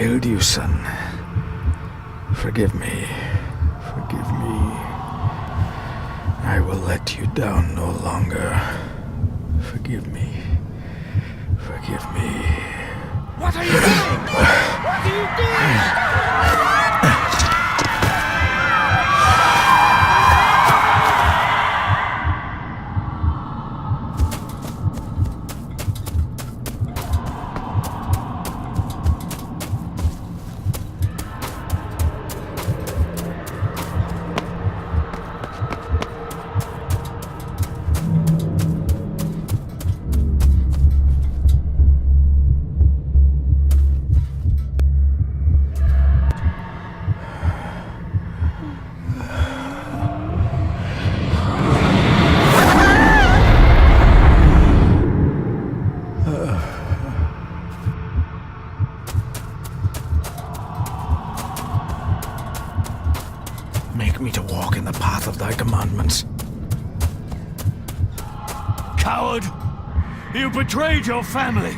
failed you, son. Forgive me. Forgive me. I will let you down no longer. Forgive me. Forgive me. What are you doing? What are you doing? Make me to walk in the path of thy commandments. Coward! You betrayed your family!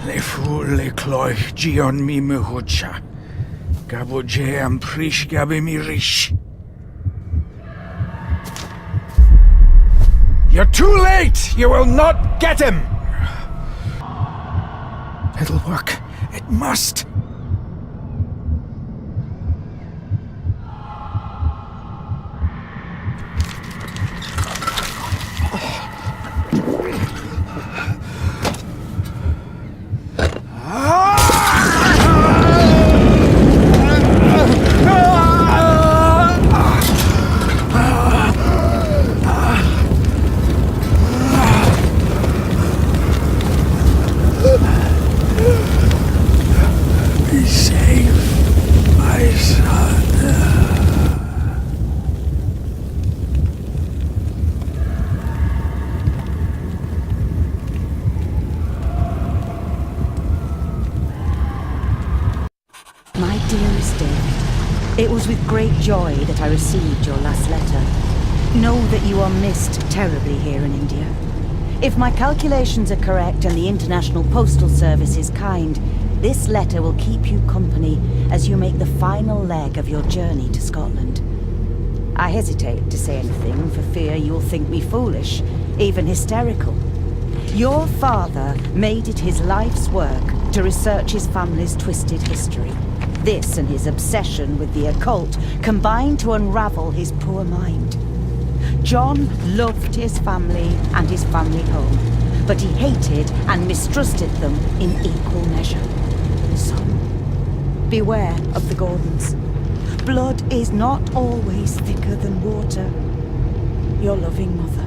Le fu le cloich gion mi mehucha. Gabo je am prish gabe mi rish. You're too late! You will not get him! It'll work. It must. Be safe, my son. My dearest David, it was with great joy that I received your last letter. Know that you are missed terribly here in India. If my calculations are correct and the International Postal Service is kind, this letter will keep you company as you make the final leg of your journey to Scotland. I hesitate to say anything for fear you'll think me foolish, even hysterical. Your father made it his life's work to research his family's twisted history. This and his obsession with the occult combined to unravel his poor mind. John loved his family and his family home, but he hated and mistrusted them in equal measure. So, beware of the Gordons. Blood is not always thicker than water. Your loving mother.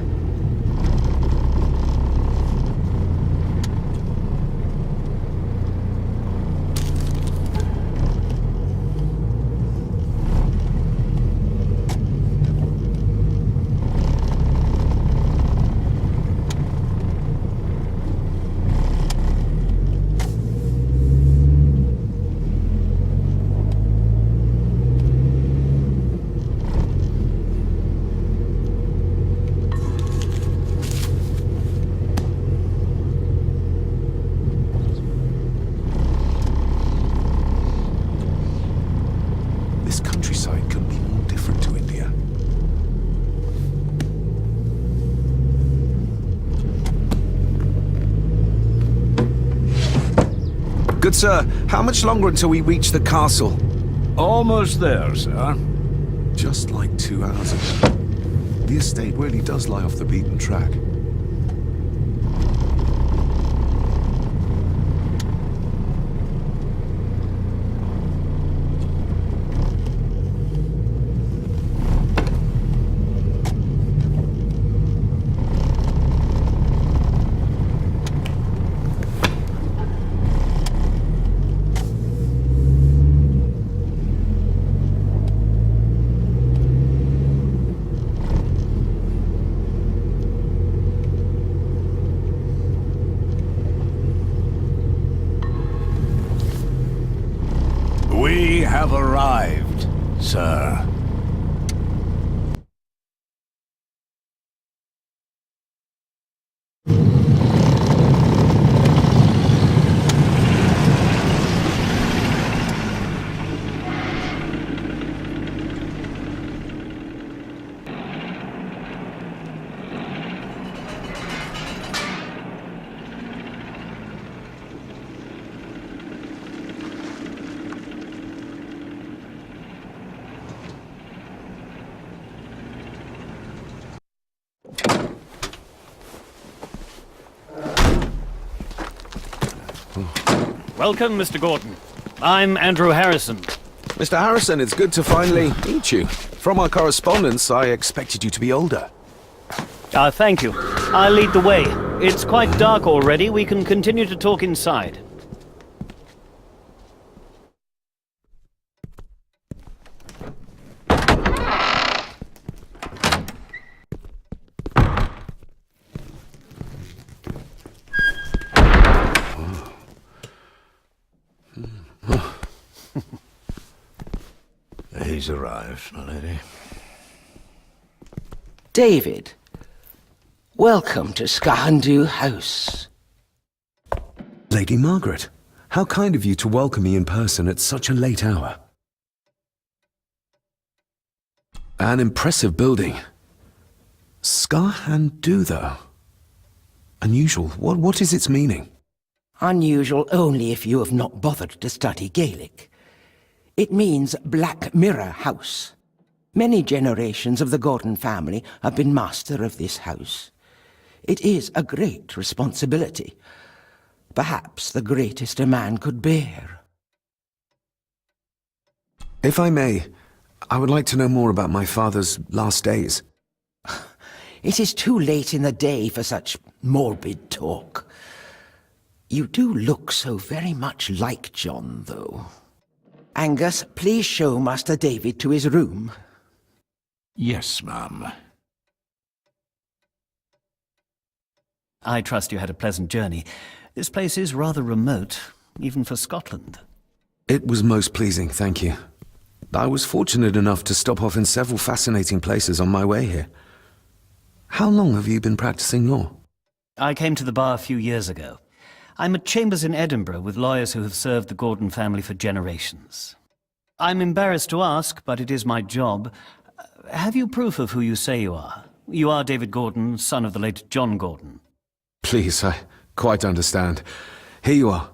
Good sir, how much longer until we reach the castle? Almost there, sir. Just like 2 hours ago. The estate really does lie off the beaten track. We have arrived, sir. Welcome, Mr. Gordon. I'm Andrew Harrison. Mr. Harrison, it's good to finally meet you. From our correspondence, I expected you to be older. Thank you. I'll lead the way. It's quite dark already. We can continue to talk inside. He's arrived, my lady. David, welcome to Skahandu House. Lady Margaret, how kind of you to welcome me in person at such a late hour. An impressive building. Skahandu, though. Unusual. What is its meaning? Unusual only if you have not bothered to study Gaelic. It means Black Mirror House. Many generations of the Gordon family have been master of this house. It is a great responsibility. Perhaps the greatest a man could bear. If I may, I would like to know more about my father's last days. It is too late in the day for such morbid talk. You do look so very much like John, though. Angus, please show Master David to his room. Yes, ma'am. I trust you had a pleasant journey. This place is rather remote, even for Scotland. It was most pleasing, thank you. I was fortunate enough to stop off in several fascinating places on my way here. How long have you been practicing law? I came to the bar a few years ago. I'm at chambers in Edinburgh with lawyers who have served the Gordon family for generations. I'm embarrassed to ask, but it is my job. Have you proof of who you say you are? You are David Gordon, son of the late John Gordon. Please, I quite understand. Here you are.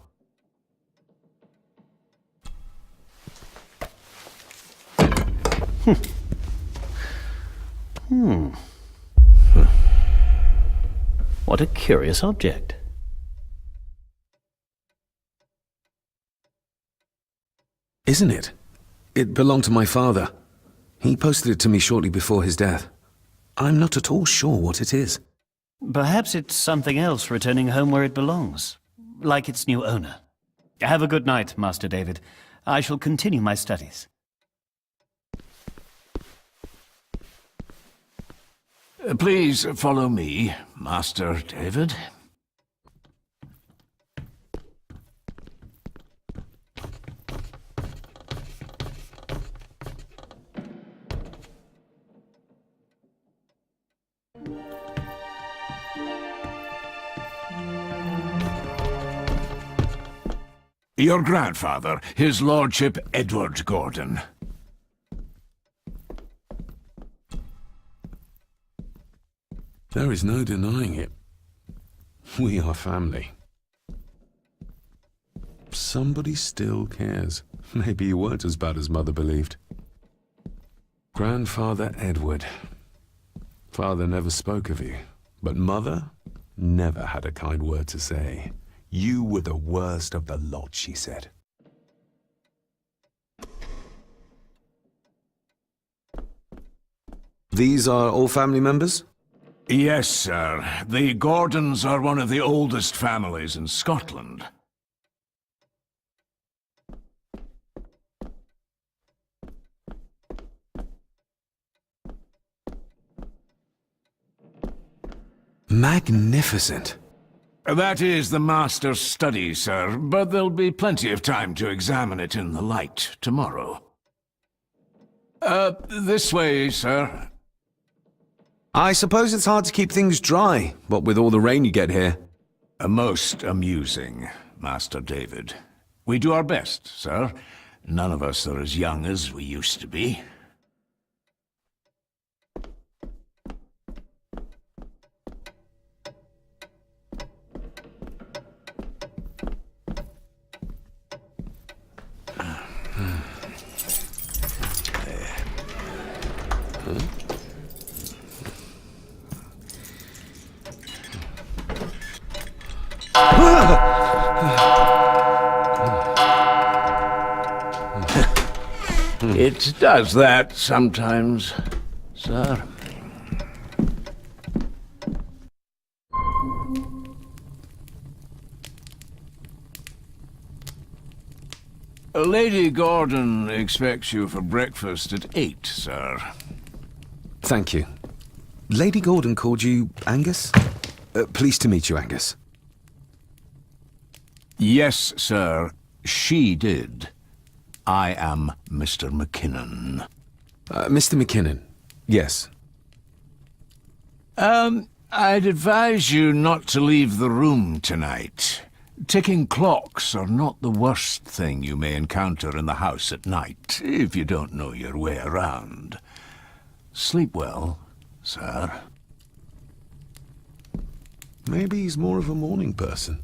What a curious object. Isn't it? It belonged to my father. He posted it to me shortly before his death. I'm not at all sure what it is. Perhaps it's something else returning home where it belongs, like its new owner. Have a good night, Master David. I shall continue my studies. Please follow me, Master David. Your grandfather, his lordship Edward Gordon. There is no denying it. We are family. Somebody still cares. Maybe you weren't as bad as Mother believed. Grandfather Edward. Father never spoke of you, but Mother never had a kind word to say. You were the worst of the lot, she said. These are all family members? Yes, sir. The Gordons are one of the oldest families in Scotland. Magnificent. That is the master's study, sir, but there'll be plenty of time to examine it in the light tomorrow. This way, sir. I suppose it's hard to keep things dry, what with all the rain you get here. Most amusing, Master David. We do our best, sir. None of us are as young as we used to be. It does that sometimes, sir. Lady Gordon expects you for breakfast at 8, sir. Thank you. Lady Gordon called you Angus? Pleased to meet you, Angus. Yes, sir. She did. I am Mr. McKinnon. Mr. McKinnon, yes. I'd advise you not to leave the room tonight. Ticking clocks are not the worst thing you may encounter in the house at night, if you don't know your way around. Sleep well, sir. Maybe he's more of a morning person.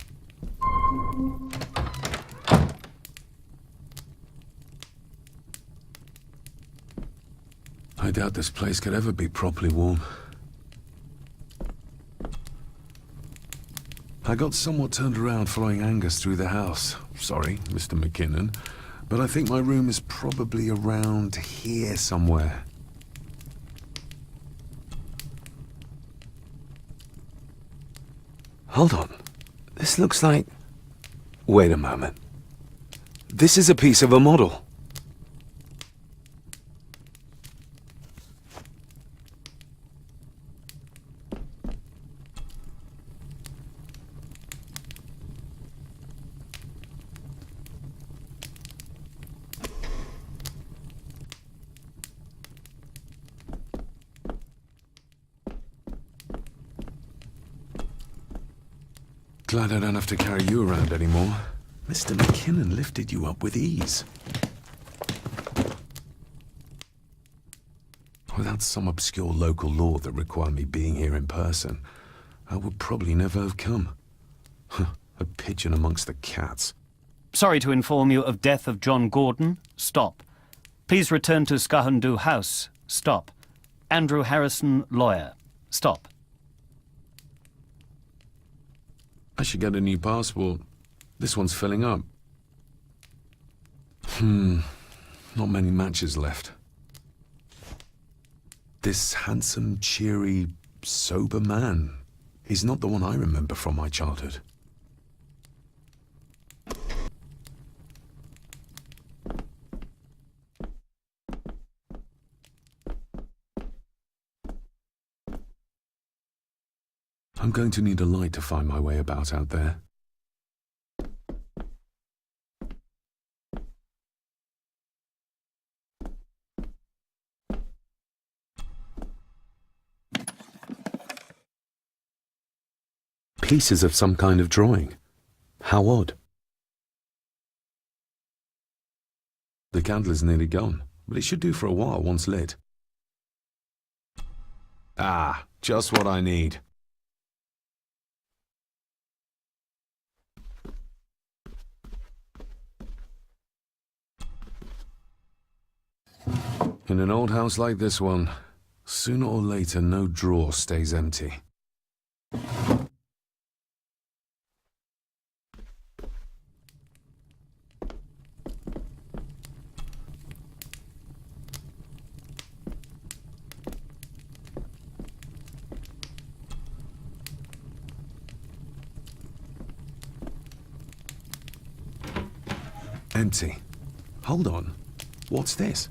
I doubt this place could ever be properly warm. I got somewhat turned around following Angus through the house. Sorry, Mr. McKinnon, but I think my room is probably around here somewhere. Hold on. This looks like... Wait a moment. This is a piece of a model. Glad I don't have to carry you around anymore. Mr. McKinnon lifted you up with ease. Without some obscure local law that required me being here in person, I would probably never have come. A pigeon amongst the cats. Sorry to inform you of death of John Gordon. Stop. Please return to Skahundu House. Stop. Andrew Harrison, lawyer. Stop. I should get a new passport. This one's filling up. Not many matches left. This handsome, cheery, sober man is not the one I remember from my childhood. I'm going to need a light to find my way about out there. Pieces of some kind of drawing. How odd. The candle is nearly gone, but it should do for a while once lit. Ah, just what I need. In an old house like this one, sooner or later no drawer stays empty. Empty. Hold on. What's this?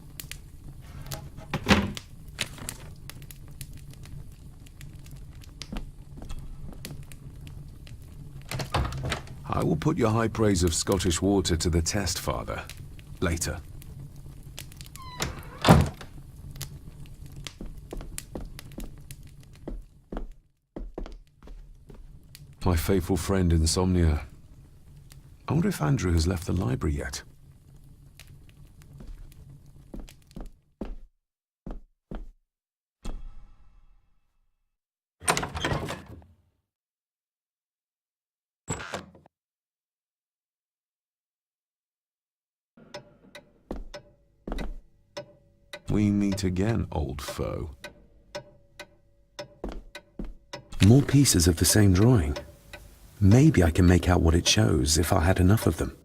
I will put your high praise of Scottish water to the test, Father. Later. My faithful friend Insomnia. I wonder if Andrew has left the library yet. We meet again, old foe. More pieces of the same drawing. Maybe I can make out what it shows if I had enough of them.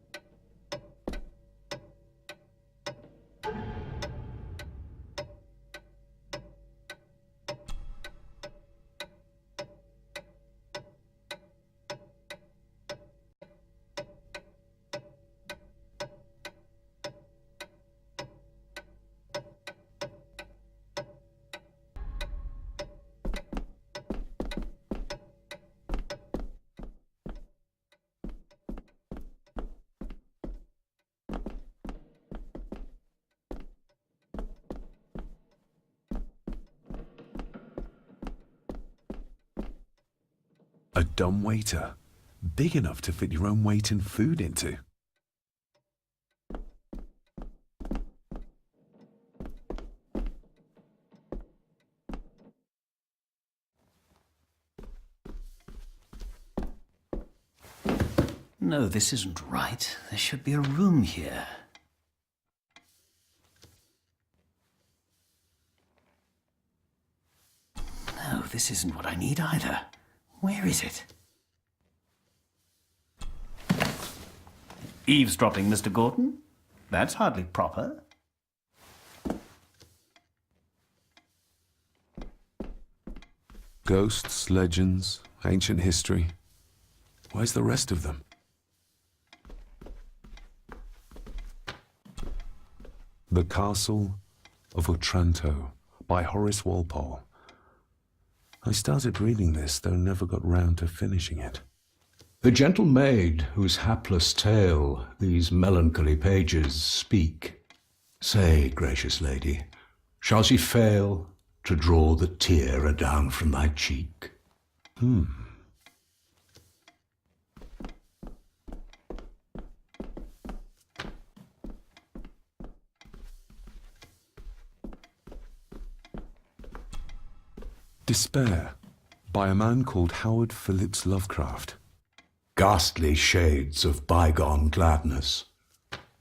A dumbwaiter, big enough to fit your own weight and food into. No, this isn't right. There should be a room here. No, this isn't what I need either. Where is it? Eavesdropping, Mr. Gordon? That's hardly proper. Ghosts, legends, ancient history. Where's the rest of them? The Castle of Otranto by Horace Walpole. I started reading this, though never got round to finishing it. The gentle maid whose hapless tale these melancholy pages speak. Say, gracious lady, shall she fail to draw the tear adown from thy cheek? Despair, by a man called Howard Phillips Lovecraft. Ghastly shades of bygone gladness,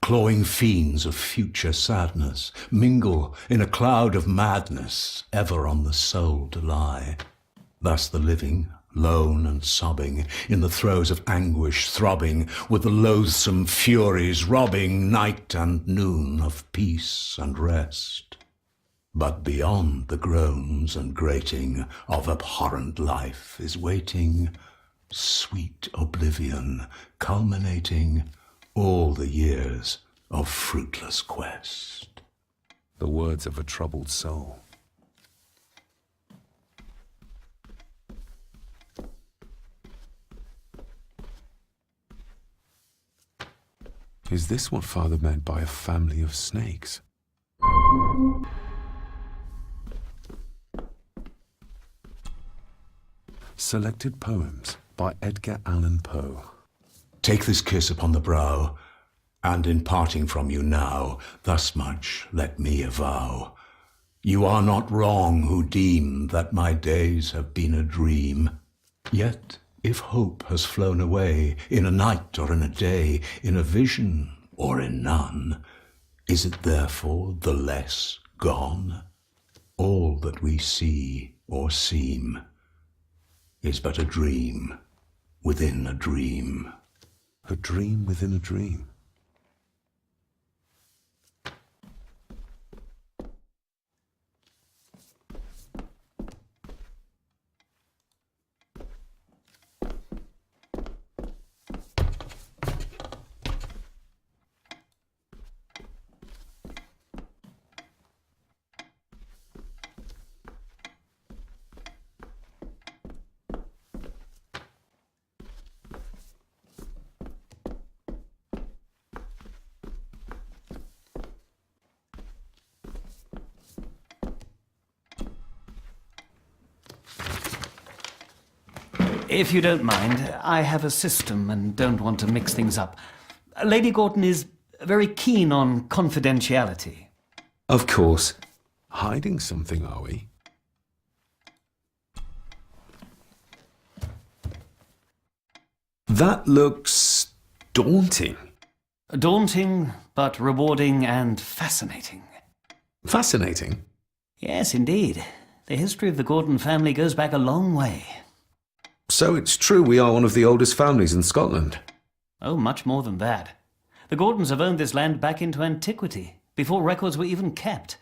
clawing fiends of future sadness, mingle in a cloud of madness, ever on the soul to lie. Thus the living, lone and sobbing, in the throes of anguish throbbing, with the loathsome furies robbing night and noon of peace and rest. But beyond the groans and grating of abhorrent life is waiting sweet oblivion, culminating all the years of fruitless quest. The words of a troubled soul. Is this what Father meant by a family of snakes? Selected Poems by Edgar Allan Poe. Take this kiss upon the brow, and in parting from you now, thus much let me avow. You are not wrong who deem that my days have been a dream. Yet, if hope has flown away, in a night or in a day, in a vision or in none, is it therefore the less gone? All that we see or seem is but a dream within a dream. A dream within a dream. If you don't mind, I have a system and don't want to mix things up. Lady Gordon is very keen on confidentiality. Of course. Hiding something, are we? That looks daunting. Daunting, but rewarding and fascinating. Fascinating. Yes, indeed. The history of the Gordon family goes back a long way. So it's true we are one of the oldest families in Scotland. Oh, much more than that. The Gordons have owned this land back into antiquity, before records were even kept.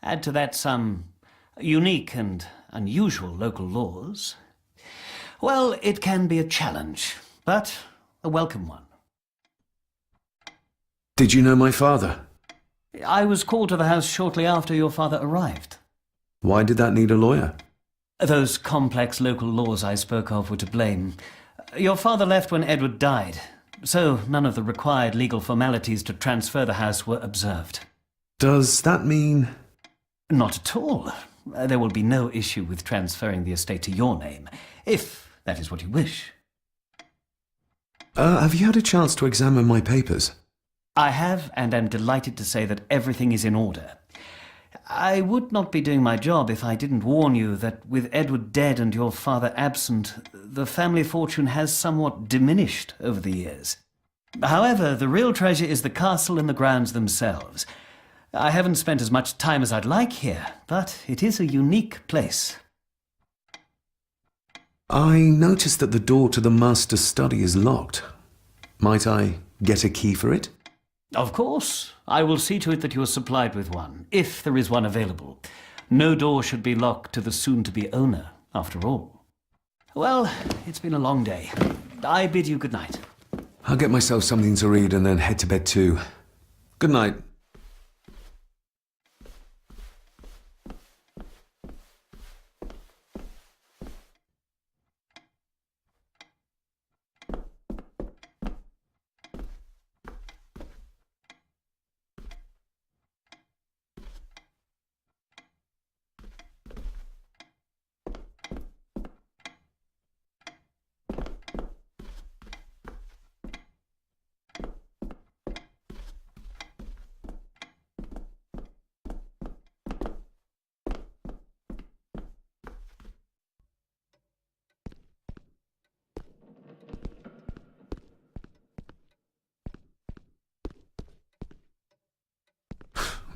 Add to that some unique and unusual local laws. Well, it can be a challenge, but a welcome one. Did you know my father? I was called to the house shortly after your father arrived. Why did that need a lawyer? Those complex local laws I spoke of were to blame. Your father left when Edward died, so none of the required legal formalities to transfer the house were observed. Does that mean... Not at all. There will be no issue with transferring the estate to your name, if that is what you wish. Have you had a chance to examine my papers? I have, and am delighted to say that everything is in order. I would not be doing my job if I didn't warn you that with Edward dead and your father absent, the family fortune has somewhat diminished over the years. However, the real treasure is the castle and the grounds themselves. I haven't spent as much time as I'd like here, but it is a unique place. I noticed that the door to the master's study is locked. Might I get a key for it? Of course. I will see to it that you are supplied with one, if there is one available. No door should be locked to the soon-to-be owner, after all. Well, it's been a long day. I bid you good night. I'll get myself something to read and then head to bed too. Good night.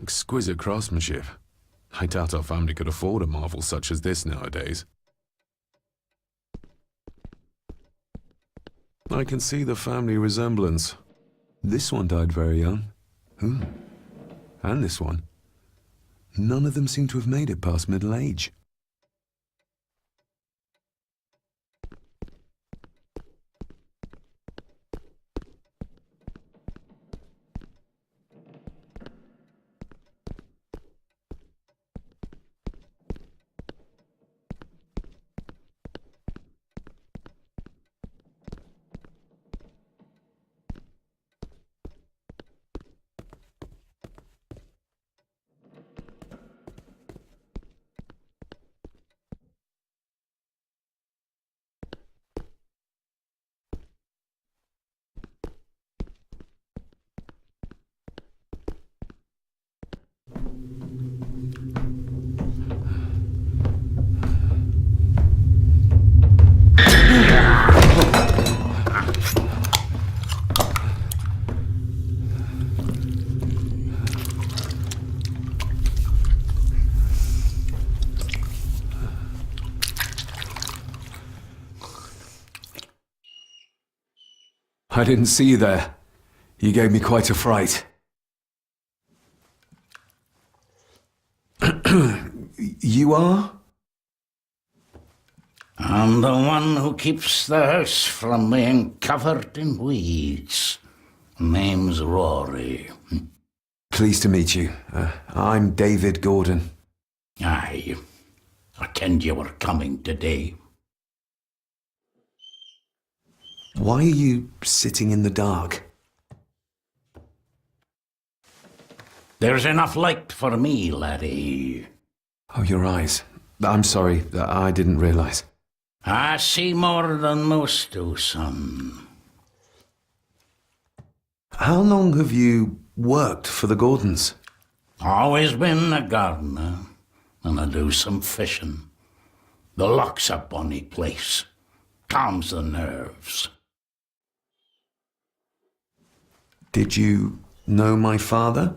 Exquisite craftsmanship. I doubt our family could afford a marvel such as this nowadays. I can see the family resemblance. This one died very young. And this one. None of them seem to have made it past middle age. I didn't see you there. You gave me quite a fright. You are? I'm the one who keeps the house from being covered in weeds. Name's Rory. Pleased to meet you. I'm David Gordon. Aye. I kenned you were coming today. Why are you sitting in the dark? There's enough light for me, laddie. Oh, your eyes. I'm sorry, I didn't realize. I see more than most do, son. How long have you worked for the Gordons? Always been a gardener, and I do some fishing. The loch's a bonny place. Calms the nerves. Did you know my father?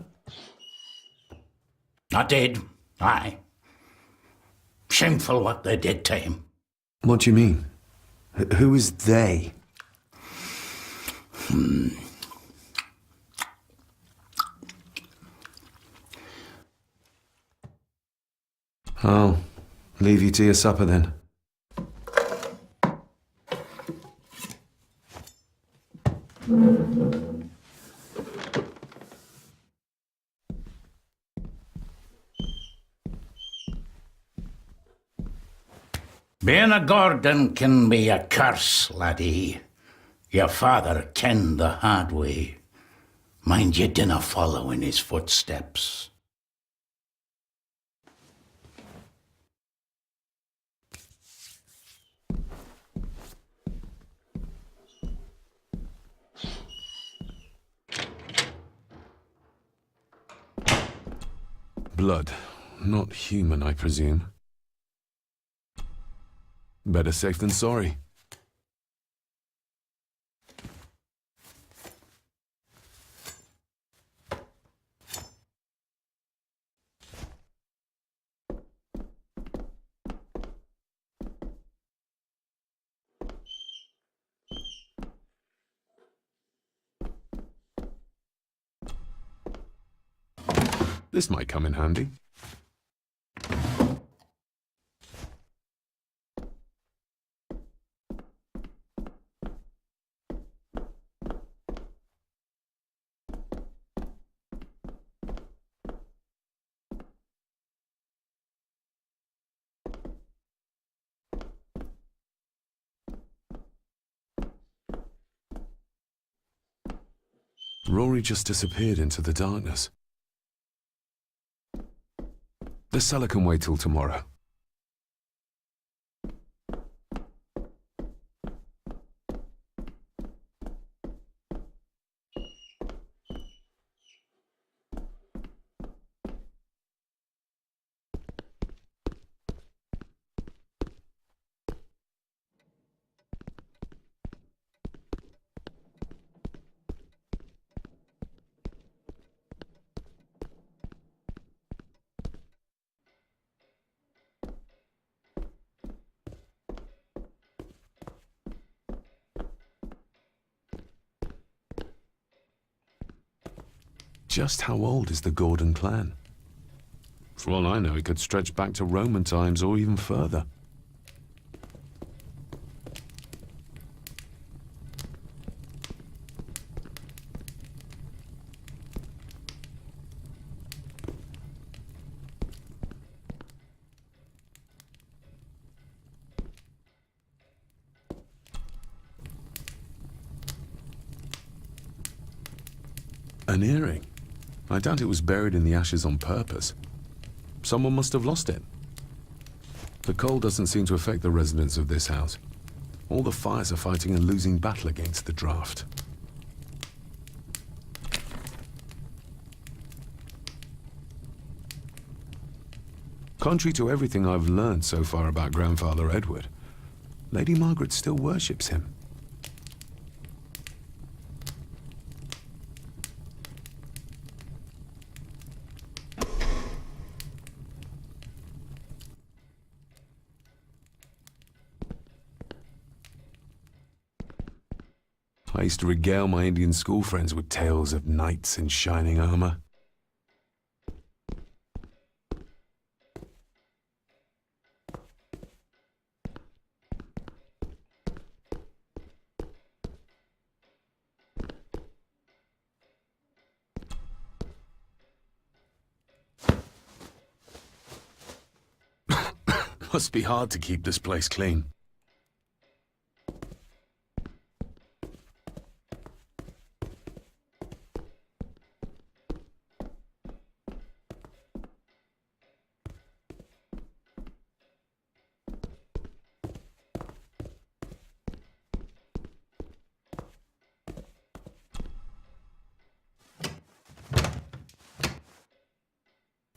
I did, aye. Shameful what they did to him. What do you mean? Who is they? I'll leave you to your supper then. Being a Gordon can be a curse, laddie. Your father kenned the hard way. Mind you dinna follow in his footsteps. Blood. Not human, I presume. Better safe than sorry. This might come in handy. Rory just disappeared into the darkness. The cellar can wait till tomorrow. Just how old is the Gordon clan? For all I know, it could stretch back to Roman times or even further. An earring? I doubt it was buried in the ashes on purpose. Someone must have lost it. The cold doesn't seem to affect the residents of this house. All the fires are fighting a losing battle against the draft. Contrary to everything I've learned so far about Grandfather Edward, Lady Margaret still worships him. I used to regale my Indian school friends with tales of knights in shining armor. Must be hard to keep this place clean.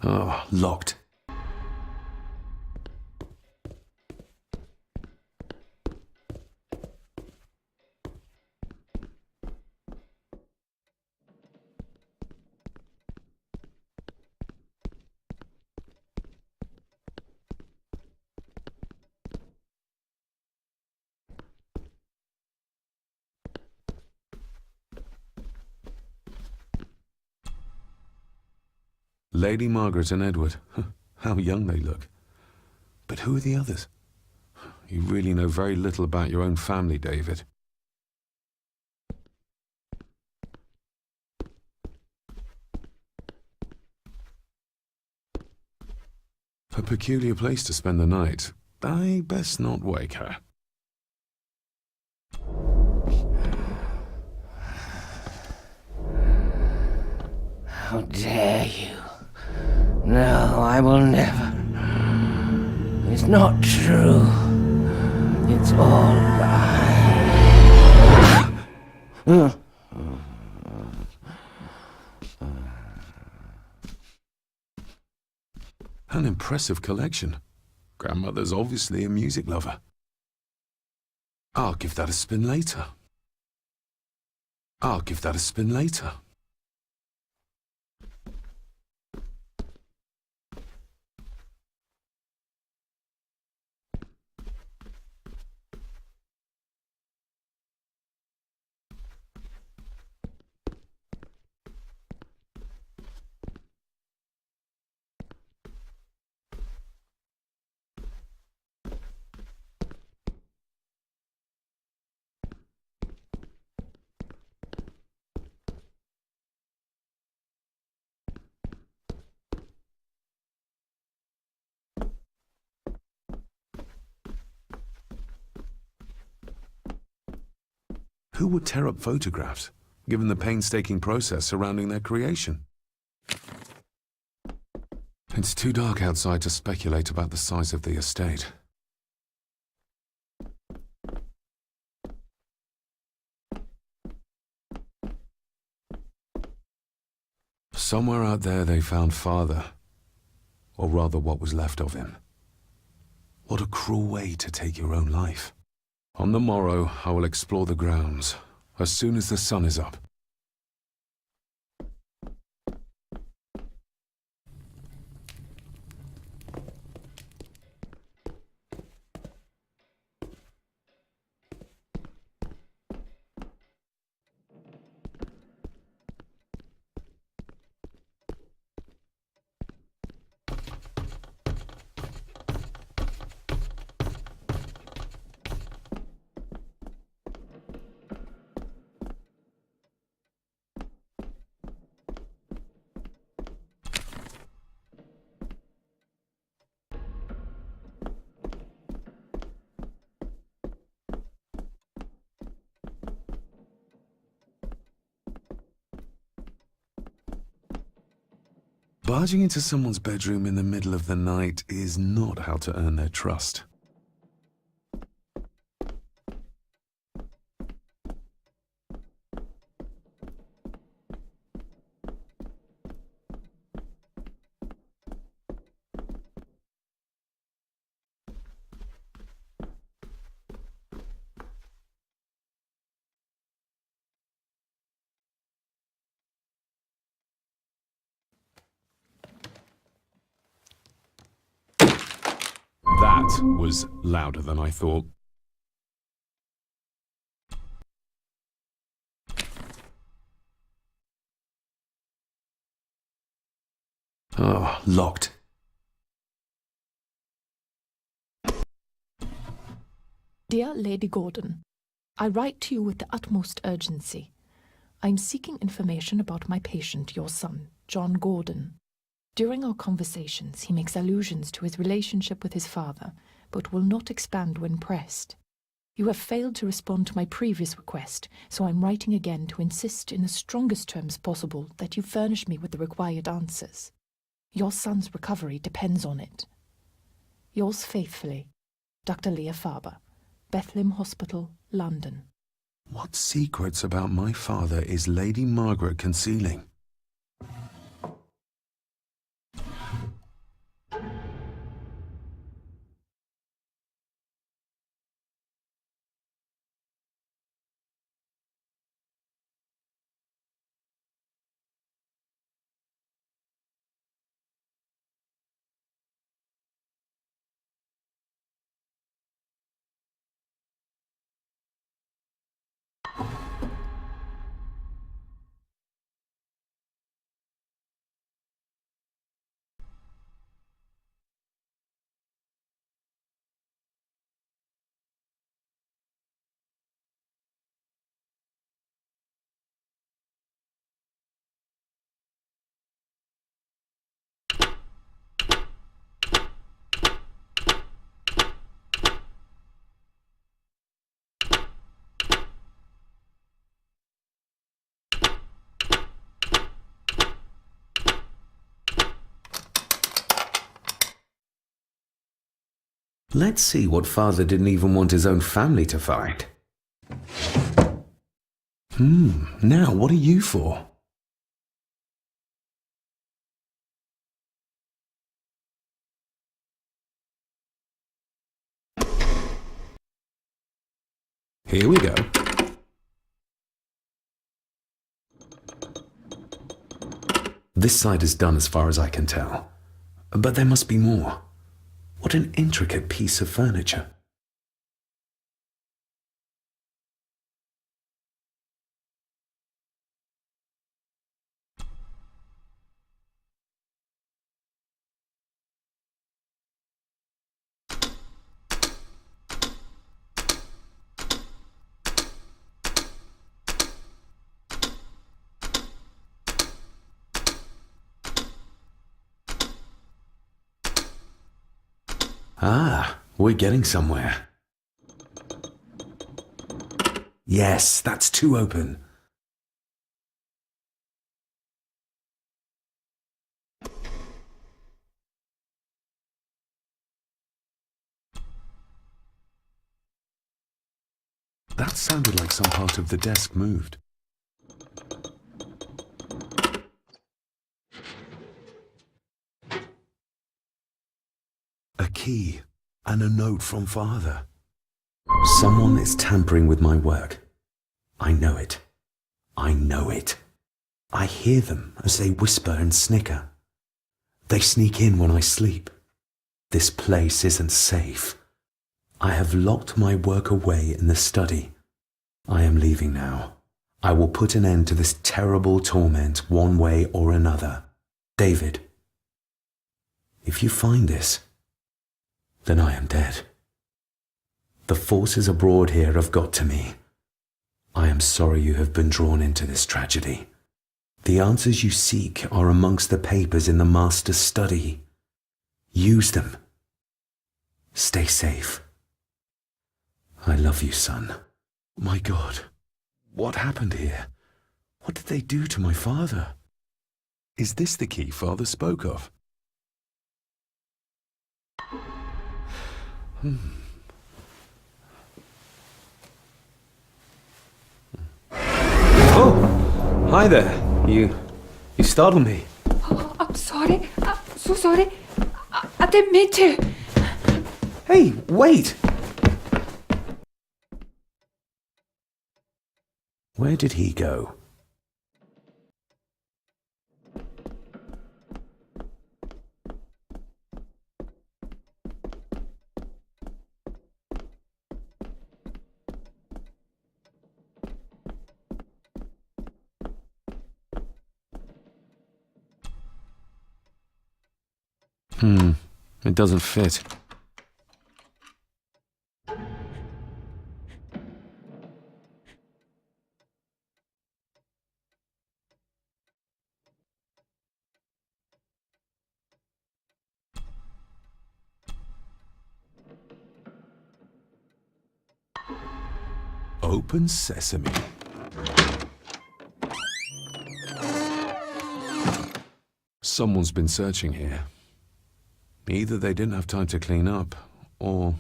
Oh, locked. Lady Margaret and Edward. How young they look. But who are the others? You really know very little about your own family, David. A peculiar place to spend the night. I best not wake her. How dare you? No, I will never. It's not true. It's all lie. An impressive collection. Grandmother's obviously a music lover. I'll give that a spin later. I'll give that a spin later. Who would tear up photographs, given the painstaking process surrounding their creation? It's too dark outside to speculate about the size of the estate. Somewhere out there they found Father, or rather what was left of him. What a cruel way to take your own life. On the morrow, I will explore the grounds, as soon as the sun is up. Barging into someone's bedroom in the middle of the night is not how to earn their trust. That was louder than I thought. Oh, locked. Dear Lady Gordon, I write to you with the utmost urgency. I am seeking information about my patient, your son, John Gordon. During our conversations, he makes allusions to his relationship with his father, but will not expand when pressed. You have failed to respond to my previous request, so I'm writing again to insist in the strongest terms possible that you furnish me with the required answers. Your son's recovery depends on it. Yours faithfully, Dr. Leah Farber, Bethlehem Hospital, London. What secrets about my father is Lady Margaret concealing? Let's see what Father didn't even want his own family to find. Now what are you for? Here we go. This side is done as far as I can tell. But there must be more. What an intricate piece of furniture. Ah, we're getting somewhere. Yes, that's too open. That sounded like some part of the desk moved. A key and a note from Father. Someone is tampering with my work. I know it. I know it. I hear them as they whisper and snicker. They sneak in when I sleep. This place isn't safe. I have locked my work away in the study. I am leaving now. I will put an end to this terrible torment one way or another. David, if you find this, then I am dead. The forces abroad here have got to me. I am sorry you have been drawn into this tragedy. The answers you seek are amongst the papers in the Master's study. Use them. Stay safe. I love you, son. My God, what happened here? What did they do to my father? Is this the key Father spoke of? Oh, hi there. You startled me. Oh, I'm sorry. I'm so sorry. I didn't mean to. Hey, wait! Where did he go? It doesn't fit. Open sesame. Someone's been searching here. Either they didn't have time to clean up, or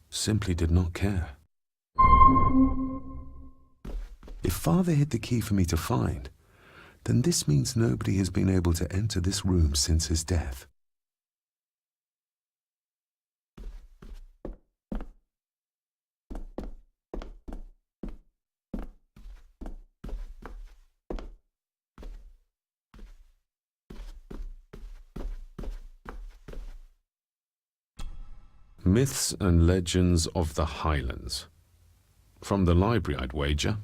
simply did not care. If Father hid the key for me to find, then this means nobody has been able to enter this room since his death. Myths and Legends of the Highlands. From the library, I'd wager.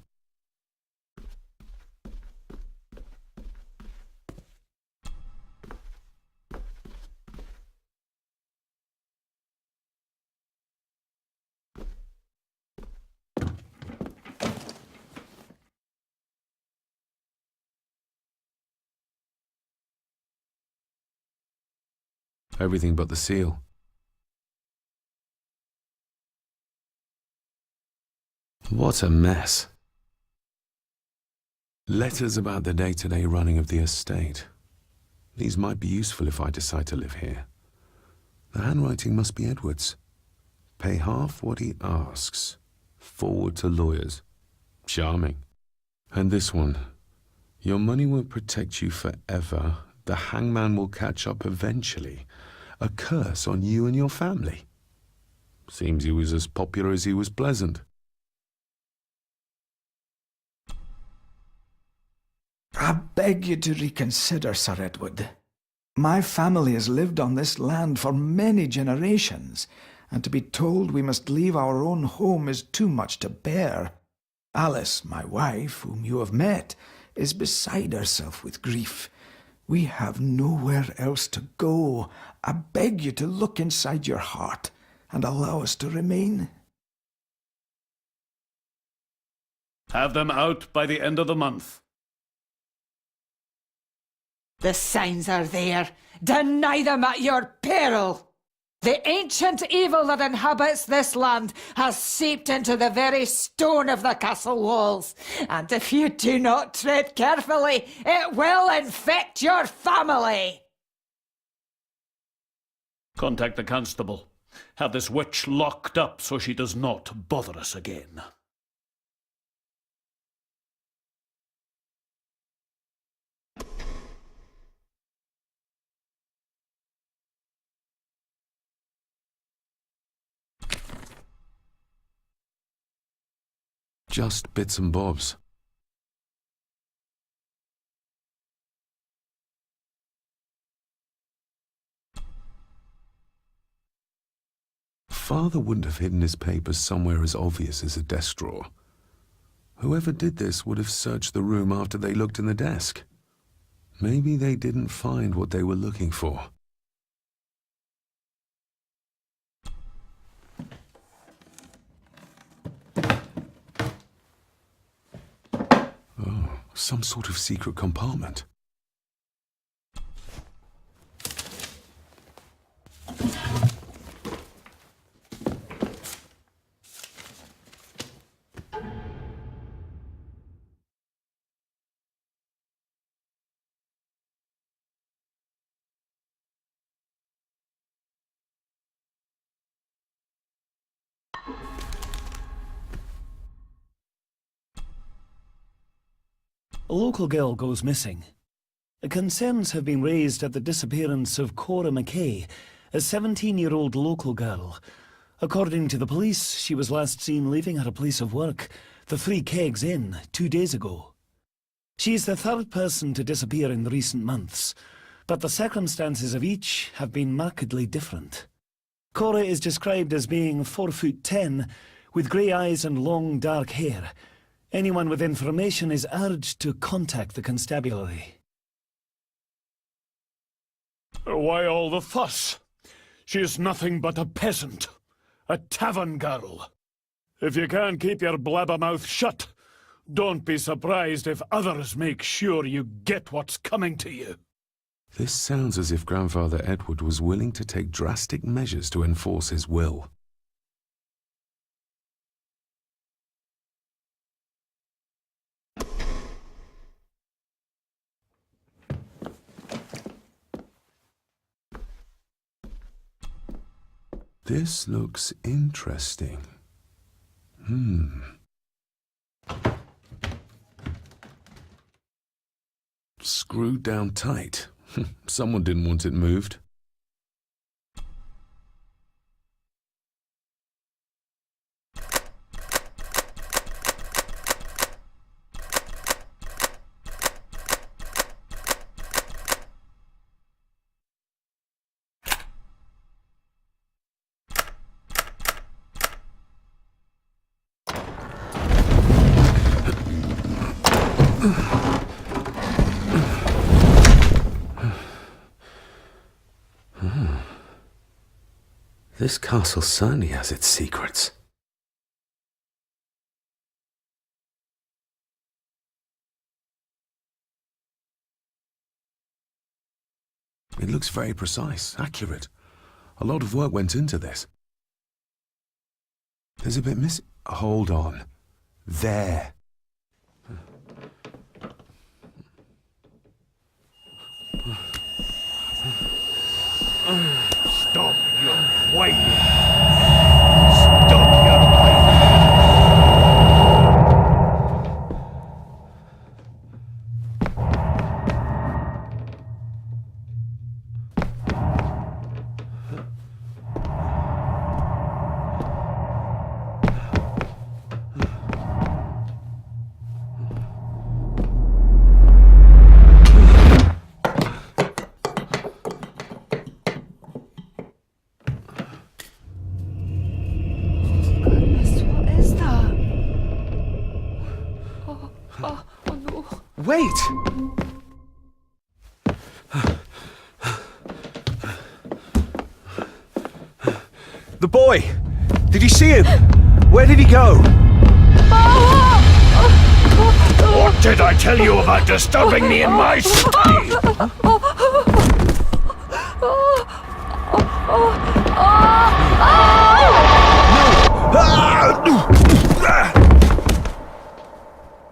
Everything but the seal. What a mess. Letters about the day-to-day running of the estate. These might be useful if I decide to live here. The handwriting must be Edward's. Pay half what he asks. Forward to lawyers. Charming. And this one. Your money won't protect you forever. The hangman will catch up eventually. A curse on you and your family. Seems he was as popular as he was pleasant. I beg you to reconsider, Sir Edward. My family has lived on this land for many generations, and to be told we must leave our own home is too much to bear. Alice, my wife, whom you have met, is beside herself with grief. We have nowhere else to go. I beg you to look inside your heart and allow us to remain. Have them out by the end of the month. The signs are there. Deny them at your peril. The ancient evil that inhabits this land has seeped into the very stone of the castle walls, and if you do not tread carefully, it will infect your family. Contact the constable. Have this witch locked up so she does not bother us again. Just bits and bobs. Father wouldn't have hidden his papers somewhere as obvious as a desk drawer. Whoever did this would have searched the room after they looked in the desk. Maybe they didn't find what they were looking for. Oh, some sort of secret compartment. A local girl goes missing. Concerns have been raised at the disappearance of Cora McKay, a 17-year-old local girl. According to the police, she was last seen leaving her place of work, the Three Kegs Inn, 2 days ago. She is the third person to disappear in recent months, but the circumstances of each have been markedly different. Cora is described as being 4'10", with grey eyes and long dark hair. Anyone with information is urged to contact the constabulary. Why all the fuss? She is nothing but a peasant, a tavern girl. If you can't keep your blabbermouth shut, don't be surprised if others make sure you get what's coming to you. This sounds as if Grandfather Edward was willing to take drastic measures to enforce his will. This looks interesting. Screwed down tight. Someone didn't want it moved. This castle certainly has its secrets. It looks very precise, accurate. A lot of work went into this. There's a bit missing. Hold on. There. Stop your whining. wait! The boy! Did you see him? Where did he go? What did I tell you about disturbing me in my study?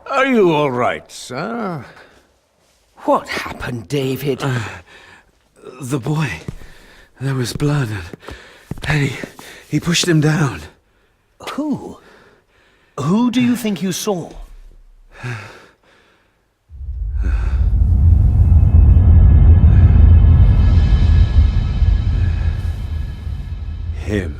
Are you all right, sir? What happened, David? The boy. There was blood and he pushed him down. Who? Who do you think you saw? Him.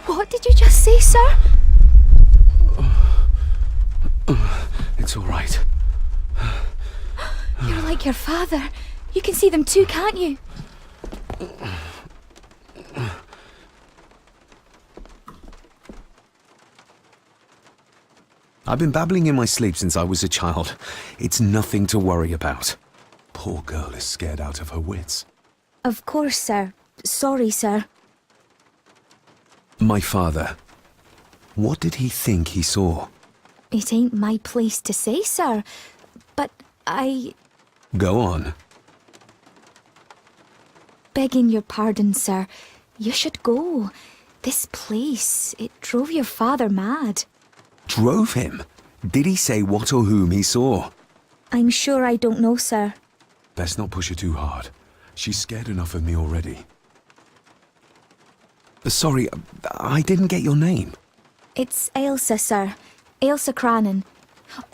What did you just say, sir? It's all right. You're like your father. You can see them too, can't you? I've been babbling in my sleep since I was a child. It's nothing to worry about. Poor girl is scared out of her wits. Of course, sir. Sorry, sir. My father. What did he think he saw? It ain't my place to say, sir. But I... Go on. Begging your pardon, sir. You should go. This place, it drove your father mad. Drove him? Did he say what or whom he saw? I'm sure I don't know, sir. Best not push her too hard. She's scared enough of me already. Sorry, I didn't get your name. It's Ailsa, sir. Ailsa Crannan.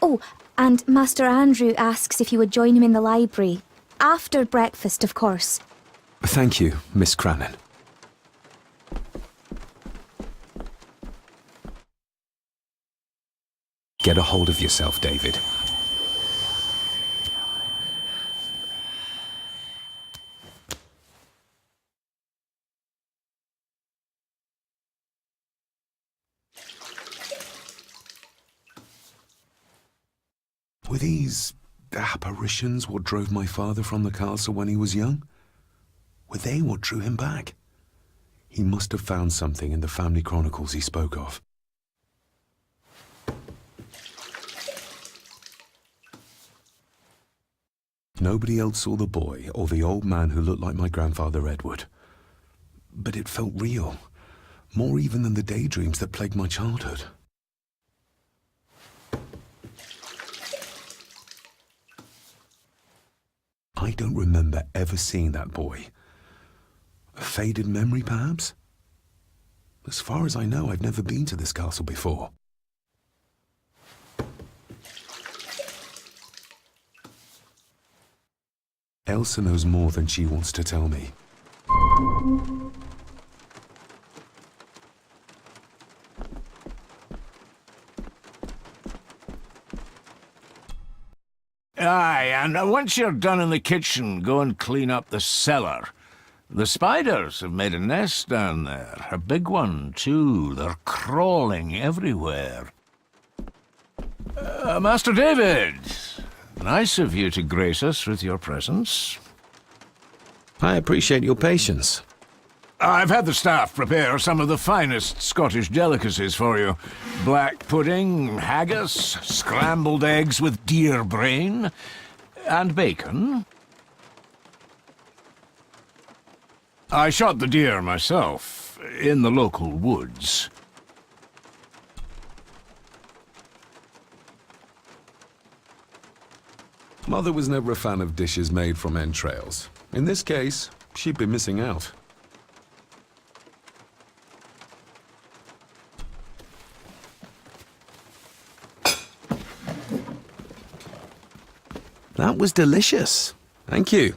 Oh, and Master Andrew asks if you would join him in the library. After breakfast, of course. Thank you, Miss Crannan. Get a hold of yourself, David. Were these apparitions what drove my father from the castle when he was young? Were they what drew him back? He must have found something in the family chronicles he spoke of. Nobody else saw the boy or the old man who looked like my grandfather Edward. But it felt real, more even than the daydreams that plagued my childhood. I don't remember ever seeing that boy. A faded memory, perhaps? As far as I know, I've never been to this castle before. Elsa knows more than she wants to tell me. Aye, and once you're done in the kitchen, go and clean up the cellar. The spiders have made a nest down there. A big one, too. They're crawling everywhere. Master David, nice of you to grace us with your presence. I appreciate your patience. I've had the staff prepare some of the finest Scottish delicacies for you. Black pudding, haggis, scrambled eggs with deer brain, and bacon. I shot the deer myself, in the local woods. Mother was never a fan of dishes made from entrails. In this case, she'd be missing out. That was delicious. Thank you.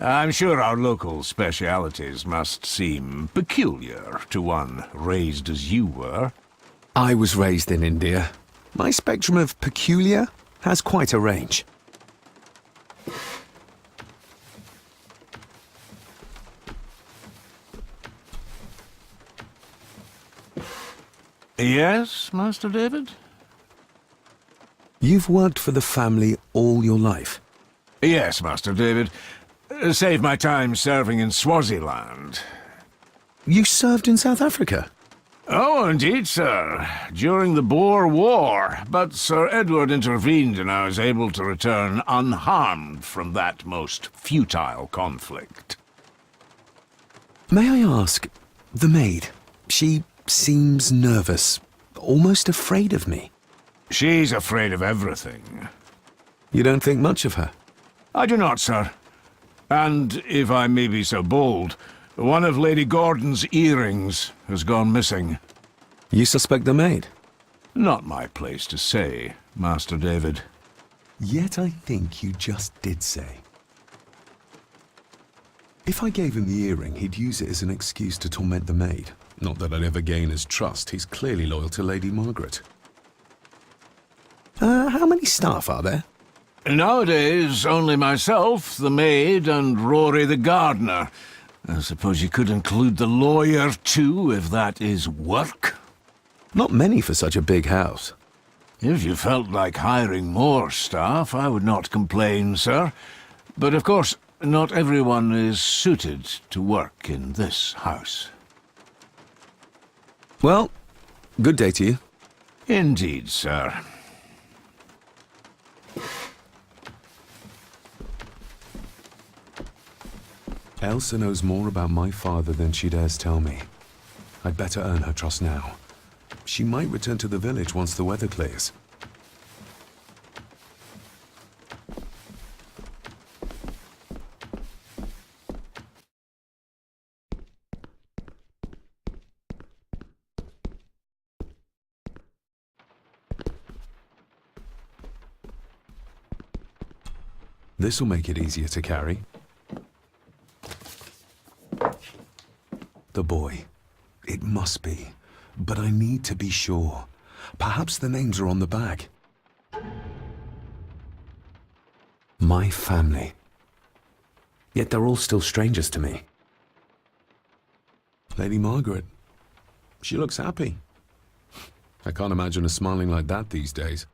I'm sure our local specialities must seem peculiar to one raised as you were. I was raised in India. My spectrum of peculiar has quite a range. Yes, Master David? You've worked for the family all your life? Yes, Master David. Saved my time serving in Swaziland. You served in South Africa? Oh, indeed, sir. During the Boer War. But Sir Edward intervened and I was able to return unharmed from that most futile conflict. May I ask, the maid, she seems nervous, almost afraid of me. She's afraid of everything. You don't think much of her? I do not, sir. And, if I may be so bold, one of Lady Gordon's earrings has gone missing. You suspect the maid? Not my place to say, Master David. Yet I think you just did say. If I gave him the earring, he'd use it as an excuse to torment the maid. Not that I'd ever gain his trust. He's clearly loyal to Lady Margaret. How many staff are there? Nowadays, only myself, the maid, and Rory the gardener. I suppose you could include the lawyer, too, if that is work? Not many for such a big house. If you felt like hiring more staff, I would not complain, sir. But of course, not everyone is suited to work in this house. Well, good day to you. Indeed, sir. Elsa knows more about my father than she dares tell me. I'd better earn her trust now. She might return to the village once the weather clears. This'll make it easier to carry. The boy. It must be. But I need to be sure. Perhaps the names are on the bag. My family. Yet they're all still strangers to me. Lady Margaret. She looks happy. I can't imagine her smiling like that these days.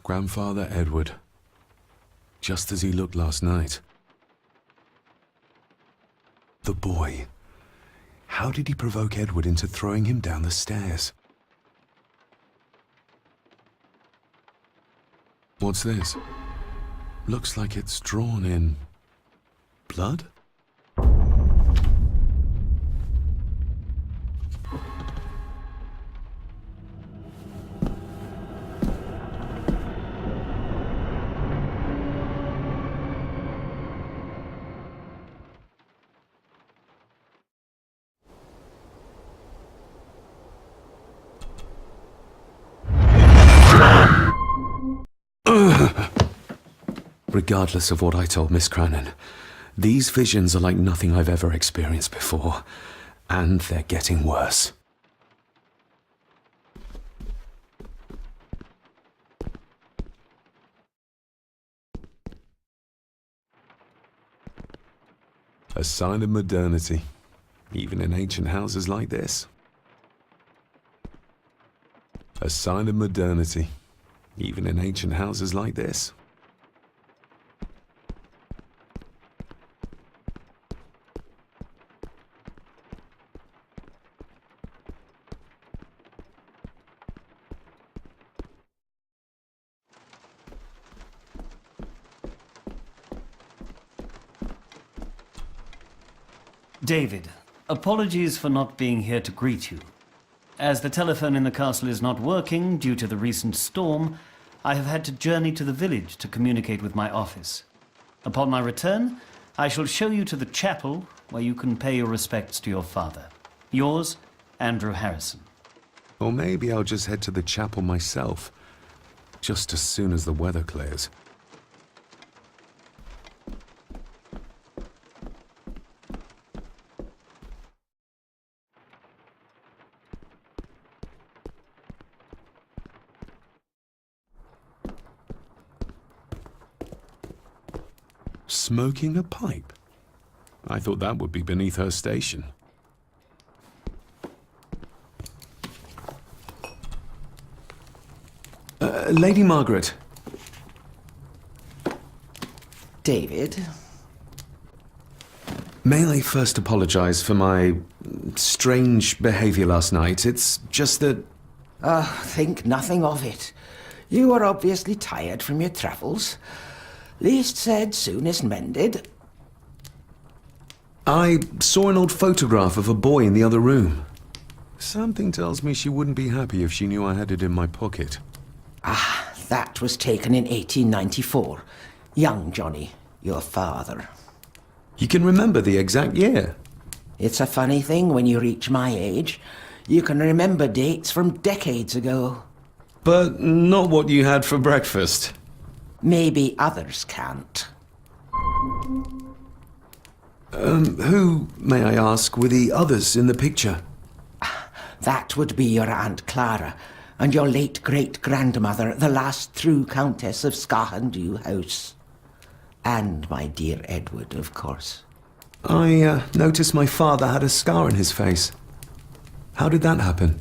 Grandfather Edward. Just as he looked last night. The boy. How did he provoke Edward into throwing him down the stairs? What's this? Looks like it's drawn in blood? Regardless of what I told Miss Crannan, these visions are like nothing I've ever experienced before, and they're getting worse. A sign of modernity, even in ancient houses like this. A sign of modernity, even in ancient houses like this. David, apologies for not being here to greet you. As the telephone in the castle is not working due to the recent storm, I have had to journey to the village to communicate with my office. Upon my return, I shall show you to the chapel where you can pay your respects to your father. Yours, Andrew Harrison. Or maybe I'll just head to the chapel myself, just as soon as the weather clears. Smoking a pipe? I thought that would be beneath her station. Lady Margaret. David? May I first apologize for my strange behavior last night? It's just that... Think nothing of it. You are obviously tired from your travels. Least said, soonest mended. I saw an old photograph of a boy in the other room. Something tells me she wouldn't be happy if she knew I had it in my pocket. That was taken in 1894. Young Johnny, your father. You can remember the exact year? It's a funny thing when you reach my age. You can remember dates from decades ago. But not what you had for breakfast. Maybe others can't. Who, may I ask, were the others in the picture? That would be your Aunt Clara and your late great-grandmother, the last true Countess of Scahandew House. And my dear Edward, of course. I noticed my father had a scar on his face. How did that happen?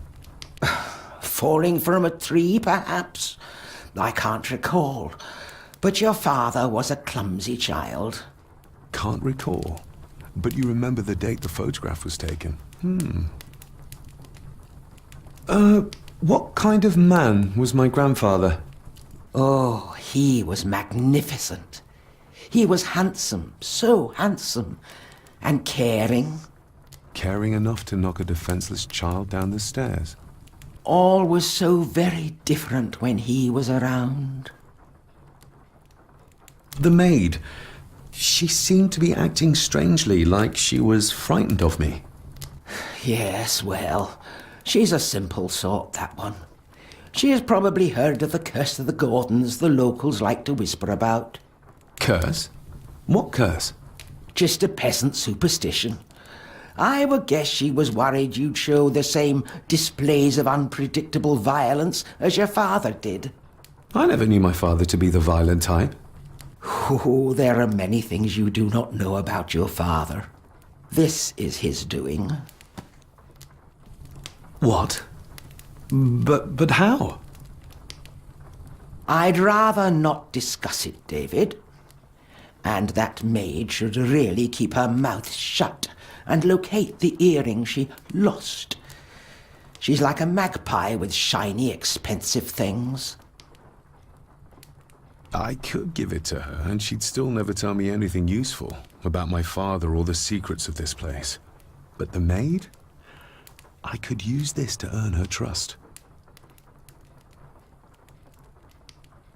Falling from a tree, perhaps? I can't recall. But your father was a clumsy child. Can't recall. But you remember the date the photograph was taken? What kind of man was my grandfather? Oh, he was magnificent. He was handsome, so handsome, and caring. Caring enough to knock a defenseless child down the stairs. All was so very different when he was around. The maid. She seemed to be acting strangely, like she was frightened of me. Yes, well, she's a simple sort, that one. She has probably heard of the curse of the Gordons the locals like to whisper about. Curse? What curse? Just a peasant superstition. I would guess she was worried you'd show the same displays of unpredictable violence as your father did. I never knew my father to be the violent type. Oh, there are many things you do not know about your father. This is his doing. What? But how? I'd rather not discuss it, David. And that maid should really keep her mouth shut and locate the earring she lost. She's like a magpie with shiny, expensive things. I could give it to her, and she'd still never tell me anything useful about my father or the secrets of this place. But the maid? I could use this to earn her trust.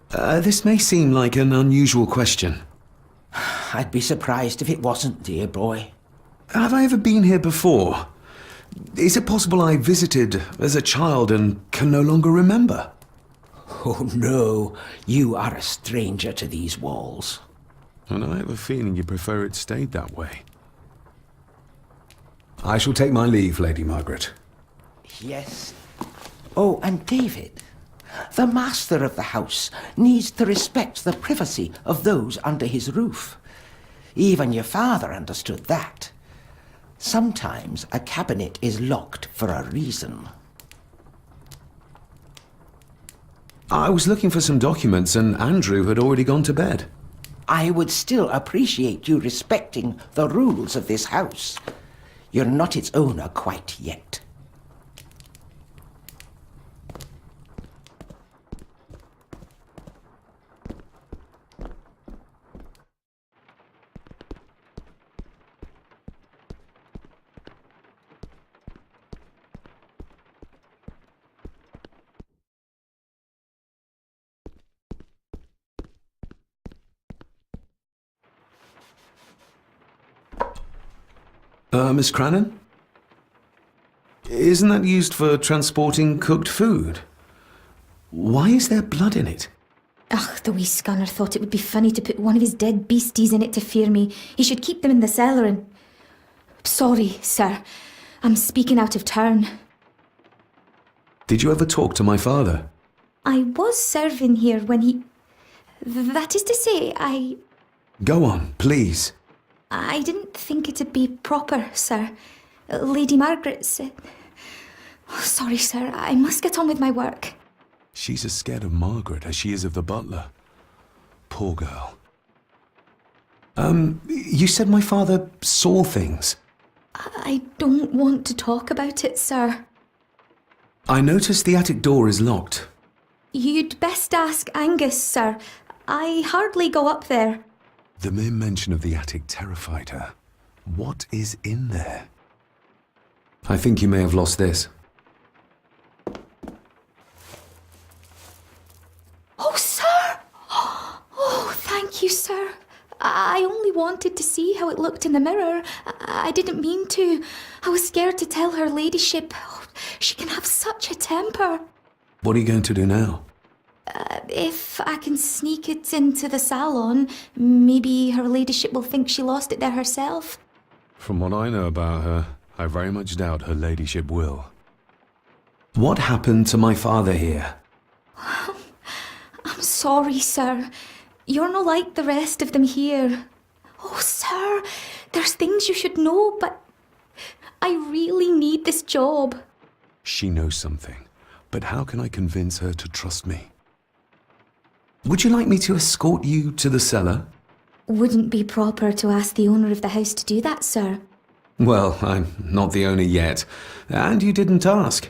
This may seem like an unusual question. I'd be surprised if it wasn't, dear boy. Have I ever been here before? Is it possible I visited as a child and can no longer remember? Oh, no. You are a stranger to these walls. And I have a feeling you prefer it stayed that way. I shall take my leave, Lady Margaret. Yes. Oh, and David, the master of the house needs to respect the privacy of those under his roof. Even your father understood that. Sometimes a cabinet is locked for a reason. I was looking for some documents and Andrew had already gone to bed. I would still appreciate you respecting the rules of this house. You're not its owner quite yet. Miss Crannan? Isn't that used for transporting cooked food? Why is there blood in it? Ugh, the wee scunner thought it would be funny to put one of his dead beasties in it to fear me. He should keep them in the cellar and... Sorry, sir. I'm speaking out of turn. Did you ever talk to my father? I was serving here when he... That is to say, I Go on, please. didn't think it'd be proper, sir. Lady Margaret said... Oh, sorry, sir. I must get on with my work. She's as scared of Margaret as she is of the butler. Poor girl. You said my father saw things. I don't want to talk about it, sir. I noticed the attic door is locked. You'd best ask Angus, sir. I hardly go up there. The mere mention of the attic terrified her. What is in there? I think you may have lost this. Oh, sir! Oh, thank you, sir. I only wanted to see how it looked in the mirror. I didn't mean to. I was scared to tell her ladyship. Oh, she can have such a temper. What are you going to do now? If I can sneak it into the salon, maybe her ladyship will think she lost it there herself. From what I know about her, I very much doubt her ladyship will. What happened to my father here? I'm sorry, sir. You're not like the rest of them here. Oh, sir, there's things you should know, but I really need this job. She knows something, but how can I convince her to trust me? Would you like me to escort you to the cellar? Wouldn't be proper to ask the owner of the house to do that, sir. Well, I'm not the owner yet, and you didn't ask.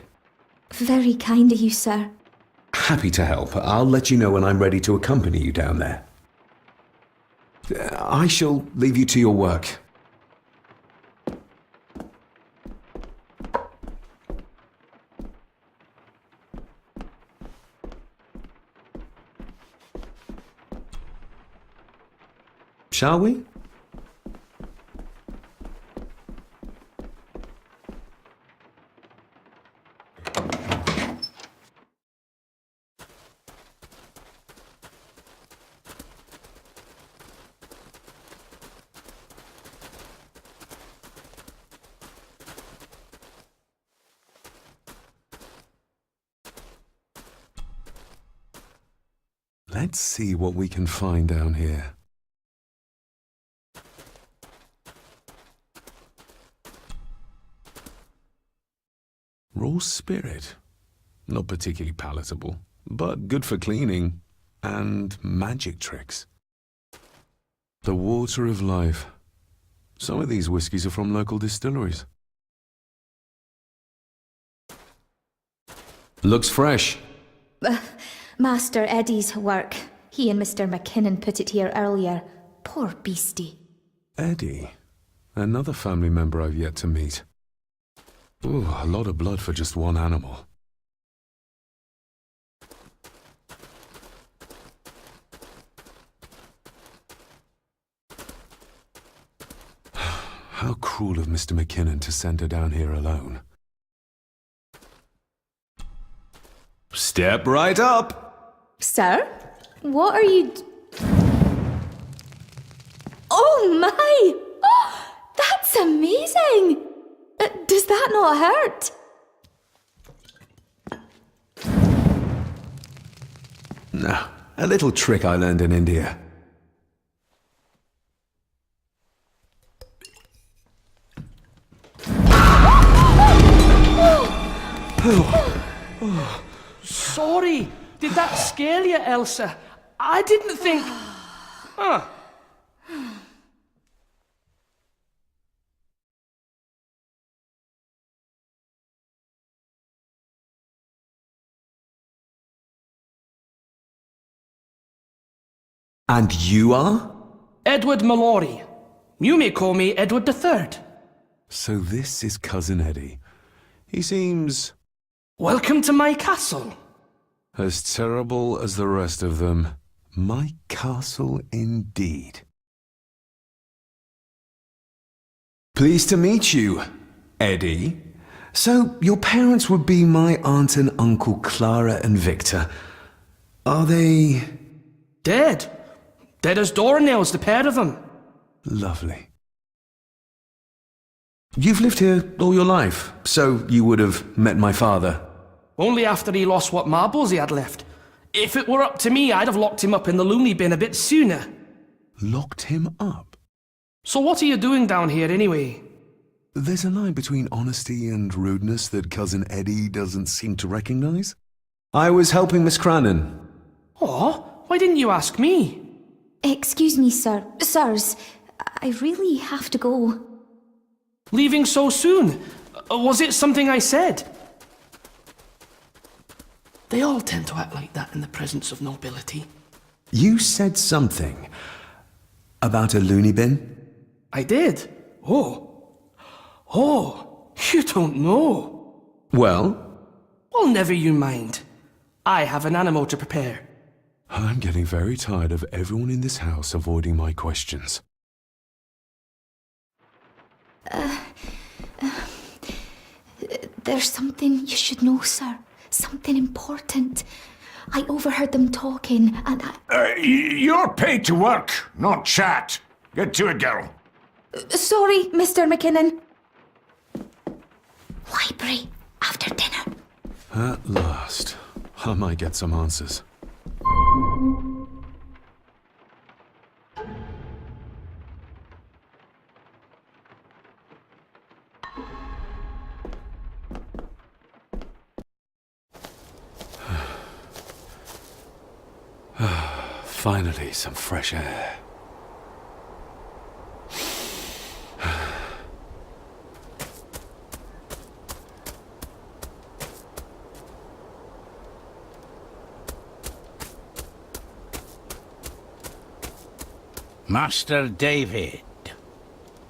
Very kind of you, sir. Happy to help. I'll let you know when I'm ready to accompany you down there. I shall leave you to your work. Shall we? Let's see what we can find down here. Raw spirit. Not particularly palatable, but good for cleaning. And magic tricks. The water of life. Some of these whiskies are from local distilleries. Looks fresh. Master Eddie's work. He and Mr. McKinnon put it here earlier. Poor beastie. Eddie. Another family member I've yet to meet. Ooh, a lot of blood for just one animal. How cruel of Mr. McKinnon to send her down here alone. Step right up. Sir? What are you... Oh my! Oh, that's amazing! Does that not hurt? No, a little trick I learned in India. Sorry, did that scare you, Elsa? I didn't think... Huh. And you are? Edward Mallory. You may call me Edward III. So this is Cousin Eddie. He seems... Welcome to my castle. as terrible as the rest of them. My castle indeed. Pleased to meet you, Eddie. So, your parents would be my aunt and uncle Clara and Victor. Are they... Dead. Dead as doornails, the pair of them. Lovely. You've lived here all your life, so you would have met my father. Only after he lost what marbles he had left. If it were up to me, I'd have locked him up in the loony bin a bit sooner. Locked him up? So what are you doing down here anyway? There's a line between honesty and rudeness that Cousin Eddie doesn't seem to recognize. I was helping Miss Crannan. Oh, why didn't you ask me? Excuse me, sir. Sirs, I really have to go. Leaving so soon? Was it something I said? They all tend to act like that in the presence of nobility. You said something about a loony bin? I did. Oh, you don't know. Well? Well, never you mind. I have an animal to prepare. I'm getting very tired of everyone in this house avoiding my questions. There's something you should know, sir. Something important. I overheard them talking, and You're paid to work, not chat. Get to it, girl. Sorry, Mr. McKinnon. Library, after dinner. At last, I might get some answers. Finally, some fresh air. Master David.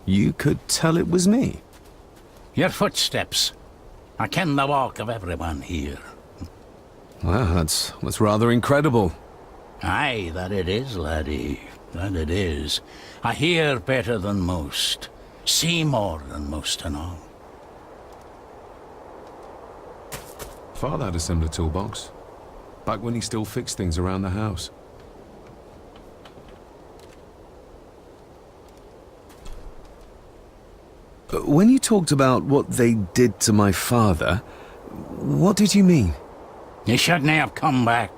You could tell it was me. Your footsteps. I ken the walk of everyone here. Well, that's rather incredible. Aye, that it is, laddie. That it is. I hear better than most. See more than most and all. Father had a similar toolbox. Back when he still fixed things around the house. When you talked about what they did to my father, what did you mean? You shouldn't have come back.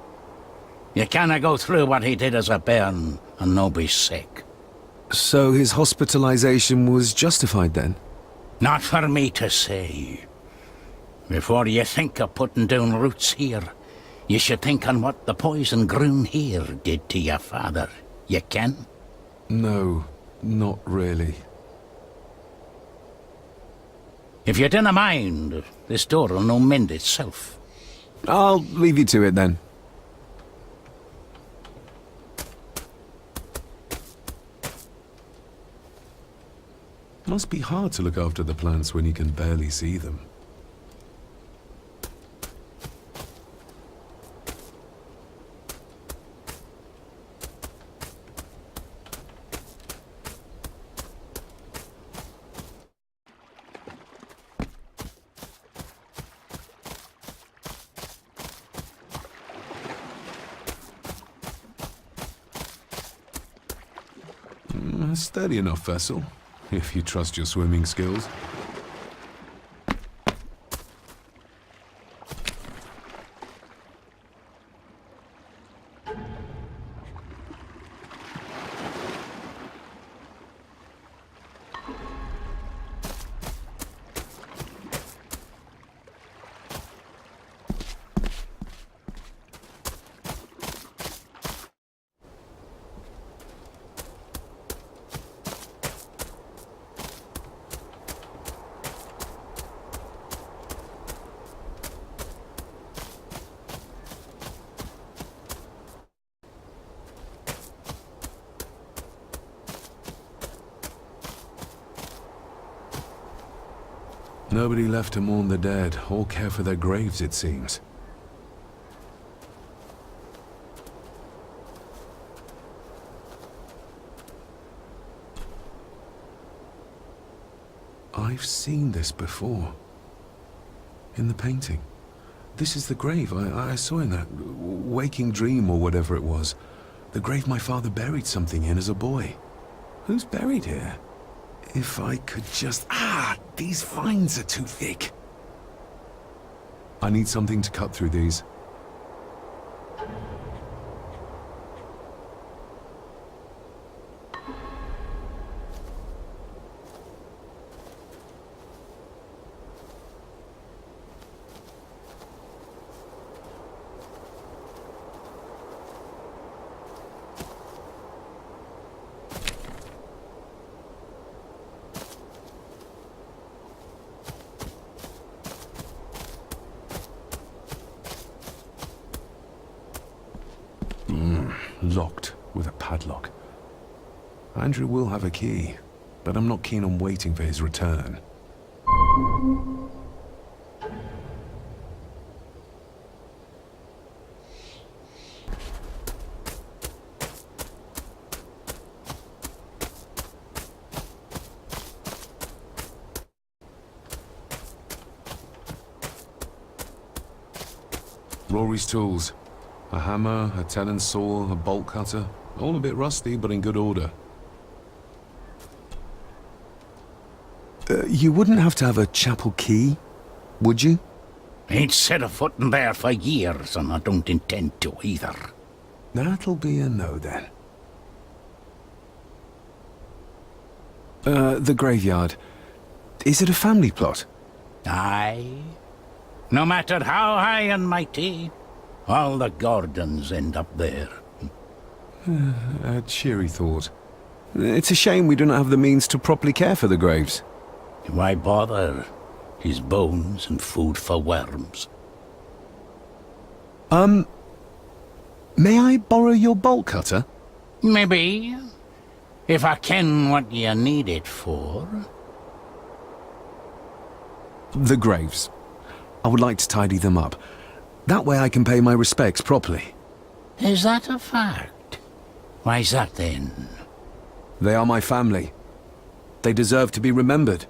You canna go through what he did as a bairn and no be sick. So his hospitalization was justified then? Not for me to say. Before you think of putting down roots here, you should think on what the poison grown here did to your father. You ken? No, not really. If you dinna mind, this door'll no mend itself. I'll leave you to it then. Must be hard to look after the plants when you can barely see them. A sturdy enough vessel, if you trust your swimming skills. Nobody left to mourn the dead or care for their graves, it seems. I've seen this before. In the painting. This is the grave I saw in that waking dream or whatever it was. The grave my father buried something in as a boy. Who's buried here? If I could just... these vines are too thick. I need something to cut through these. locked with a padlock. Andrew will have a key, but I'm not keen on waiting for his return. Rory's tools. A hammer, a tenon saw, a bolt cutter. All a bit rusty, but in good order. You wouldn't have to have a chapel key, would you? Ain't set a foot in there for years, and I don't intend to either. That'll be a no, then. The graveyard. Is it a family plot? Aye. No matter how high and mighty, all the Gordons end up there. A cheery thought. It's a shame we don't have the means to properly care for the graves. Why bother? His bones and food for worms. May I borrow your bolt cutter? Maybe. If I ken what you need it for. The graves. I would like to tidy them up. That way I can pay my respects properly. Is that a fact? Why's that then? They are my family. They deserve to be remembered.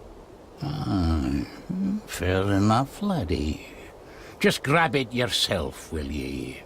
Fair enough, laddie. Just grab it yourself, will ye?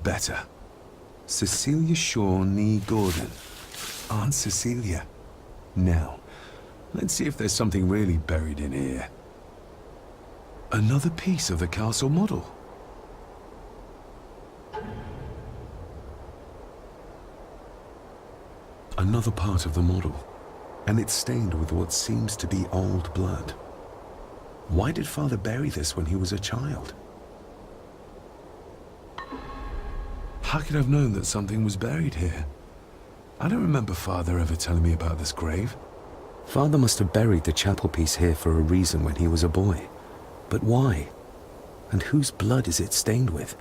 Better. Cecilia Shaw Nee Gordon. Aunt Cecilia. Now, let's see if there's something really buried in here. Another piece of the castle model. Another part of the model. And it's stained with what seems to be old blood. Why did Father bury this when he was a child? How could I have known that something was buried here? I don't remember Father ever telling me about this grave. Father must have buried the chapel piece here for a reason when he was a boy. But why? And whose blood is it stained with?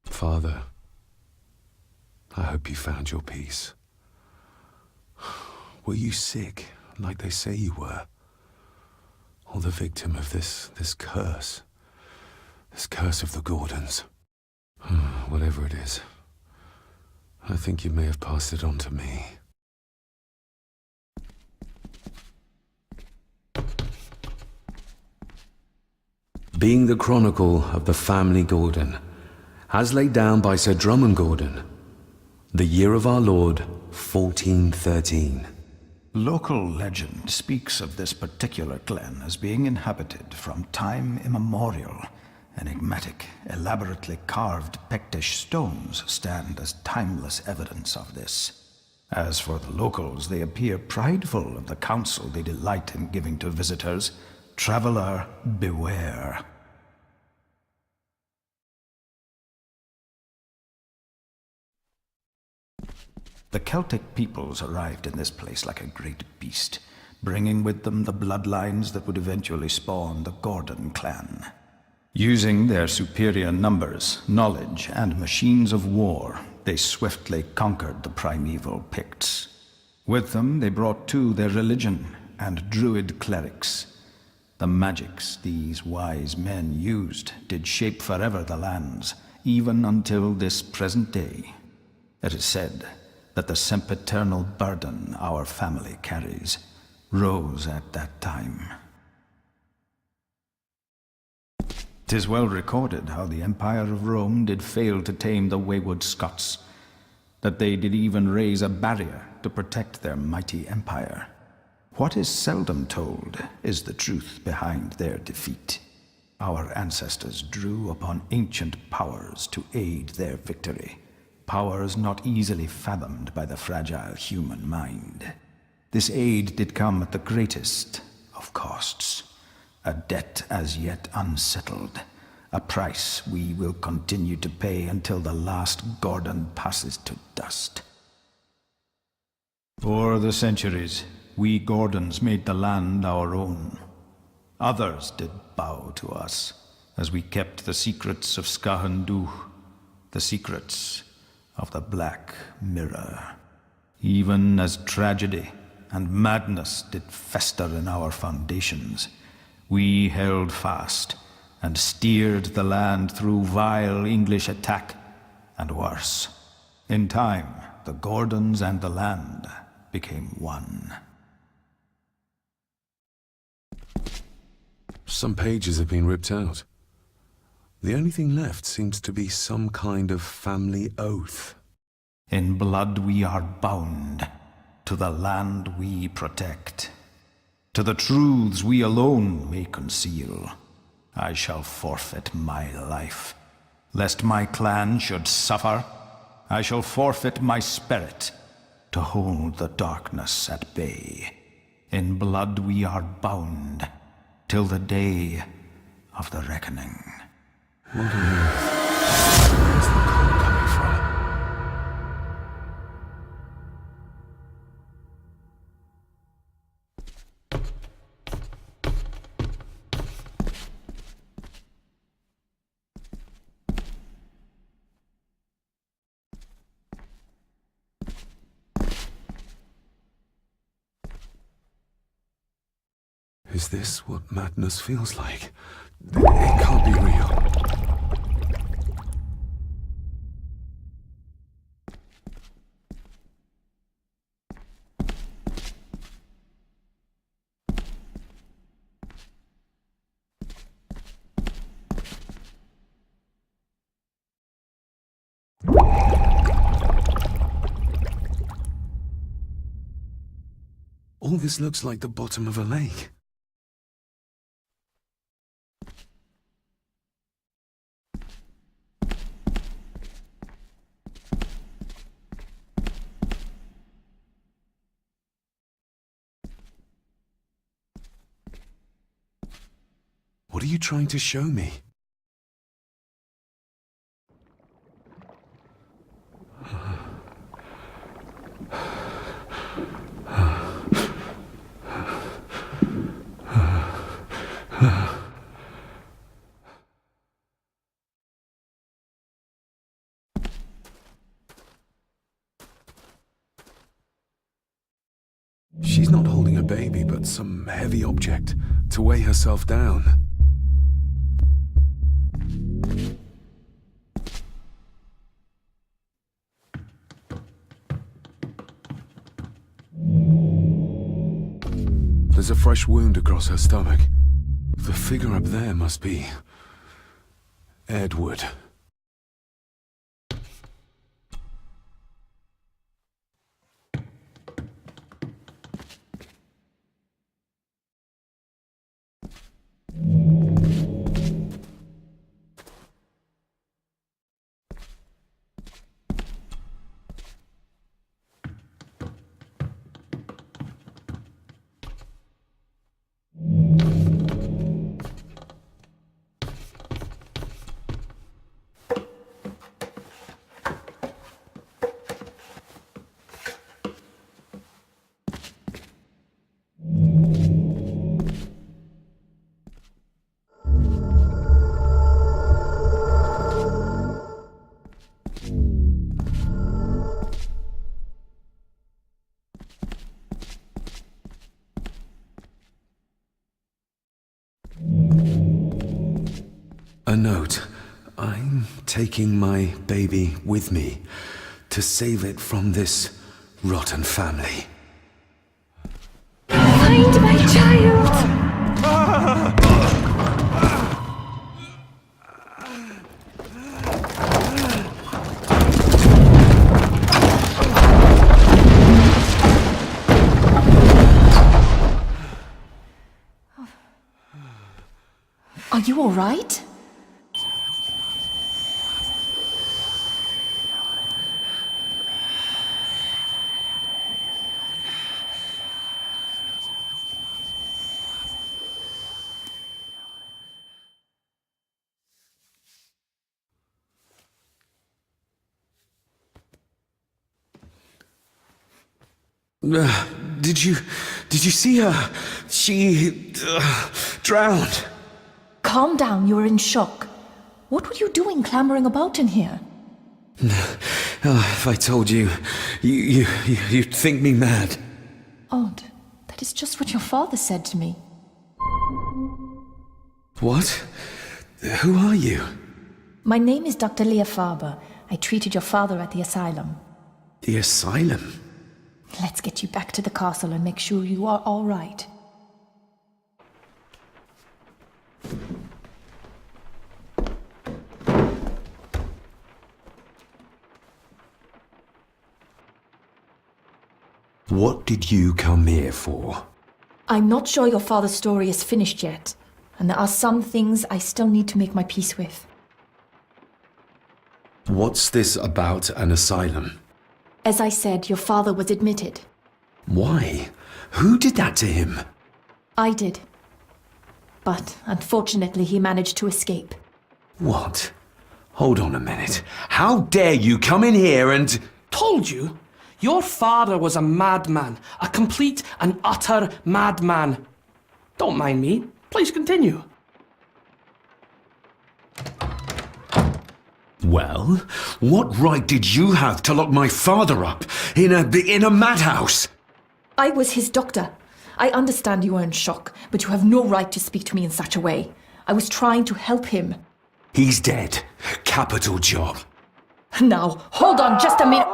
Father, I hope you found your peace. Were you sick, like they say you were? Or the victim of this curse? This curse of the Gordons? Whatever it is, I think you may have passed it on to me. Being the chronicle of the family Gordon, as laid down by Sir Drummond Gordon, the year of our Lord, 1413. Local legend speaks of this particular glen as being inhabited from time immemorial. Enigmatic, elaborately carved Pictish stones stand as timeless evidence of this. As for the locals, they appear prideful of the counsel they delight in giving to visitors. Traveler, beware. The Celtic peoples arrived in this place like a great beast, bringing with them the bloodlines that would eventually spawn the Gordon clan. Using their superior numbers, knowledge, and machines of war, they swiftly conquered the primeval Picts. With them, they brought too their religion and druid clerics. The magics these wise men used did shape forever the lands, even until this present day. It is said that the sempiternal burden our family carries rose at that time. 'Tis well recorded how the Empire of Rome did fail to tame the wayward Scots, that they did even raise a barrier to protect their mighty empire. What is seldom told is the truth behind their defeat. Our ancestors drew upon ancient powers to aid their victory, powers not easily fathomed by the fragile human mind. This aid did come at the greatest of costs, a debt as yet unsettled, a price we will continue to pay until the last Gordon passes to dust. For the centuries, we Gordons made the land our own. Others did bow to us, as we kept the secrets of Skahandu, the secrets of the Black Mirror. Even as tragedy and madness did fester in our foundations, we held fast and steered the land through vile English attack and worse. In time, the Gordons and the land became one. Some pages have been ripped out. The only thing left seems to be some kind of family oath. In blood we are bound to the land we protect, to the truths we alone may conceal. I shall forfeit my life, lest my clan should suffer. I shall forfeit my spirit to hold the darkness at bay. In blood we are bound till the day of the reckoning. What on earth? Where's the call coming from? Is this what madness feels like? It can't be real. All this looks like the bottom of a lake. What are you trying to show me? She's not holding a baby, but some heavy object to weigh herself down. There's a fresh wound across her stomach. The figure up there must be Edward. A note. I'm taking my baby with me to save it from this rotten family. Find my child! Are you all right? Did you see her? She drowned. Calm down, you're in shock. What were you doing clambering about in here? If I told you, you'd think me mad. Odd. That is just what your father said to me. What? Who are you? My name is Dr. Leah Farber. I treated your father at the asylum. The asylum? Let's get you back to the castle and make sure you are all right. What did you come here for? I'm not sure your father's story is finished yet, and there are some things I still need to make my peace with. What's this about an asylum? As I said, your father was admitted. Why? Who did that to him? I did. But unfortunately, he managed to escape. What? Hold on a minute. How dare you come in here and... Told you? Your father was a madman. A complete and utter madman. Don't mind me. Please continue. Well, what right did you have to lock my father up in a madhouse? I was his doctor. I understand you are in shock, but you have no right to speak to me in such a way. I was trying to help him. He's dead. Capital job. Now, hold on just a minute.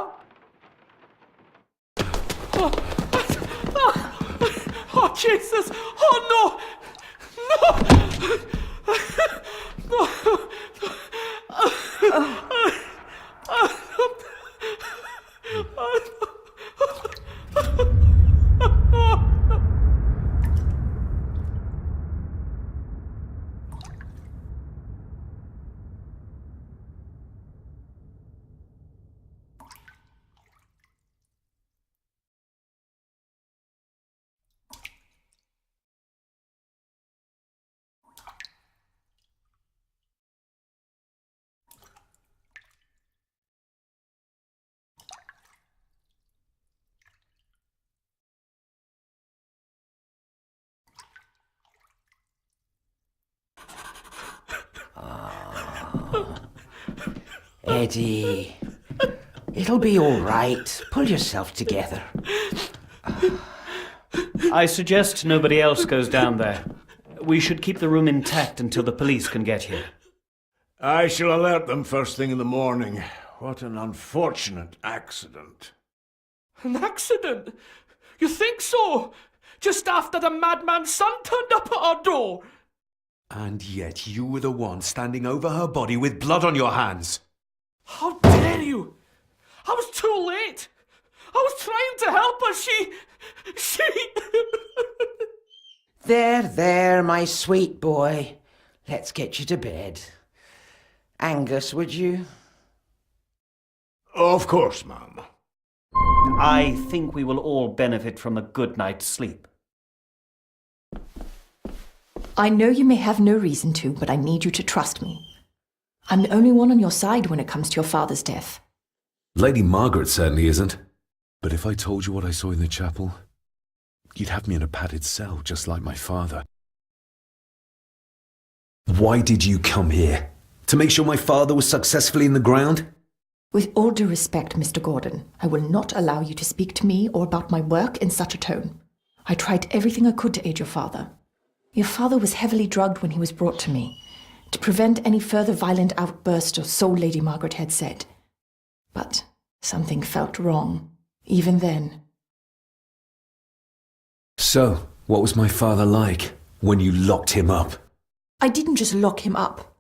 Oh, Jesus! Oh, no! No! Eddie, it'll be all right. Pull yourself together. I suggest nobody else goes down there. We should keep the room intact until the police can get here. I shall alert them first thing in the morning. What an unfortunate accident. An accident? You think so? Just after the madman's son turned up at our door? And yet you were the one standing over her body with blood on your hands. How dare you! I was too late! I was trying to help her, she... There, my sweet boy. Let's get you to bed. Angus, would you? Of course, ma'am. I think we will all benefit from a good night's sleep. I know you may have no reason to, but I need you to trust me. I'm the only one on your side when it comes to your father's death. Lady Margaret certainly isn't. But if I told you what I saw in the chapel, you'd have me in a padded cell, just like my father. Why did you come here? To make sure my father was successfully in the ground? With all due respect, Mr. Gordon, I will not allow you to speak to me or about my work in such a tone. I tried everything I could to aid your father. Your father was heavily drugged when he was brought to me, to prevent any further violent outburst, or so Lady Margaret had said. But Something felt wrong, even then. So, what was my father like when you locked him up? I didn't just lock him up.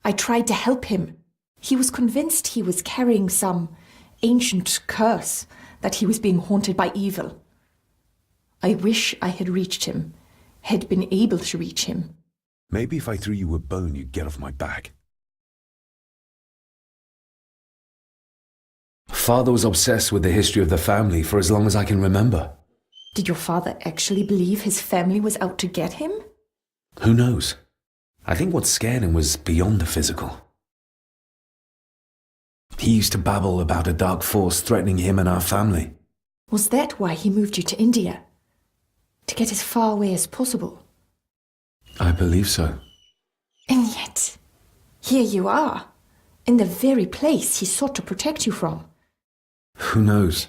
I tried to help him. He was convinced he was carrying some ancient curse, that he was being haunted by evil. I wish I had reached him, had been able to reach him. Maybe if I threw you a bone, you'd get off my back. Father was obsessed with the history of the family for as long as I can remember. Did your father actually believe his family was out to get him? Who knows? I think what scared him was beyond the physical. He used to babble about a dark force threatening him and our family. Was that why he moved you to India? To get as far away as possible? I believe so. And yet, here you are, in the very place he sought to protect you from. Who knows?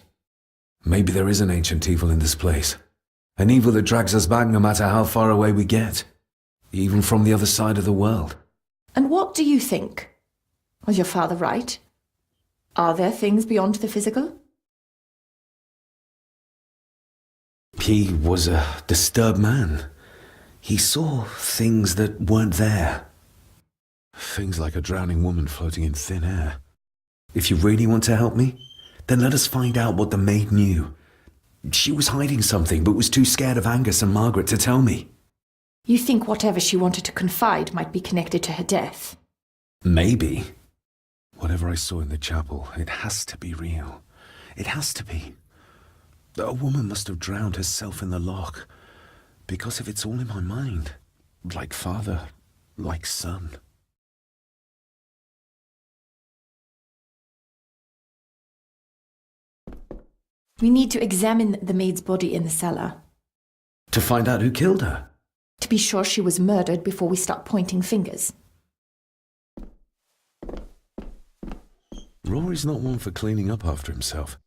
Maybe there is an ancient evil in this place. An evil that drags us back no matter how far away we get. Even from the other side of the world. And what do you think? Was your father right? Are there things beyond the physical? He was a disturbed man. He saw things that weren't there. Things like a drowning woman floating in thin air. If you really want to help me, then let us find out what the maid knew. She was hiding something, but was too scared of Angus and Margaret to tell me. You think whatever she wanted to confide might be connected to her death? Maybe. Whatever I saw in the chapel, it has to be real. It has to be. A woman must have drowned herself in the loch. Because if it's all in my mind, like father, like son. We need to examine the maid's body in the cellar. To find out who killed her? To be sure she was murdered before we start pointing fingers. Rory's not one for cleaning up after himself.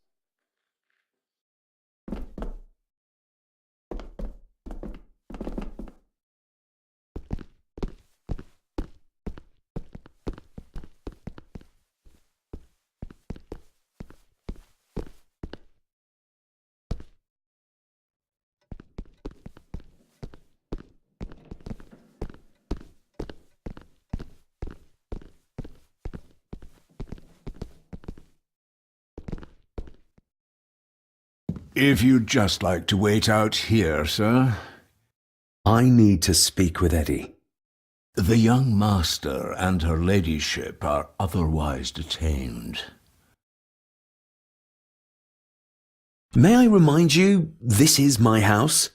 If you'd just like to wait out here, sir. I need to speak with Eddie. The young master and her ladyship are otherwise detained. May I remind you, this is my house?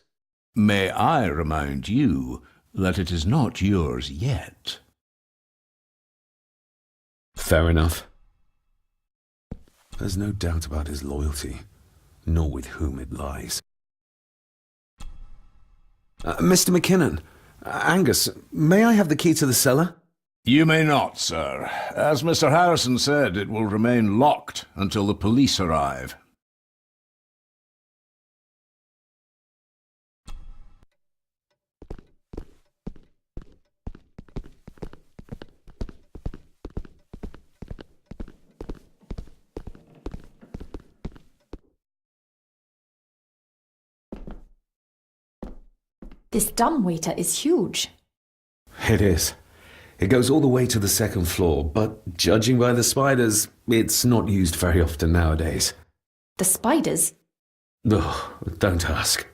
May I remind you that it is not yours yet? Fair enough. There's no doubt about his loyalty, nor with whom it lies. Mr. McKinnon, Angus, may I have the key to the cellar? You may not, sir. As Mr. Harrison said, it will remain locked until the police arrive. This dumbwaiter is huge. It is. It goes all the way to the second floor, but judging by the spiders, it's not used very often nowadays. The spiders? Ugh, don't ask.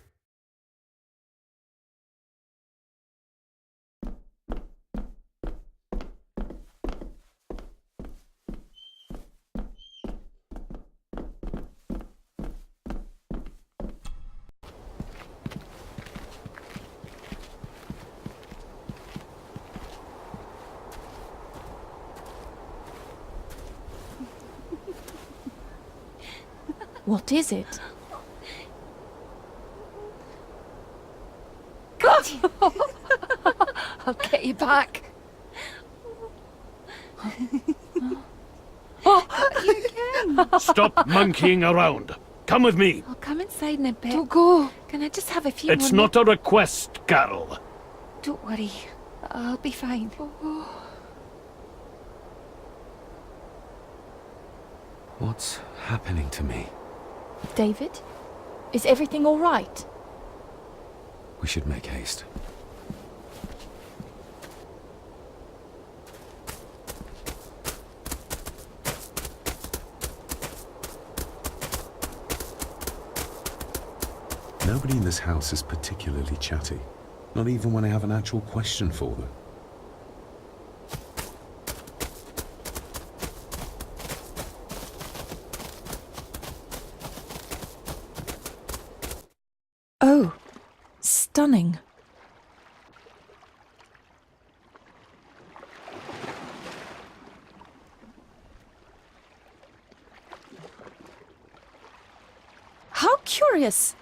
What is it? I'll get you back. Stop monkeying around. Come with me. I'll come inside in a bit. Don't go. Can I just have a few It's more not a request, Carol. Don't worry. I'll be fine. What's happening to me? David? Is everything all right? We should make haste. Nobody in this house is particularly chatty. Not even when I have an actual question for them. Oh, stunning. How curious.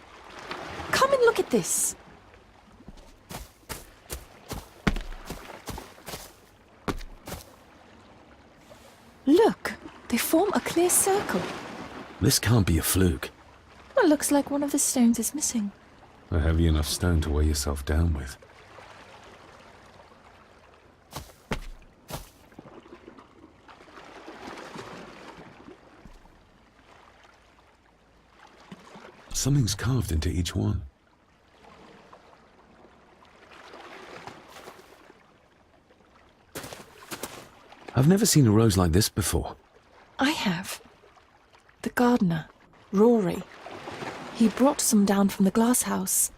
Come and look at this. Look, they form a clear circle. This can't be a fluke. It looks like one of the stones is missing. A heavy enough stone to weigh yourself down with. Something's carved into each one. I've never seen a rose like this before. I have. The gardener, Rory. He brought some down from the glass house.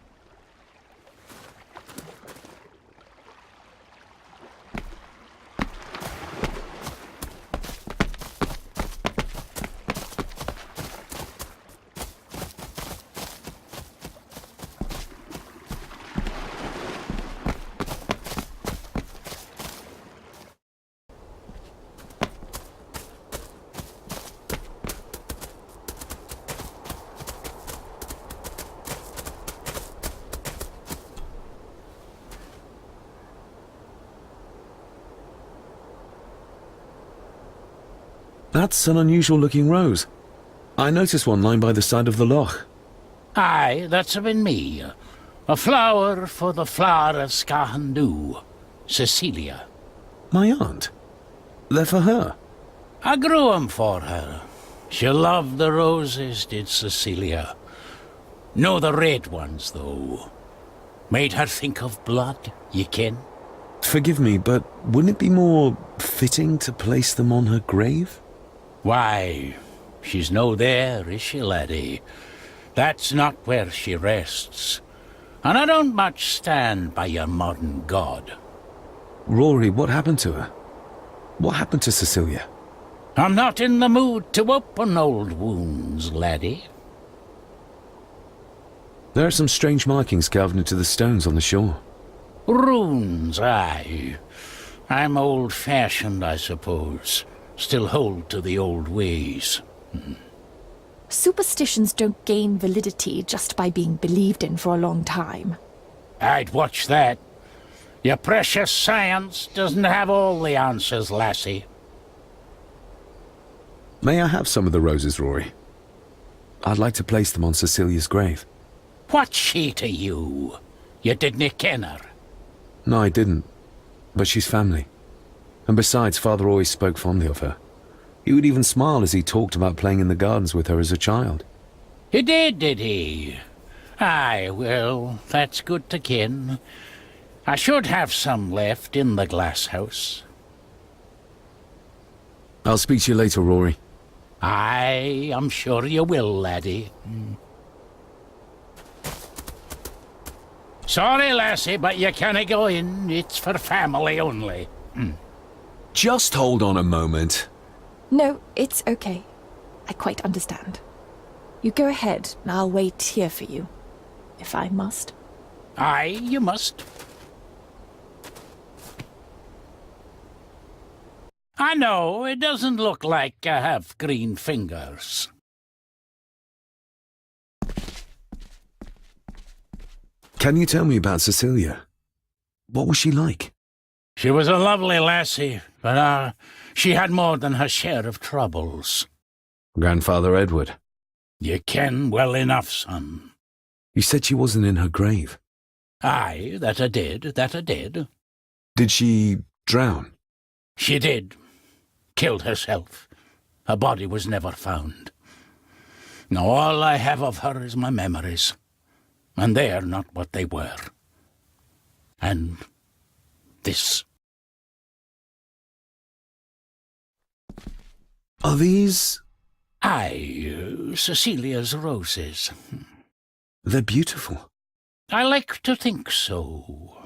That's an unusual looking rose. I noticed one lying by the side of the loch. Aye, that's been me. A flower for the flower of Scahandoo, Cecilia. My aunt? They're for her? I grew 'em for her. She loved the roses, did Cecilia. No the red ones, though. Made her think of blood, ye ken. Forgive me, but wouldn't it be more fitting to place them on her grave? Why, she's no there, is she, laddie? That's not where she rests. And I don't much stand by your modern god. Rory, what happened to her? What happened to Cecilia? I'm not in the mood to open old wounds, laddie. There are some strange markings carved into the stones on the shore. Runes, aye. I'm old-fashioned, I suppose. Still hold to the old ways. Superstitions don't gain validity just by being believed in for a long time. I'd watch that. Your precious science doesn't have all the answers, lassie. May I have some of the roses, Rory? I'd like to place them on Cecilia's grave. What's she to you? You didn't ken her. No, I didn't. But she's family. And besides, Father always spoke fondly of her. He would even smile as he talked about playing in the gardens with her as a child. He did he? Aye, well, that's good to ken. I should have some left in the glass house. I'll speak to you later, Rory. Aye, I'm sure you will, laddie. Sorry, lassie, but you can't go in. It's for family only. Just hold on a moment. No, it's okay. I quite understand. You go ahead, and I'll wait here for you, if I must. Aye, you must. I know, it doesn't look like I have green fingers. Can you tell me about Cecilia? What was she like? She was a lovely lassie, but she had more than her share of troubles. Grandfather Edward. You ken well enough, son. You said she wasn't in her grave. Aye, that I did. Did she drown? She did. Killed herself. Her body was never found. Now all I have of her is my memories, and they are not what they were. And this. Are these... Aye, Cecilia's roses. They're beautiful. I like to think so.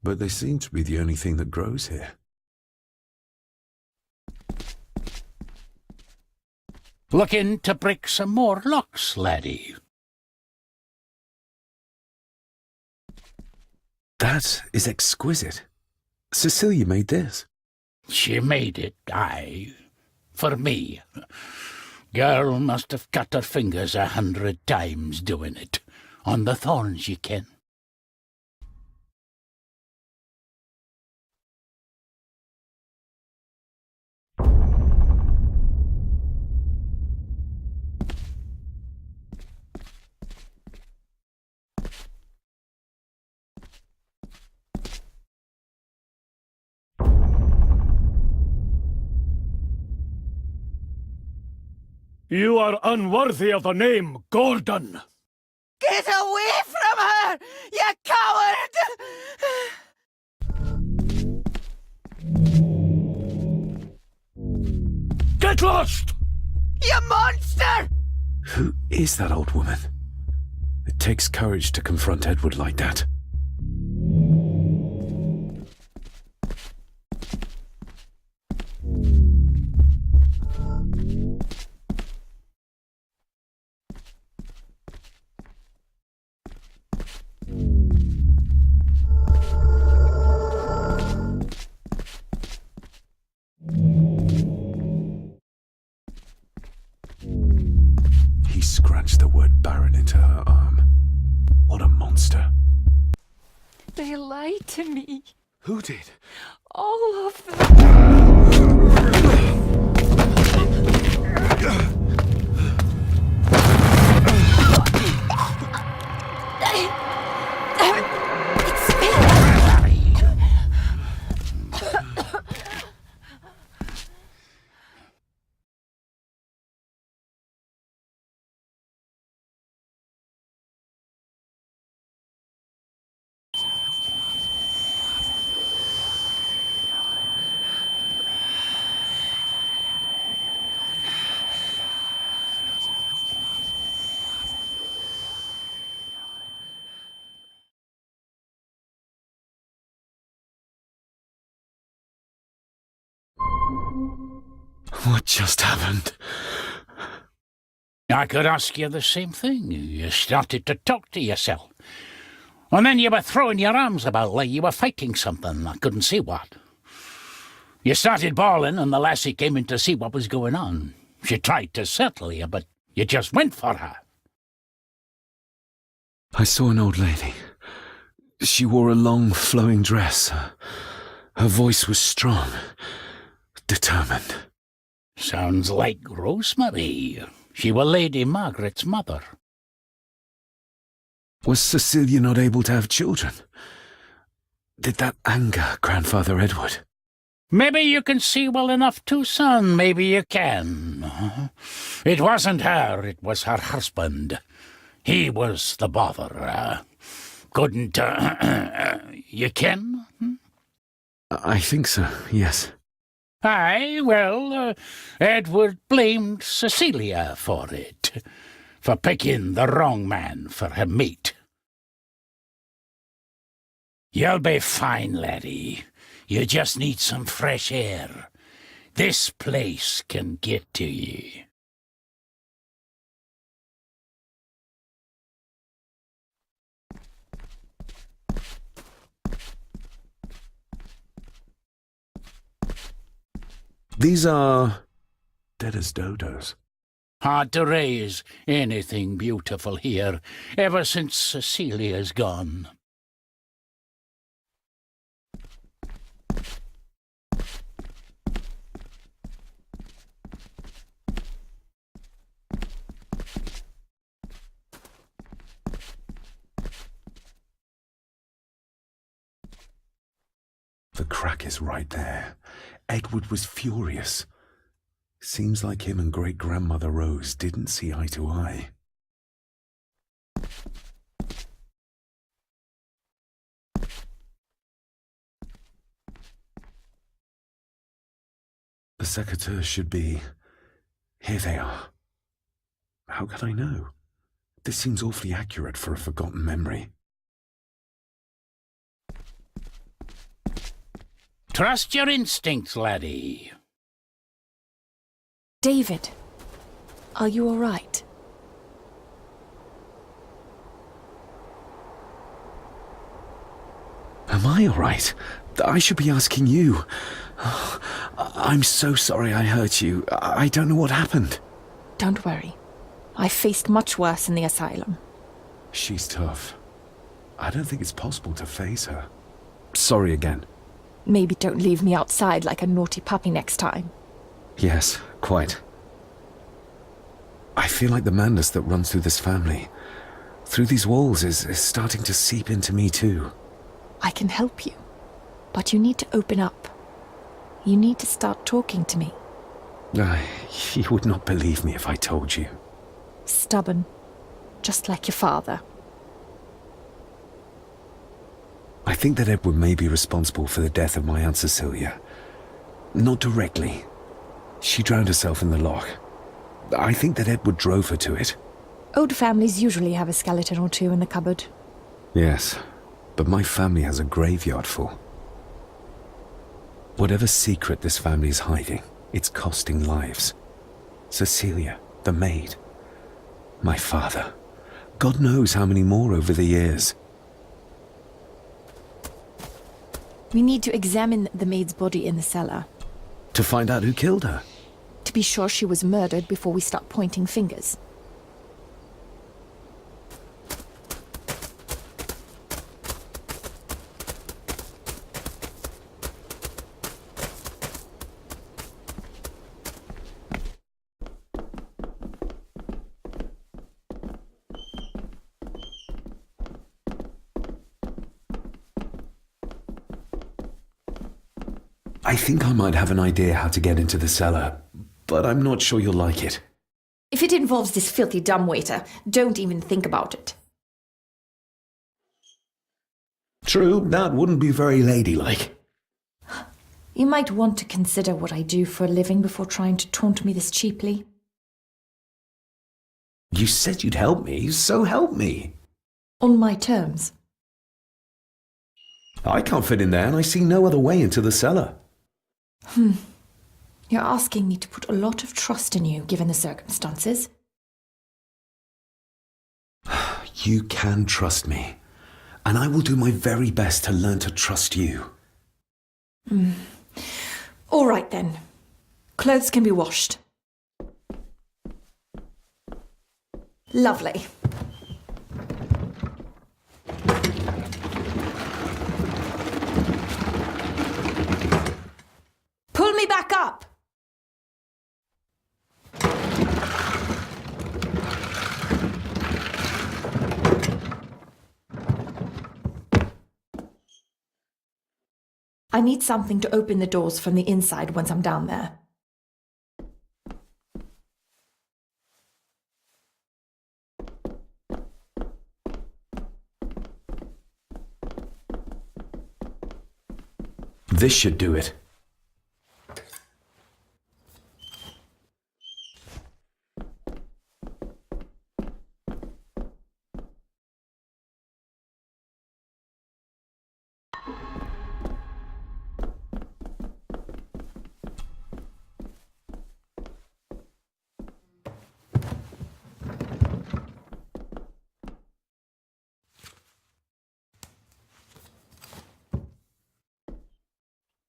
But they seem to be the only thing that grows here. Looking to break some more locks, laddie. That is exquisite. Cecilia made this. She made it, aye, for me. Girl must have cut her fingers 100 times doing it. On the thorns, ye ken. You are unworthy of the name Gordon. Get away from her, you coward! Get lost! You monster! Who is that old woman? It takes courage to confront Edward like that. He scratched the word Baron into her arm. What a monster. They lied to me. Who did? All of them. What just happened? I could ask you the same thing. You started to talk to yourself. And then you were throwing your arms about like you were fighting something. I couldn't see what. You started bawling and the lassie came in to see what was going on. She tried to settle you, but you just went for her. I saw an old lady. She wore a long, flowing dress. Her voice was strong, determined. Sounds like Rosemary. She were Lady Margaret's mother. Was Cecilia not able to have children? Did that anger Grandfather Edward? Maybe you can see well enough too, son. Maybe you can. It wasn't her, it was her husband. He was the bother. Couldn't, you ken? I think so, yes. Aye, well, Edward blamed Cecilia for it, for picking the wrong man for her mate. You'll be fine, laddie. You just need some fresh air. This place can get to ye. These are dead as dodos. Hard to raise anything beautiful here, ever since Cecilia's gone. The crack is right there. Edward was furious. Seems like him and great-grandmother Rose didn't see eye to eye. The secateurs should be... Here they are. How could I know? This seems awfully accurate for a forgotten memory. Trust your instincts, laddie. David, are you all right? Am I all right? I should be asking you. I'm so sorry I hurt you. I don't know what happened. Don't worry. I faced much worse in the asylum. She's tough. I don't think it's possible to face her. Sorry again. Maybe don't leave me outside like a naughty puppy next time. Yes, quite. I feel like the madness that runs through this family, through these walls, is starting to seep into me too. I can help you, but you need to open up. You need to start talking to me. You would not believe me if I told you. Stubborn, just like your father. I think that Edward may be responsible for the death of my Aunt Cecilia. Not directly. She drowned herself in the loch. I think that Edward drove her to it. Old families usually have a skeleton or two in the cupboard. Yes, but my family has a graveyard full. Whatever secret this family is hiding, it's costing lives. Cecilia, the maid, my father. God knows how many more over the years. We need to examine the maid's body in the cellar. To find out who killed her. To be sure she was murdered before we start pointing fingers. I think I might have an idea how to get into the cellar, but I'm not sure you'll like it. If it involves this filthy dumbwaiter, don't even think about it. True, that wouldn't be very ladylike. You might want to consider what I do for a living before trying to taunt me this cheaply. You said you'd help me, so help me. On my terms. I can't fit in there, and I see no other way into the cellar. You're asking me to put a lot of trust in you, given the circumstances. You can trust me, and I will do my very best to learn to trust you. All right then. Clothes can be washed. Lovely. Pull me back up! I need something to open the doors from the inside once I'm down there. This should do it.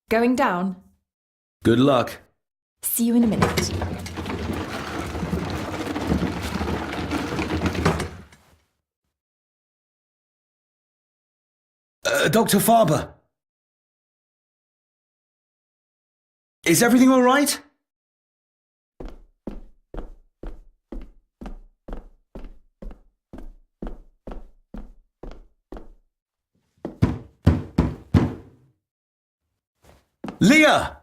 Going down? Good luck. See you in a minute. Dr. Farber. Is everything all right? Leah!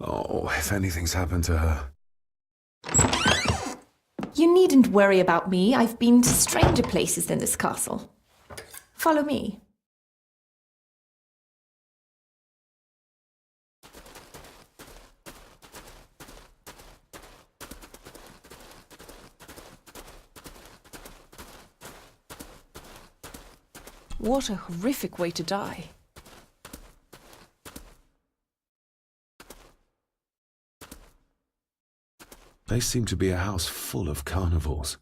Oh, if anything's happened to her. You needn't worry about me. I've been to stranger places than this castle. Follow me. What a horrific way to die. They seem to be a house full of carnivores.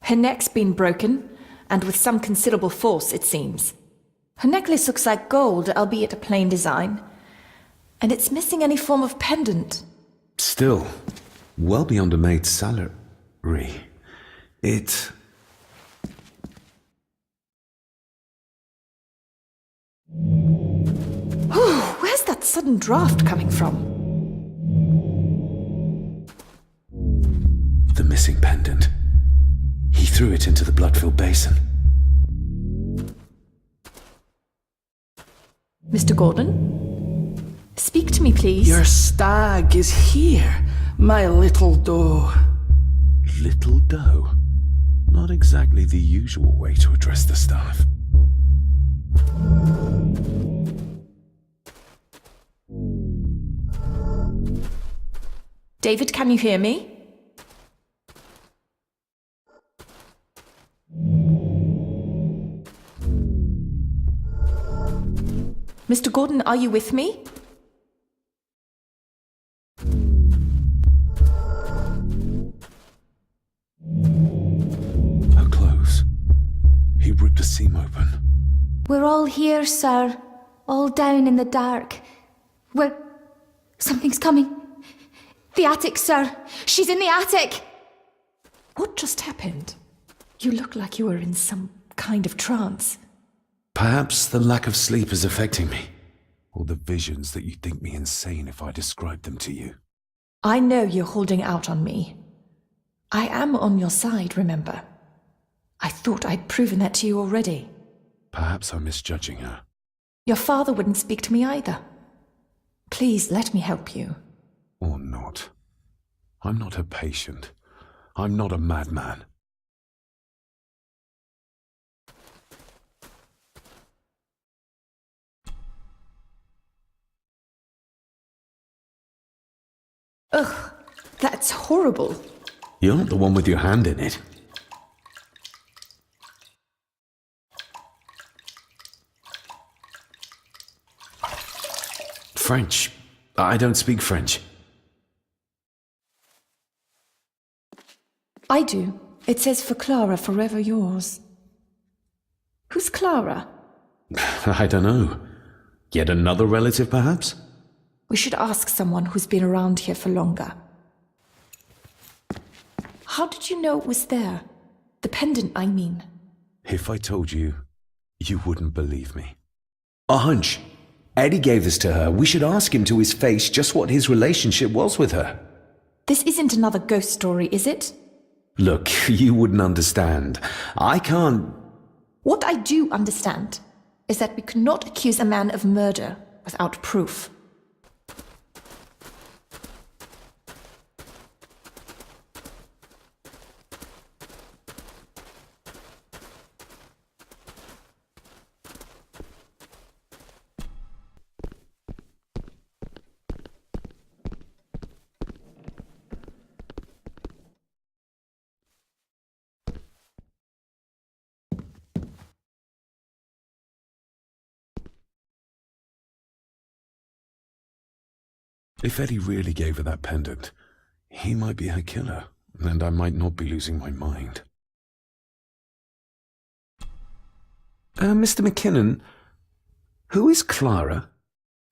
Her neck's been broken, and with some considerable force, it seems. Her necklace looks like gold, albeit a plain design. And it's missing any form of pendant. Still, well beyond a maid's salary. It... Where's that sudden draft coming from? The missing pendant. He threw it into the blood-filled basin. Mr. Gordon? Speak to me, please. Your stag is here, my little doe. Little doe? Not exactly the usual way to address the staff. David, can you hear me? Mr. Gordon, are you with me? Her clothes. He ripped a seam open. We're all here, sir. All down in the dark. Something's coming. The attic, sir. She's in the attic. What just happened? You look like you were in some kind of trance. Perhaps the lack of sleep is affecting me. Or the visions that you'd think me insane if I described them to you. I know you're holding out on me. I am on your side, remember? I thought I'd proven that to you already. Perhaps I'm misjudging her. Your father wouldn't speak to me either. Please let me help you. Or not. I'm not her patient. I'm not a madman. Ugh, that's horrible. You're not the one with your hand in it. French. I don't speak French. I do. It says for Clara, forever yours. Who's Clara? I don't know. Yet another relative, perhaps? We should ask someone who's been around here for longer. How did you know it was there? The pendant, I mean. If I told you, you wouldn't believe me. A hunch. Eddie gave this to her. We should ask him to his face just what his relationship was with her. This isn't another ghost story, is it? Look, you wouldn't understand. I can't... What I do understand is that we could not accuse a man of murder without proof. If Eddie really gave her that pendant, he might be her killer, and I might not be losing my mind. Mr. McKinnon, who is Clara?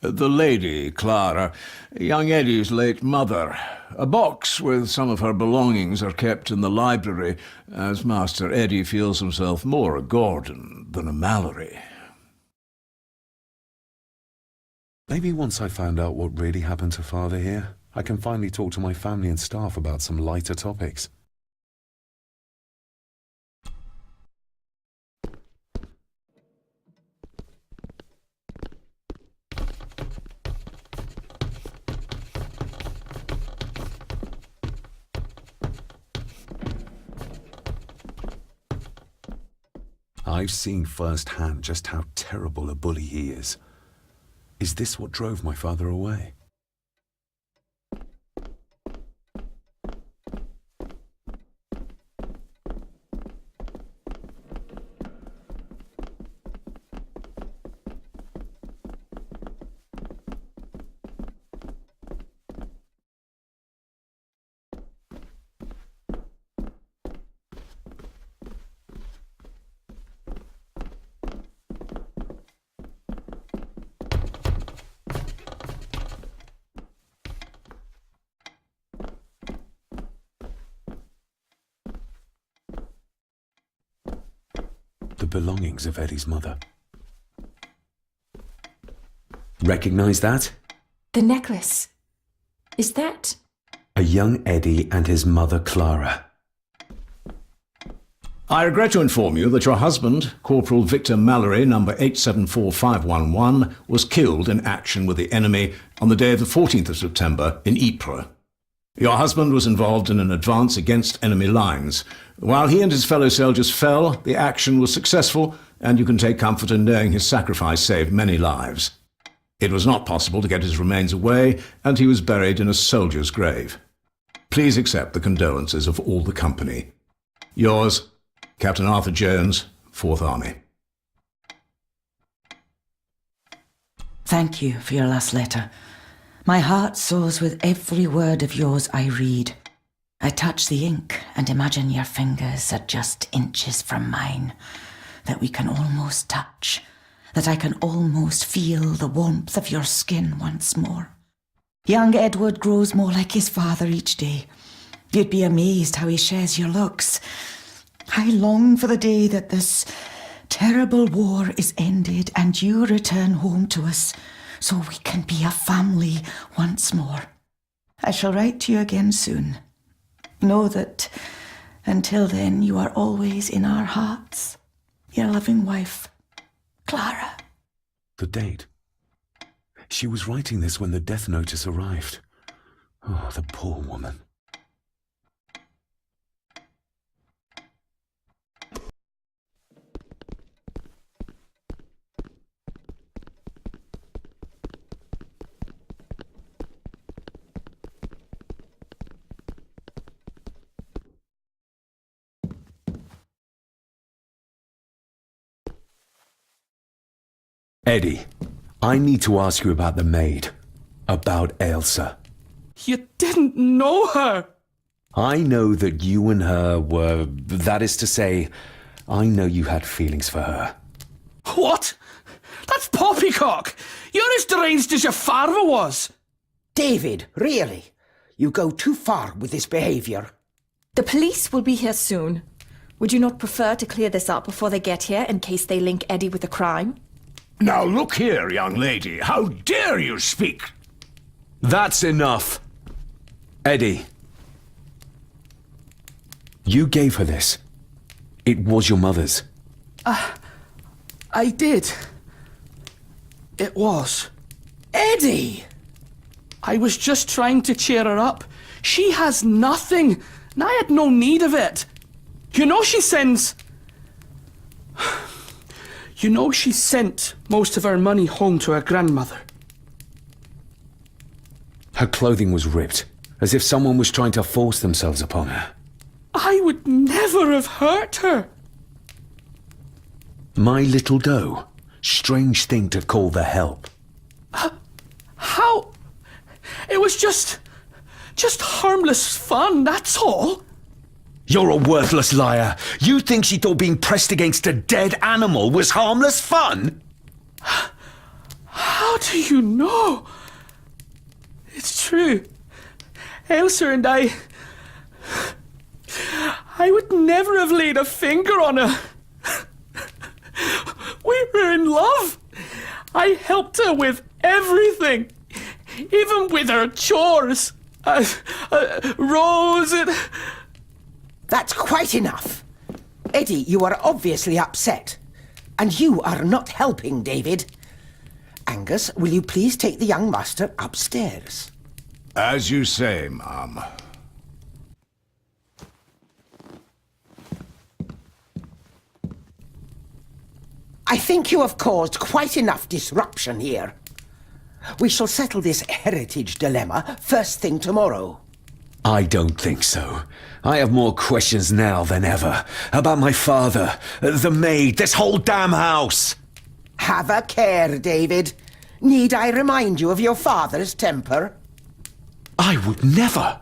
The lady, Clara, young Eddie's late mother. A box with some of her belongings are kept in the library, as Master Eddie feels himself more a Gordon than a Mallory. Maybe once I found out what really happened to Father here, I can finally talk to my family and staff about some lighter topics. I've seen firsthand just how terrible a bully he is. Is this what drove my father away? The belongings of Eddie's mother. Recognize that? The necklace. Is that... A young Eddie and his mother Clara. I regret to inform you that your husband, Corporal Victor Mallory, number 874511, was killed in action with the enemy on the day of the 14th of September in Ypres. Your husband was involved in an advance against enemy lines. While he and his fellow soldiers fell, the action was successful, and you can take comfort in knowing his sacrifice saved many lives. It was not possible to get his remains away, and he was buried in a soldier's grave. Please accept the condolences of all the company. Yours, Captain Arthur Jones, 4th Army. Thank you for your last letter. My heart soars with every word of yours I read. I touch the ink and imagine your fingers are just inches from mine, that we can almost touch, that I can almost feel the warmth of your skin once more. Young Edward grows more like his father each day. You'd be amazed how he shares your looks. I long for the day that this terrible war is ended and you return home to us, so we can be a family once more. I shall write to you again soon. Know that until then you are always in our hearts. Your loving wife, Clara. The date. She was writing this when the death notice arrived. Oh, the poor woman. Eddie, I need to ask you about the maid. About Ailsa. You didn't know her! I know that you and her were... That is to say, I know you had feelings for her. What? That's poppycock! You're as deranged as your father was! David, really? You go too far with this behaviour. The police will be here soon. Would you not prefer to clear this up before they get here in case they link Eddie with the crime? Now look here, young lady. How dare you speak? That's enough. Eddie. You gave her this. It was your mother's. I did. It was. Eddie! I was just trying to cheer her up. She has nothing, and I had no need of it. You know she sends... You know she sent most of her money home to her grandmother. Her clothing was ripped, as if someone was trying to force themselves upon her. I would never have hurt her. My little doe. Strange thing to call the help. How? It was just harmless fun, that's all. You're a worthless liar. You think she thought being pressed against a dead animal was harmless fun? How do you know? It's true. Ailsa and I would never have laid a finger on her. We were in love. I helped her with everything, even with her chores. Rose and... That's quite enough. Eddie, you are obviously upset. And you are not helping, David. Angus, will you please take the young master upstairs? As you say, ma'am. I think you have caused quite enough disruption here. We shall settle this heritage dilemma first thing tomorrow. I don't think so. I have more questions now than ever. About my father, the maid, this whole damn house! Have a care, David. Need I remind you of your father's temper? I would never!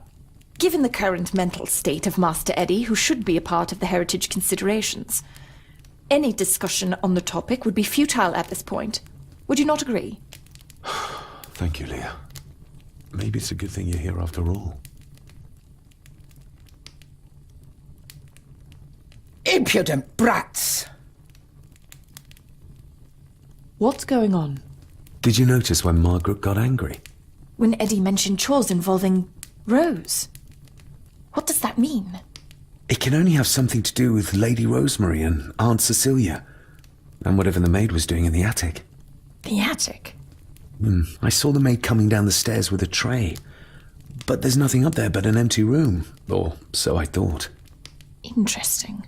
Given the current mental state of Master Eddie, who should be a part of the heritage considerations, any discussion on the topic would be futile at this point. Would you not agree? Thank you, Leah. Maybe it's a good thing you're here after all. Impudent brats! What's going on? Did you notice when Margaret got angry? When Eddie mentioned chores involving Rose. What does that mean? It can only have something to do with Lady Rosemary and Aunt Cecilia, and whatever the maid was doing in the attic. The attic? I saw the maid coming down the stairs with a tray, but there's nothing up there but an empty room, or so I thought. Interesting.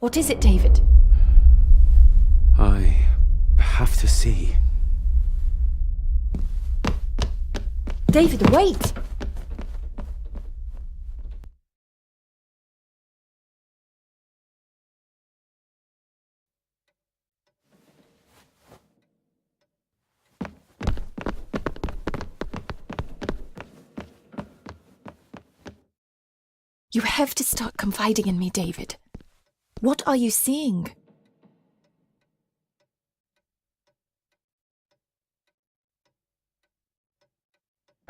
What is it, David? I have to see. David, wait! You have to start confiding in me, David. What are you seeing?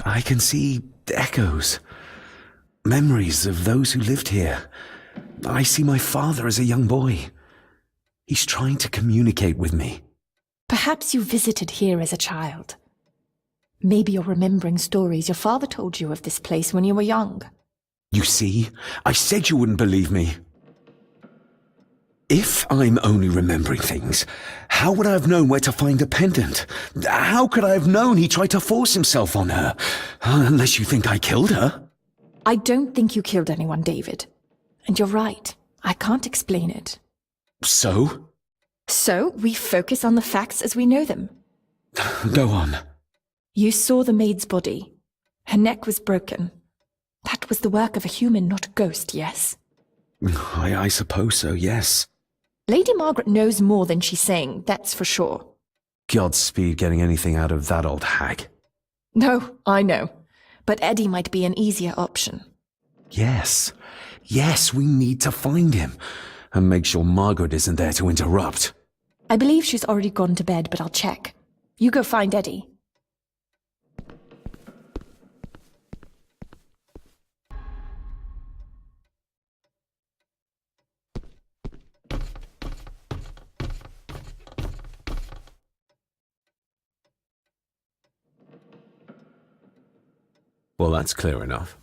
I can see echoes, memories of those who lived here. I see my father as a young boy. He's trying to communicate with me. Perhaps you visited here as a child. Maybe you're remembering stories your father told you of this place when you were young. You see, I said you wouldn't believe me. If I'm only remembering things, how would I have known where to find the pendant? How could I have known he tried to force himself on her? Unless you think I killed her. I don't think you killed anyone, David. And you're right. I can't explain it. So? So, we focus on the facts as we know them. Go on. You saw the maid's body. Her neck was broken. That was the work of a human, not a ghost, yes? I suppose so, yes. Lady Margaret knows more than she's saying, that's for sure. Godspeed getting anything out of that old hag. No, I know. But Eddie might be an easier option. Yes. Yes, we need to find him. And make sure Margaret isn't there to interrupt. I believe she's already gone to bed, but I'll check. You go find Eddie. Well, that's clear enough.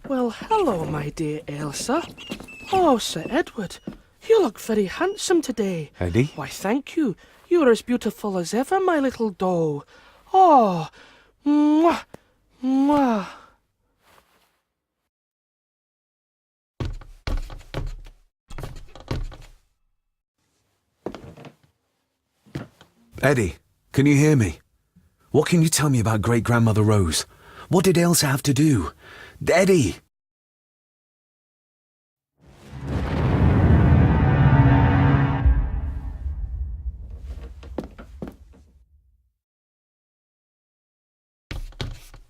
Well, hello, my dear Elsa. Oh, Sir Edward, you look very handsome today. Eddie? Why, thank you. You're as beautiful as ever, my little doll. Oh, mwah, mwah. Eddie, can you hear me? What can you tell me about great-grandmother Rose? What did Elsa have to do? Eddie!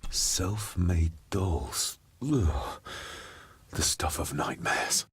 Self-made dolls. Ugh. The stuff of nightmares.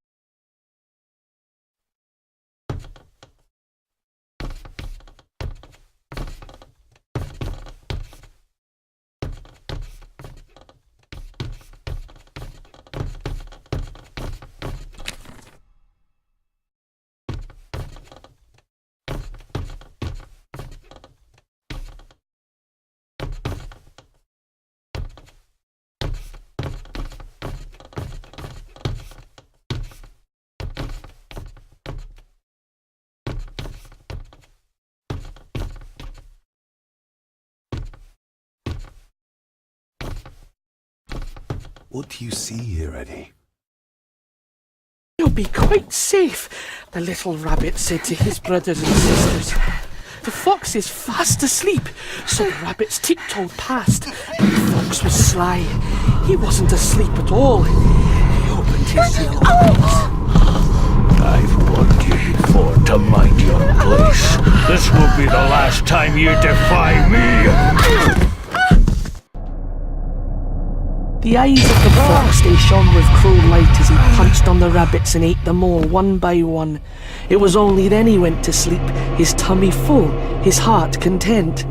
What do you see here, Eddie? You'll be quite safe, the little rabbit said to his brothers and sisters. The fox is fast asleep, so the rabbits tiptoed past, and the fox was sly. He wasn't asleep at all. He opened his yellow eyes. I've warned you before to mind your place. This will be the last time you defy me. The eyes of the fox, they shone with cruel light as he punched on the rabbits and ate them all one by one. It was only then he went to sleep, his tummy full, his heart content.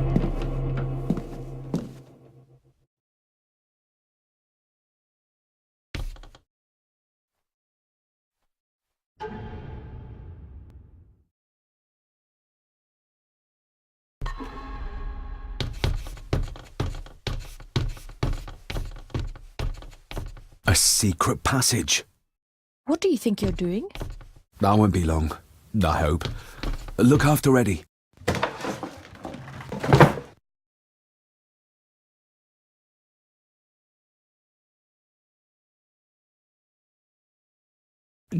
A secret passage. What do you think you're doing? That won't be long, I hope. Look after Eddie.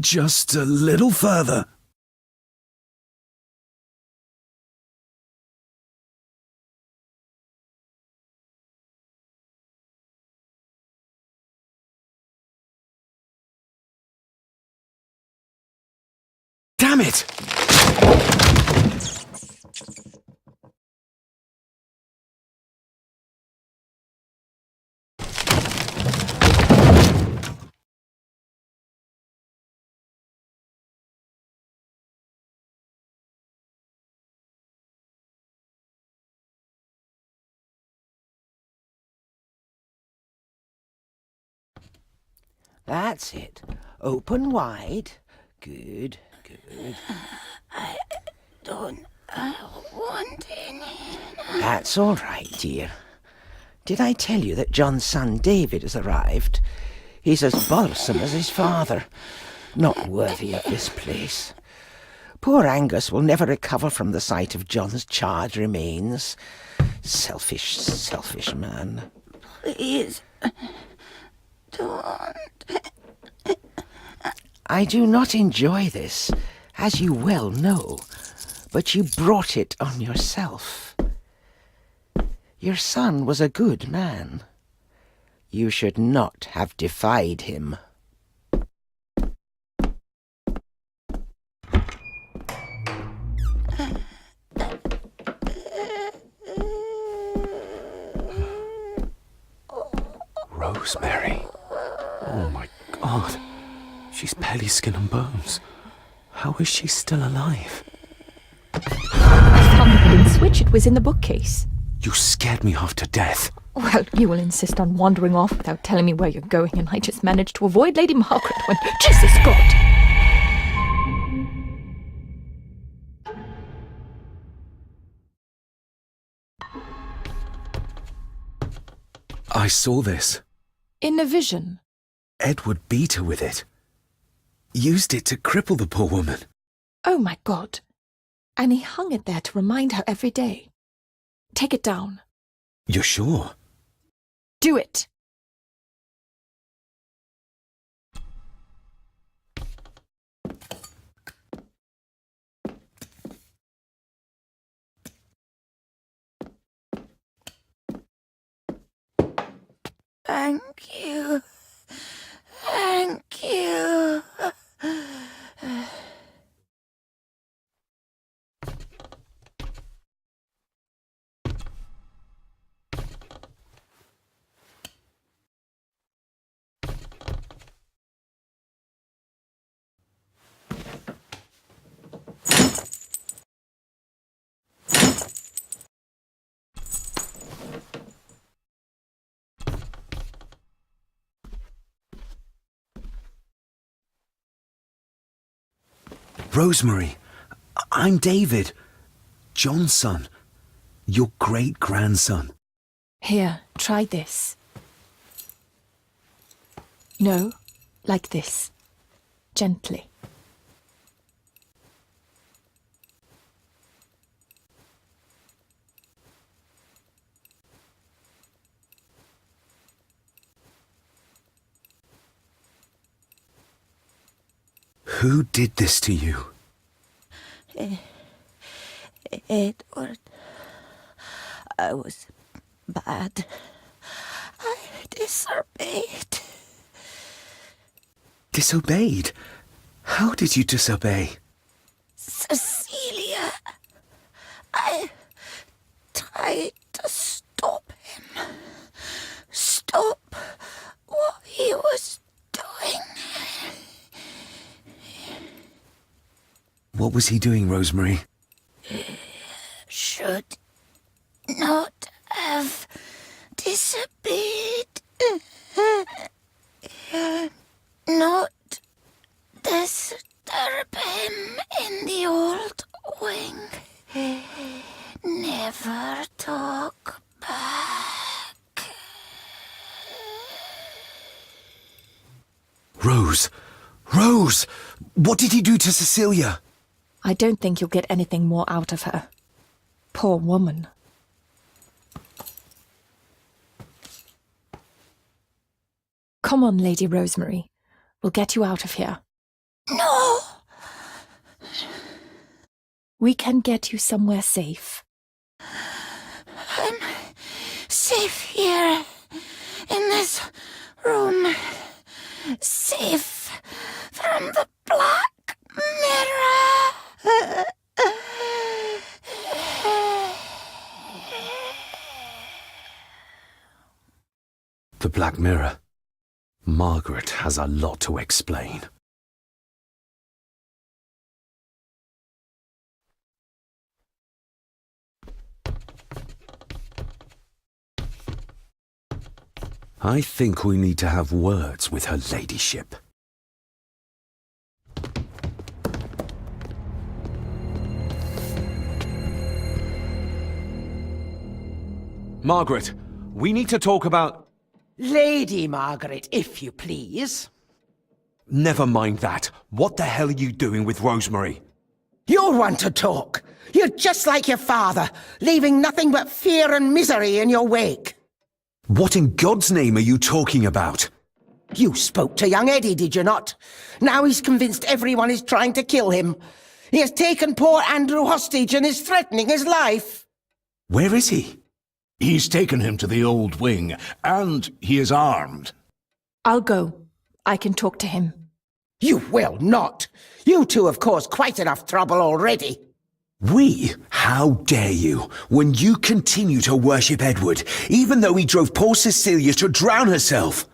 Just a little further. Damn it! That's it. Open wide. Good, good. I don't want any. That's all right, dear. Did I tell you that John's son David has arrived? He's as bothersome as his father. Not worthy of this place. Poor Angus will never recover from the sight of John's charred remains. Selfish, selfish man. Please, don't. I do not enjoy this, as you well know, but you brought it on yourself. Your son was a good man. You should not have defied him. Rosemary. Oh my God. She's barely skin and bones. How is she still alive? I found the hidden switch. It was in the bookcase. You scared me half to death. Well, you will insist on wandering off without telling me where you're going, and I just managed to avoid Lady Margaret when... Jesus God! I saw this. In a vision. Edward beat her with it. Used it to cripple the poor woman. Oh my God. And he hung it there to remind her every day. Take it down. You're sure? Do it. Thank you. Thank you. Rosemary, I'm David. John's son. Your great-grandson. Here, try this. No, like this. Gently. Who did this to you? Edward. I was bad. I disobeyed. Disobeyed? How did you disobey? Cecilia. I tried to stop him. Stop what he was doing. What was he doing, Rosemary? Should not have disobeyed. Not disturb him in the old wing. Never talk back. Rose! Rose! What did he do to Cecilia? I don't think you'll get anything more out of her. Poor woman. Come on, Lady Rosemary. We'll get you out of here. No! We can get you somewhere safe. I'm safe here, in this room. Safe from the Black Mirror. The Black Mirror. Margaret has a lot to explain. I think we need to have words with her ladyship. Margaret, we need to talk about... Lady Margaret, if you please. Never mind that. What the hell are you doing with Rosemary? You're one to talk. You're just like your father, leaving nothing but fear and misery in your wake. What in God's name are you talking about? You spoke to young Eddie, did you not? Now he's convinced everyone is trying to kill him. He has taken poor Andrew hostage and is threatening his life. Where is he? He's taken him to the old wing, and he is armed. I'll go. I can talk to him. You will not. You two have caused quite enough trouble already. We? How dare you, when you continue to worship Edward, even though he drove poor Cecilia to drown herself?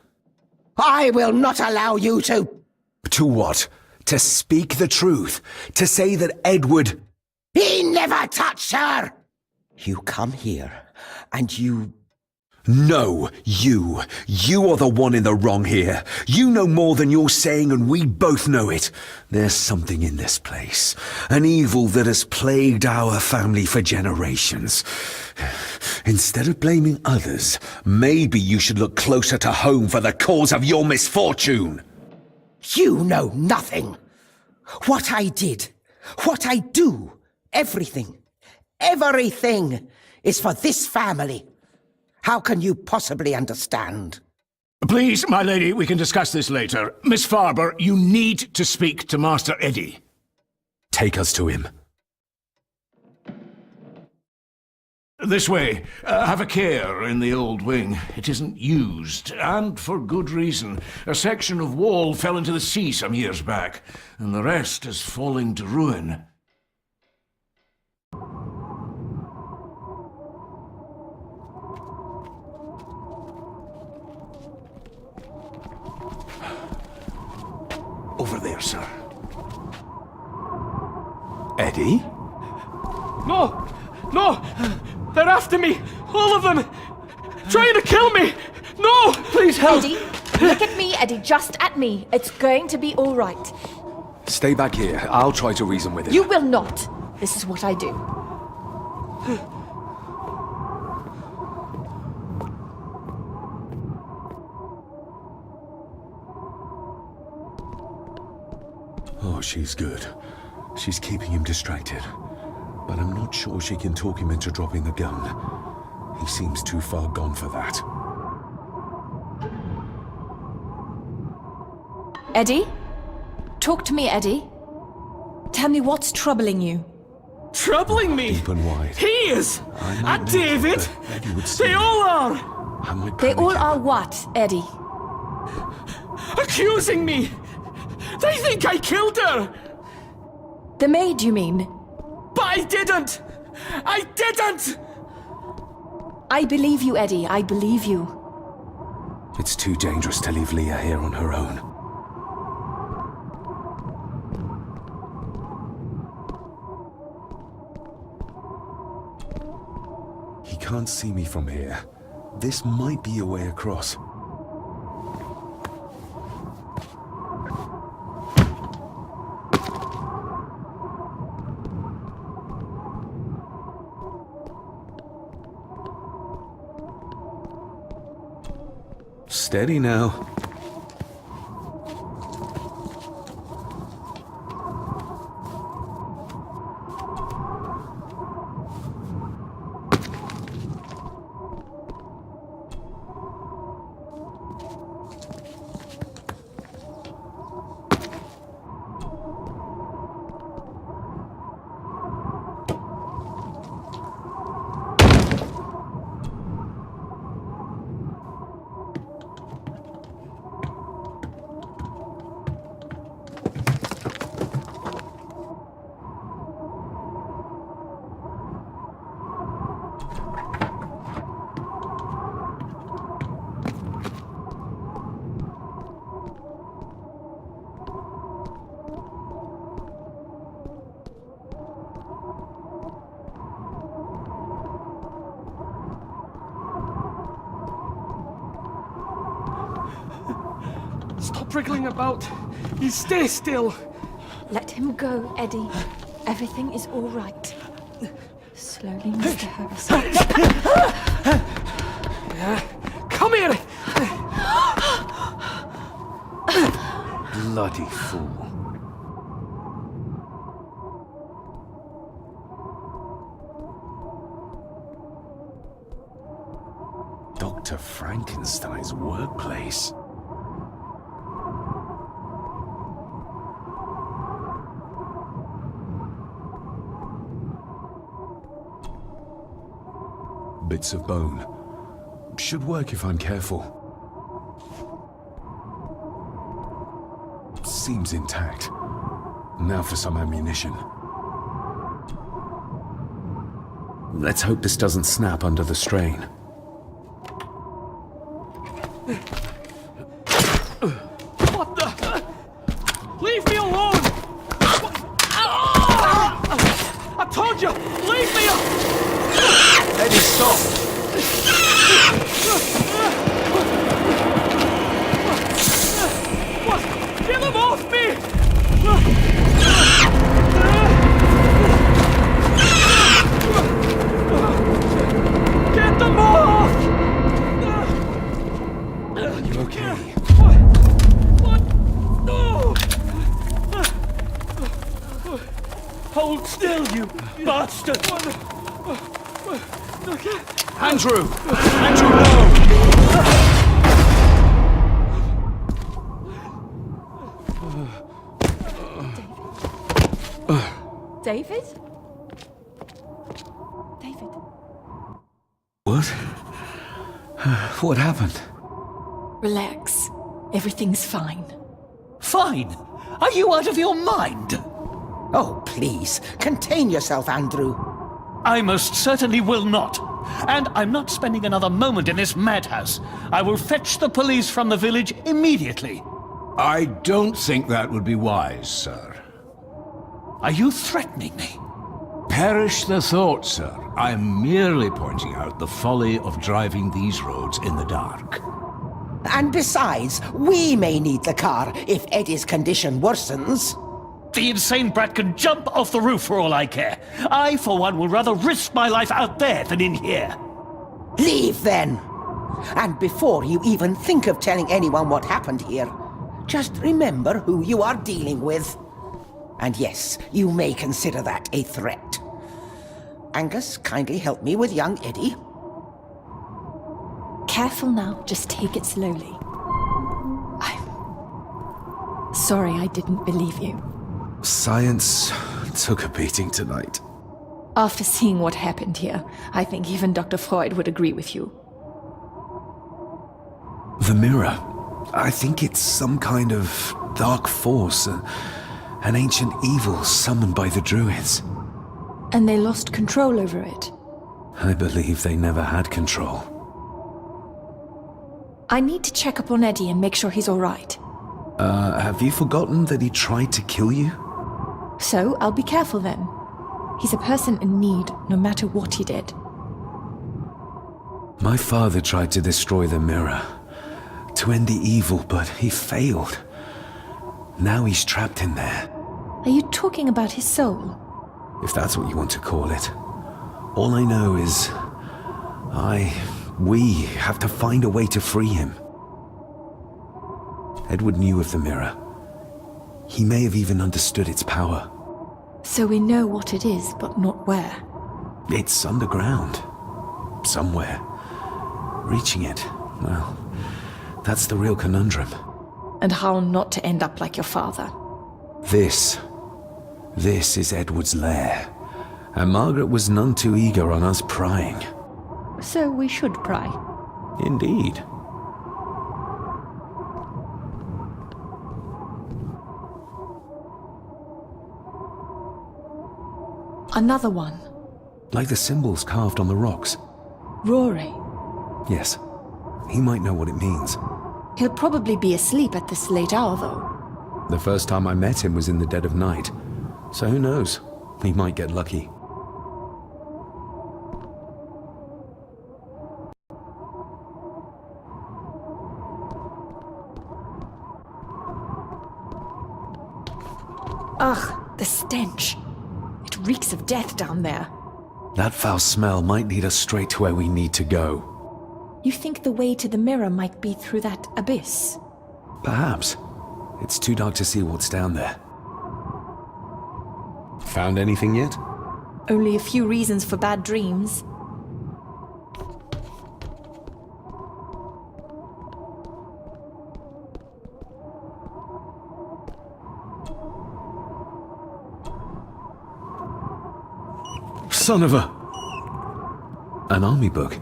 I will not allow you to... To what? To speak the truth? To say that Edward... He never touched her! You come here, and you... No, you. You are the one in the wrong here. You know more than you're saying, and we both know it. There's something in this place. An evil that has plagued our family for generations. Instead of blaming others, maybe you should look closer to home for the cause of your misfortune. You know nothing. What I did, what I do, everything is for this family. How can you possibly understand? Please, my lady, we can discuss this later. Miss Farber, you need to speak to Master Eddie. Take us to him. This way. Have a care in the old wing. It isn't used, and for good reason. A section of wall fell into the sea some years back, and the rest is falling to ruin. Over there, sir. Eddie? No! No! They're after me! All of them! Trying to kill me! No! Please help! Eddie, look at me, Eddie, just at me. It's going to be all right. Stay back here. I'll try to reason with him. You will not. This is what I do. Oh, she's good. She's keeping him distracted. But I'm not sure she can talk him into dropping the gun. He seems too far gone for that. Eddie? Talk to me, Eddie. Tell me what's troubling you. Troubling me? Deep and wide. He is! And David! Eddie would see They me. all are! And my They all prodigy. are what, Eddie? Accusing me! They think I killed her! The maid, you mean? But I didn't! I didn't! I believe you, Eddie. I believe you. It's too dangerous to leave Leah here on her own. He can't see me from here. This might be a way across. Steady now. Stop wriggling about. You stay still. Let him go, Eddie. Everything is all right. Slowly, Mr. Harrison. Come here! Bloody fool. Dr. Frankenstein's workplace. Bits of bone. Should work if I'm careful. Seems intact. Now for some ammunition. Let's hope this doesn't snap under the strain. What the? Leave me alone! I told you! Leave me alone! Eddie, stop! What? Get them off me! Get them off! Are you okay? What? No! Hold still, you bastard! Andrew! Andrew, no! David? David? What? What happened? Relax. Everything's fine. Fine! Are you out of your mind? Oh, please, contain yourself, Andrew. I most certainly will not. And I'm not spending another moment in this madhouse. I will fetch the police from the village immediately. I don't think that would be wise, sir. Are you threatening me? Perish the thought, sir. I'm merely pointing out the folly of driving these roads in the dark. And besides, we may need the car if Eddie's condition worsens. The insane brat can jump off the roof for all I care. I, for one, will rather risk my life out there than in here. Leave, then. And before you even think of telling anyone what happened here, just remember who you are dealing with. And yes, you may consider that a threat. Angus, kindly help me with young Eddie. Careful now, just take it slowly. I'm sorry I didn't believe you. Science took a beating tonight. After seeing what happened here, I think even Dr. Freud would agree with you. The mirror. I think it's some kind of dark force, an ancient evil summoned by the druids. And they lost control over it. I believe they never had control. I need to check up on Eddie and make sure he's all right. Have you forgotten that he tried to kill you? So, I'll be careful then. He's a person in need, no matter what he did. My father tried to destroy the mirror, to end the evil, but he failed. Now he's trapped in there. Are you talking about his soul? If that's what you want to call it. All I know is... we have to find a way to free him. Edward knew of the mirror. He may have even understood its power. So we know what it is, but not where. It's underground. Somewhere. Reaching it, well, that's the real conundrum. And how not to end up like your father. This is Edward's lair. And Margaret was none too eager on us prying. So we should pry. Indeed. Another one. Like the symbols carved on the rocks. Rory. Yes. He might know what it means. He'll probably be asleep at this late hour, though. The first time I met him was in the dead of night. So who knows? He might get lucky. Ugh, the stench. It reeks of death down there. That foul smell might lead us straight to where we need to go. You think the way to the mirror might be through that abyss? Perhaps. It's too dark to see what's down there. Found anything yet? Only a few reasons for bad dreams. Son of a... An army book.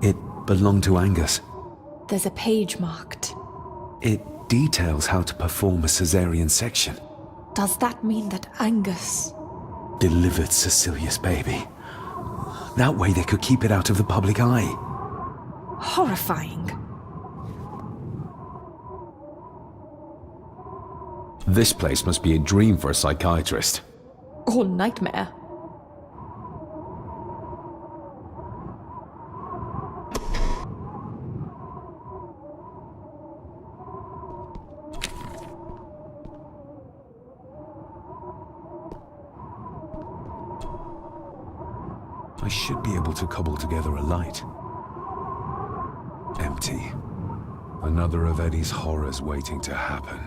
It belonged to Angus. There's a page marked. It details how to perform a cesarean section. Does that mean that Angus... delivered Cecilia's baby? That way they could keep it out of the public eye. Horrifying. This place must be a dream for a psychiatrist. Or nightmare. I should be able to cobble together a light. Empty. Another of Eddie's horrors waiting to happen.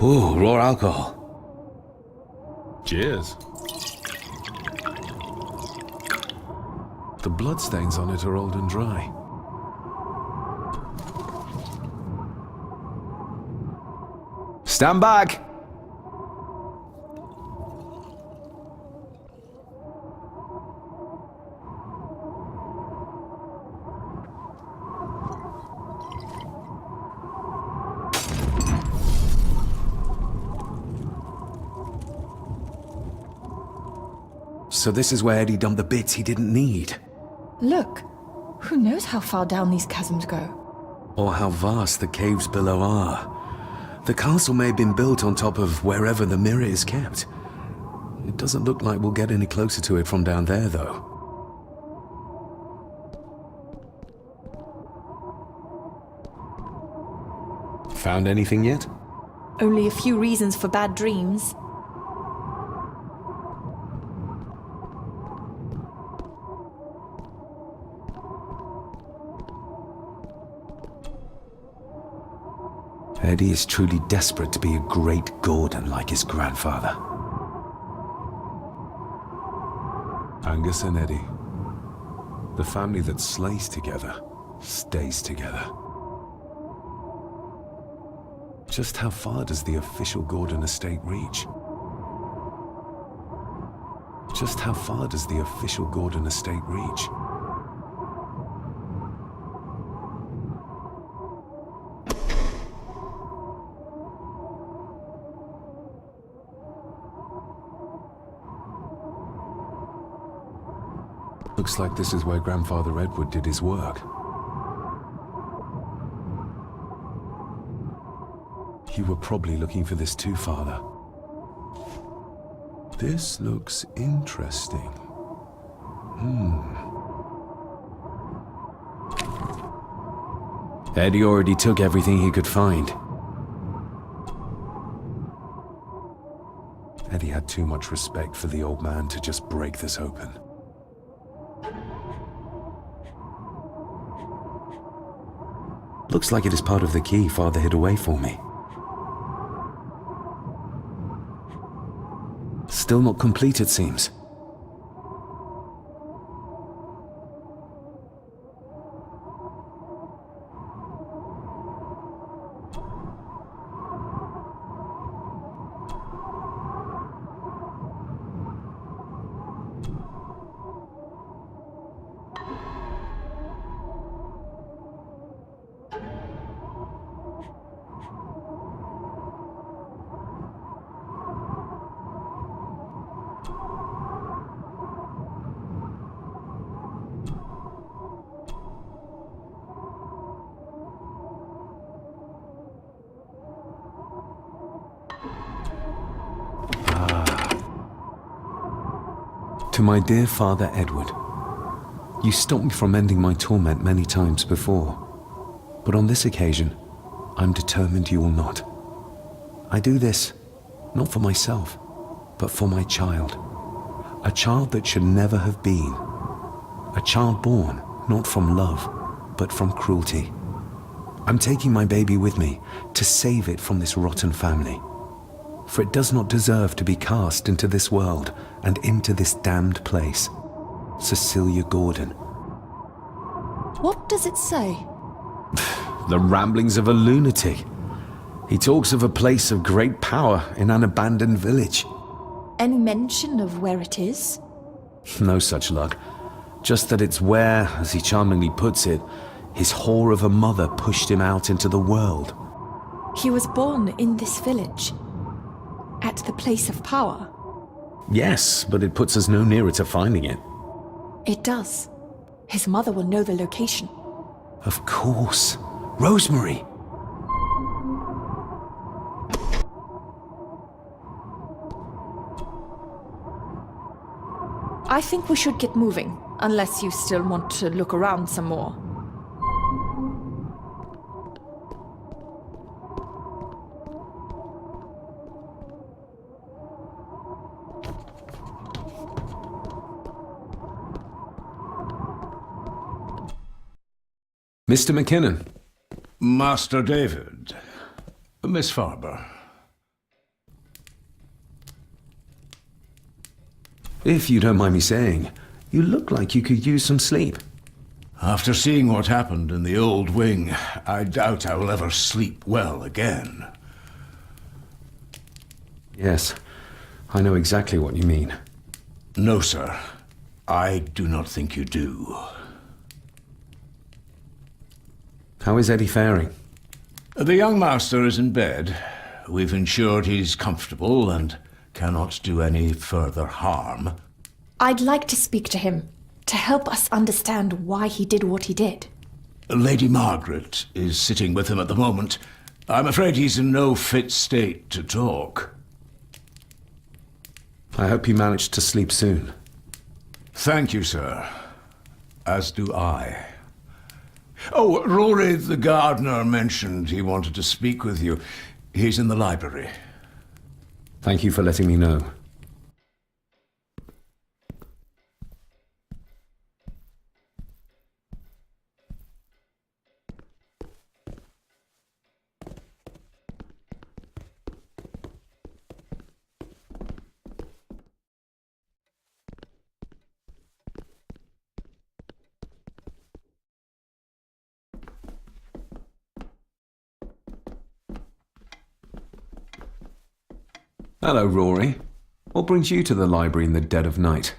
Ooh, raw alcohol. Cheers. The bloodstains on it are old and dry. Stand back! So this is where Eddie dumped the bits he didn't need. Look, who knows how far down these chasms go? Or how vast the caves below are. The castle may have been built on top of wherever the mirror is kept. It doesn't look like we'll get any closer to it from down there, though. Found anything yet? Only a few reasons for bad dreams. Eddie is truly desperate to be a great Gordon like his grandfather. Angus and Eddie. The family that slays together, stays together. Just how far does the official Gordon estate reach? Just how far does the official Gordon estate reach? Looks like this is where Grandfather Edward did his work. You were probably looking for this too, Father. This looks interesting. Eddie already took everything he could find. Eddie had too much respect for the old man to just break this open. Looks like it is part of the key Father hid away for me. Still not complete, it seems. To my dear Father Edward, you stopped me from ending my torment many times before, but on this occasion, I'm determined you will not. I do this, not for myself, but for my child. A child that should never have been. A child born, not from love, but from cruelty. I'm taking my baby with me to save it from this rotten family. For it does not deserve to be cast into this world and into this damned place. Cecilia Gordon. What does it say? The ramblings of a lunatic. He talks of a place of great power in an abandoned village. Any mention of where it is? No such luck. Just that it's where, as he charmingly puts it, his whore of a mother pushed him out into the world. He was born in this village. At the place of power. Yes, but it puts us no nearer to finding it. It does. His mother will know the location. Of course. Rosemary! I think we should get moving, unless you still want to look around some more. Mr. McKinnon. Master David. Miss Farber. If you don't mind me saying, you look like you could use some sleep. After seeing what happened in the old wing, I doubt I will ever sleep well again. Yes, I know exactly what you mean. No, sir. I do not think you do. How is Eddie faring? The young master is in bed. We've ensured he's comfortable and cannot do any further harm. I'd like to speak to him, to help us understand why he did what he did. Lady Margaret is sitting with him at the moment. I'm afraid he's in no fit state to talk. I hope you managed to sleep soon. Thank you, sir. As do I. Oh, Rory the gardener mentioned he wanted to speak with you. He's in the library. Thank you for letting me know. Hello, Rory. What brings you to the library in the dead of night?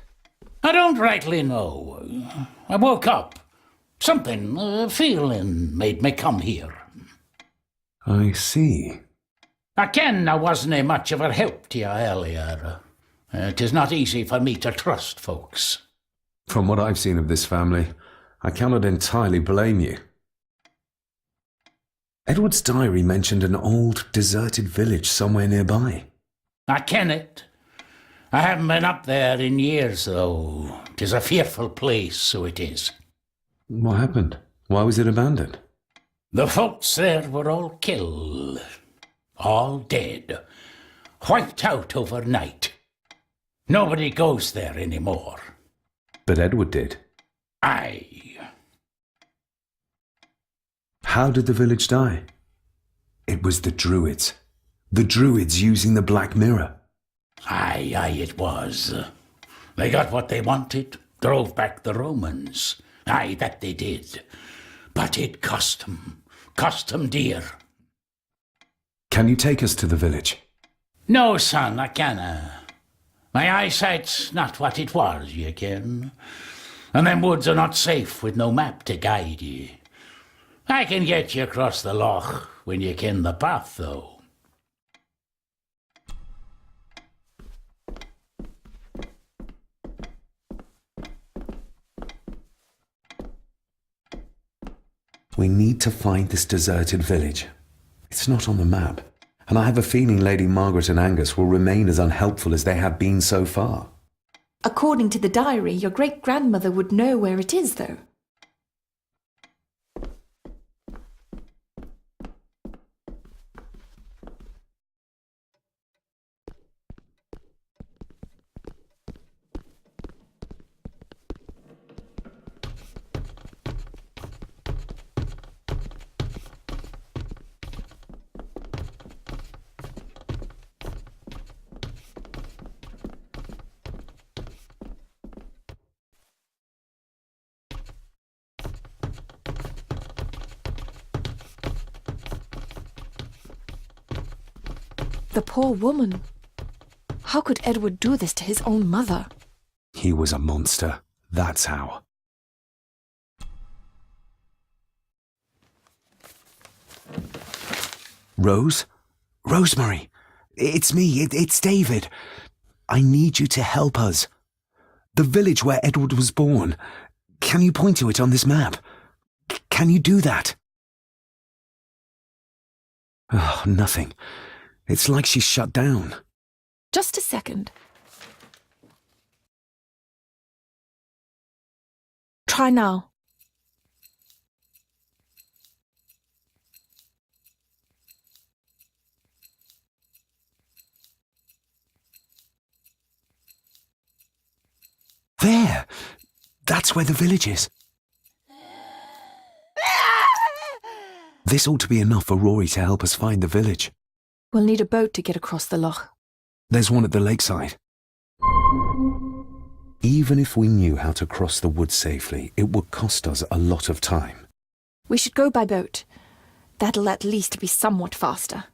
I don't rightly know. I woke up. Something, feeling, made me come here. I see. I ken I wasn't much of a help to you earlier. It is not easy for me to trust folks. From what I've seen of this family, I cannot entirely blame you. Edward's diary mentioned an old, deserted village somewhere nearby. I ken it. I haven't been up there in years, though. 'Tis a fearful place, so it is. What happened? Why was it abandoned? The folks there were all killed. All dead. Wiped out overnight. Nobody goes there anymore. But Edward did. Aye. How did the village die? It was the Druids. The Druids using the Black Mirror. Aye, it was. They got what they wanted, drove back the Romans. Aye, that they did. But it cost them dear. Can you take us to the village? No, son, I canna. My eyesight's not what it was, ye ken. And them woods are not safe with no map to guide ye. I can get you across the loch when ye ken the path, though. We need to find this deserted village. It's not on the map, and I have a feeling Lady Margaret and Angus will remain as unhelpful as they have been so far. According to the diary, your great-grandmother would know where it is, though. The poor woman. How could Edward do this to his own mother? He was a monster. That's how. Rose? Rosemary! It's me. It's David. I need you to help us. The village where Edward was born. Can you point to it on this map? Can you do that? Oh, nothing. It's like she's shut down. Just a second. Try now. There! That's where the village is. This ought to be enough for Rory to help us find the village. We'll need a boat to get across the loch. There's one at the lakeside. Even if we knew how to cross the woods safely, it would cost us a lot of time. We should go by boat. That'll at least be somewhat faster.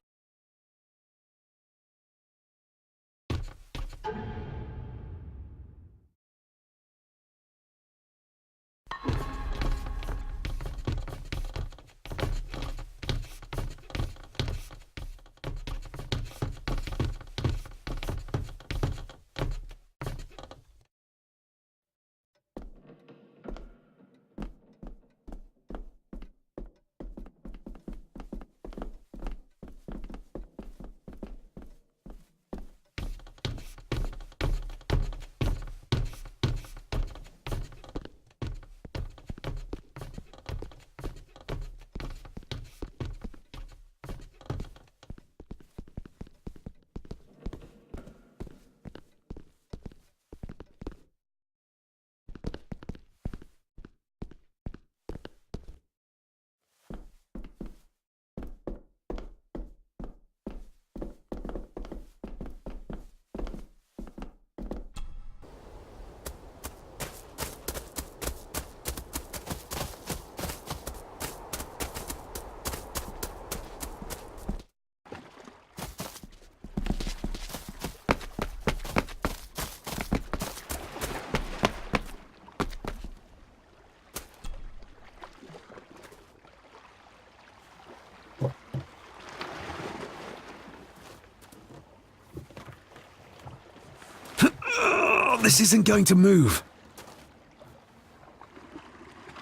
This isn't going to move.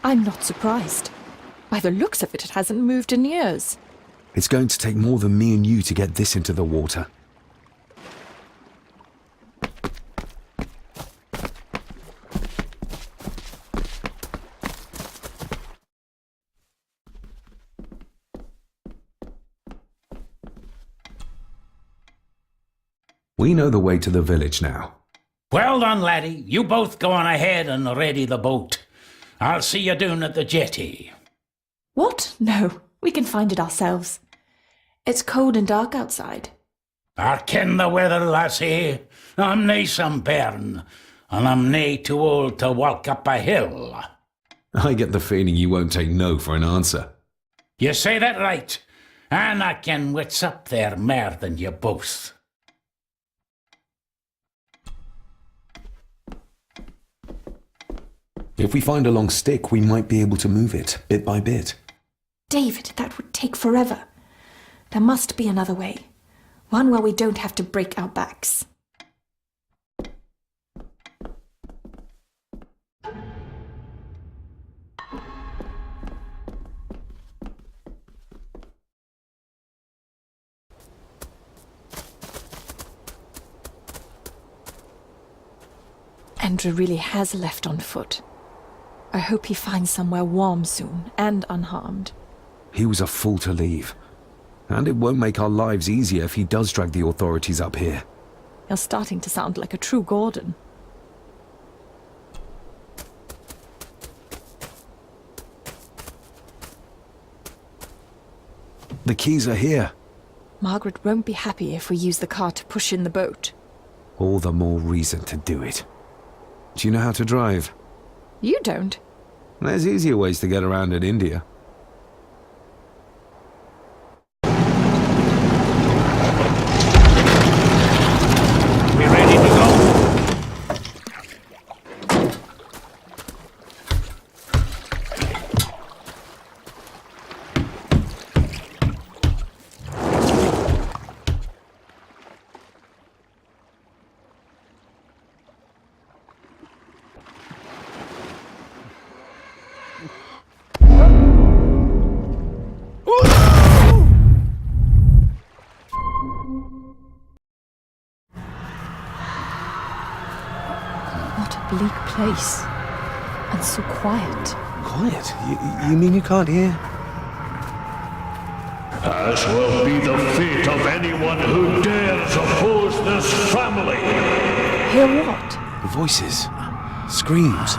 I'm not surprised. By the looks of it, it hasn't moved in years. It's going to take more than me and you to get this into the water. We know the way to the village now. Well done, laddie. You both go on ahead and ready the boat. I'll see you down at the jetty. What? No, we can find it ourselves. It's cold and dark outside. I ken the weather, lassie. I'm nae some bairn, and I'm nae too old to walk up a hill. I get the feeling you won't take no for an answer. You say that right, and I ken what's up there mair than you both. If we find a long stick, we might be able to move it, bit by bit. David, that would take forever. There must be another way. One where we don't have to break our backs. Andrew really has left on foot. I hope he finds somewhere warm soon, and unharmed. He was a fool to leave. And it won't make our lives easier if he does drag the authorities up here. You're starting to sound like a true Gordon. The keys are here. Margaret won't be happy if we use the car to push in the boat. All the more reason to do it. Do you know how to drive? You don't. There's easier ways to get around in India. We ready to go? Bleak place. And so quiet. Quiet? You mean you can't hear? As will be the fate of anyone who dares oppose this family. Hear what? Voices. Screams.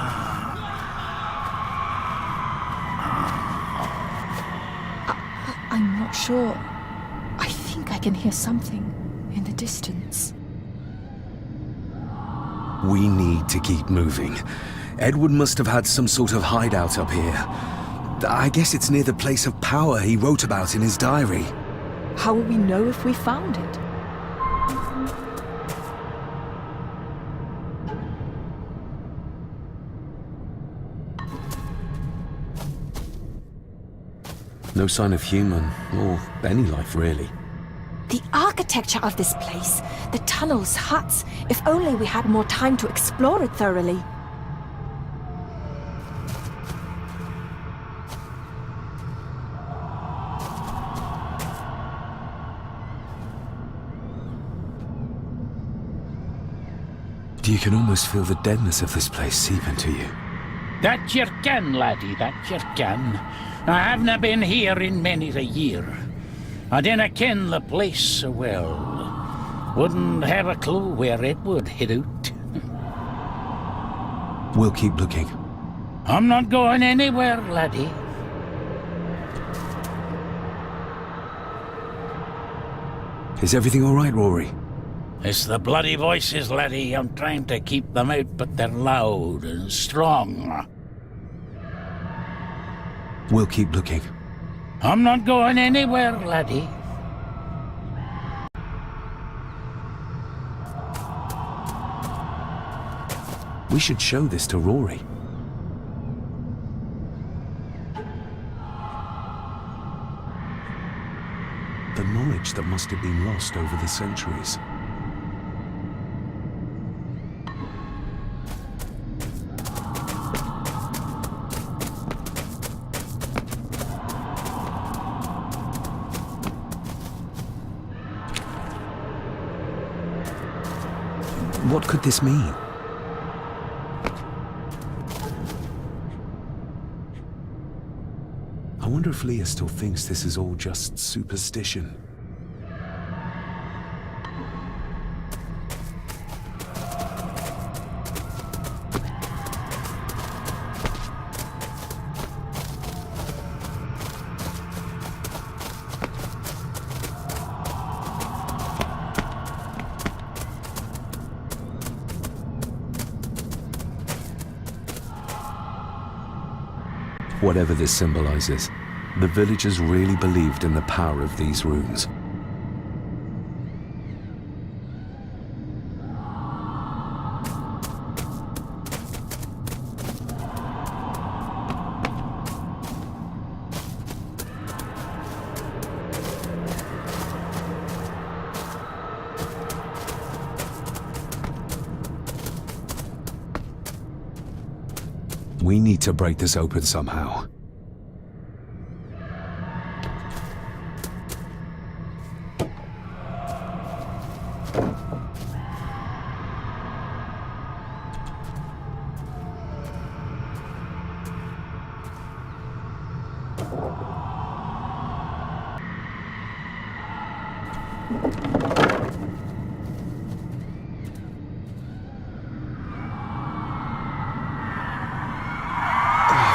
I'm not sure. I think I can hear something in the distance. We need to keep moving. Edward must have had some sort of hideout up here. I guess it's near the place of power he wrote about in his diary. How will we know if we found it? No sign of human, or any life really. The architecture of this place, the tunnels, huts, if only we had more time to explore it thoroughly. You can almost feel the deadness of this place seep into you. That you can, laddie, that you can. I havena been here in many a year. I dinna ken the place so well. Wouldn't have a clue where it would hit out. We'll keep looking. I'm not going anywhere, laddie. Is everything all right, Rory? It's the bloody voices, laddie. I'm trying to keep them out, but they're loud and strong. We'll keep looking. I'm not going anywhere, laddie. We should show this to Rory. The knowledge that must have been lost over the centuries. What could this mean? I wonder if Leah still thinks this is all just superstition. Whatever this symbolizes, the villagers really believed in the power of these runes. We need to break this open somehow.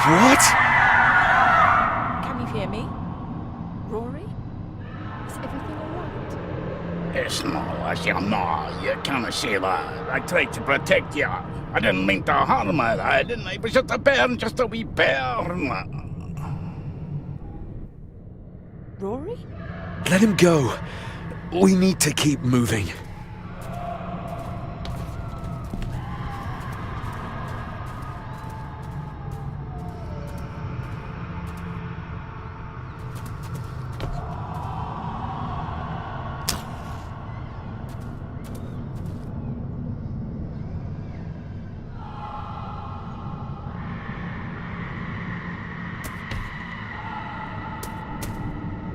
What? Can you hear me? Rory? Is everything alright? It's no, you can't say that. I tried to protect you. I didn't mean to harm you, I didn't. It was just a bear, just a wee bear. Rory? Let him go. We need to keep moving.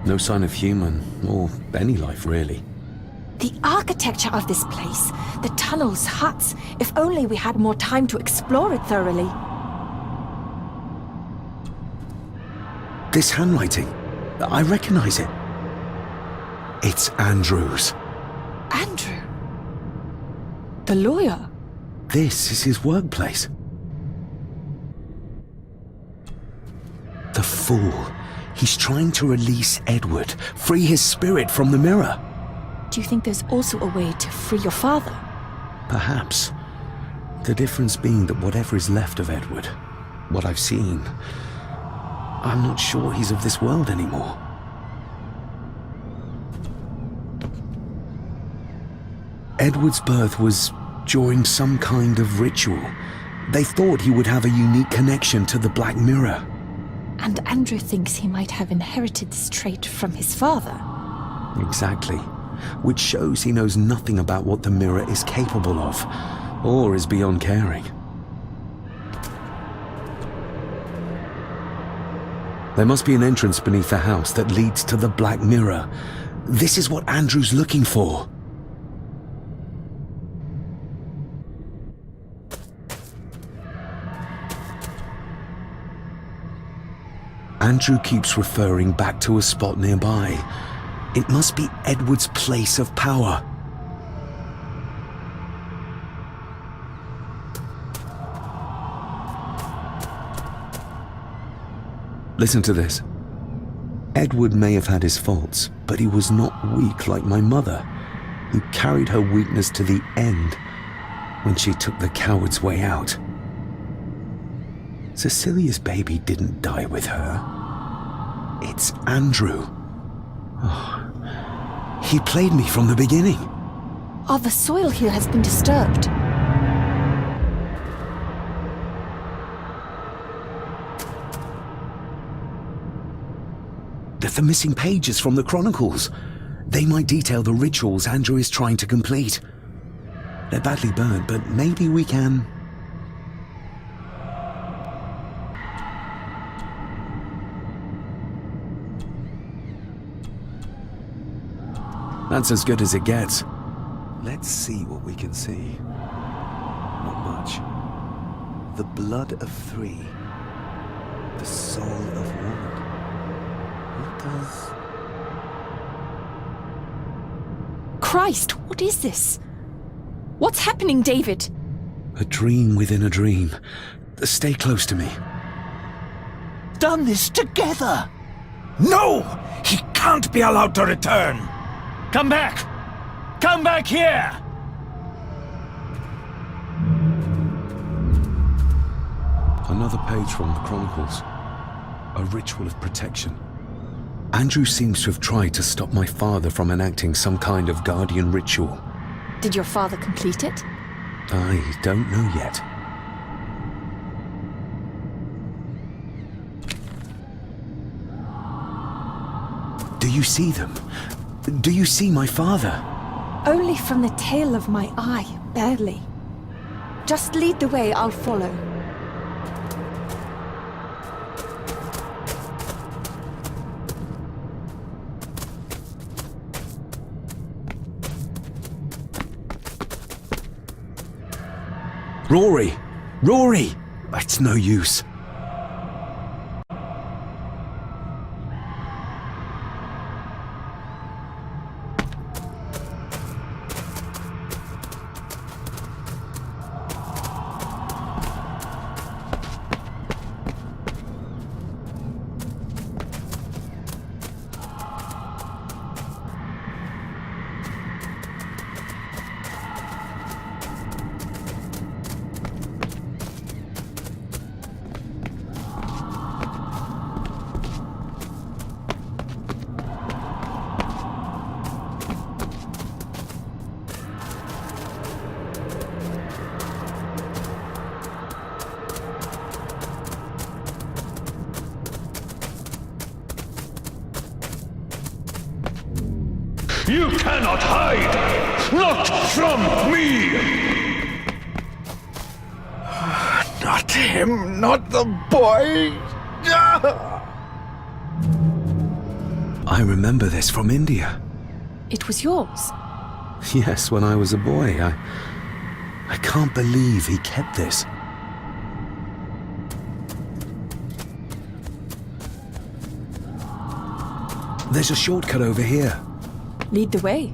No sign of human, or any life really. The architecture of this place, the tunnels, huts, if only we had more time to explore it thoroughly. This handwriting, I recognize it. It's Andrew's. Andrew? The lawyer? This is his workplace. The fool. He's trying to release Edward, free his spirit from the mirror. Do you think there's also a way to free your father? Perhaps. The difference being that whatever is left of Edward, what I've seen, I'm not sure he's of this world anymore. Edward's birth was during some kind of ritual. They thought he would have a unique connection to the Black Mirror. And Andrew thinks he might have inherited this trait from his father. Exactly. Which shows he knows nothing about what the mirror is capable of, or is beyond caring. There must be an entrance beneath the house that leads to the Black Mirror. This is what Andrew's looking for. Andrew keeps referring back to a spot nearby. It must be Edward's place of power. Listen to this. Edward may have had his faults, but he was not weak like my mother, who carried her weakness to the end when she took the coward's way out. Cecilia's baby didn't die with her. It's Andrew. Oh, he played me from the beginning. Oh, the soil here has been disturbed. The missing pages from the Chronicles. They might detail the rituals Andrew is trying to complete. They're badly burnt, but maybe we can... That's as good as it gets. Let's see what we can see. Not much. The blood of 3. The soul of 1. What does... Christ, what is this? What's happening, David? A dream within a dream. Stay close to me. Done this together! No! He can't be allowed to return! Come back! Come back here! Another page from the Chronicles. A ritual of protection. Andrew seems to have tried to stop my father from enacting some kind of guardian ritual. Did your father complete it? I don't know yet. Do you see them? Do you see my father? Only from the tail of my eye, barely. Just lead the way, I'll follow. Rory! Rory! It's no use. You cannot hide! Not from me! Not him, not the boy! I remember this from India. It was yours? Yes, when I was a boy. I can't believe he kept this. There's a shortcut over here. Lead the way.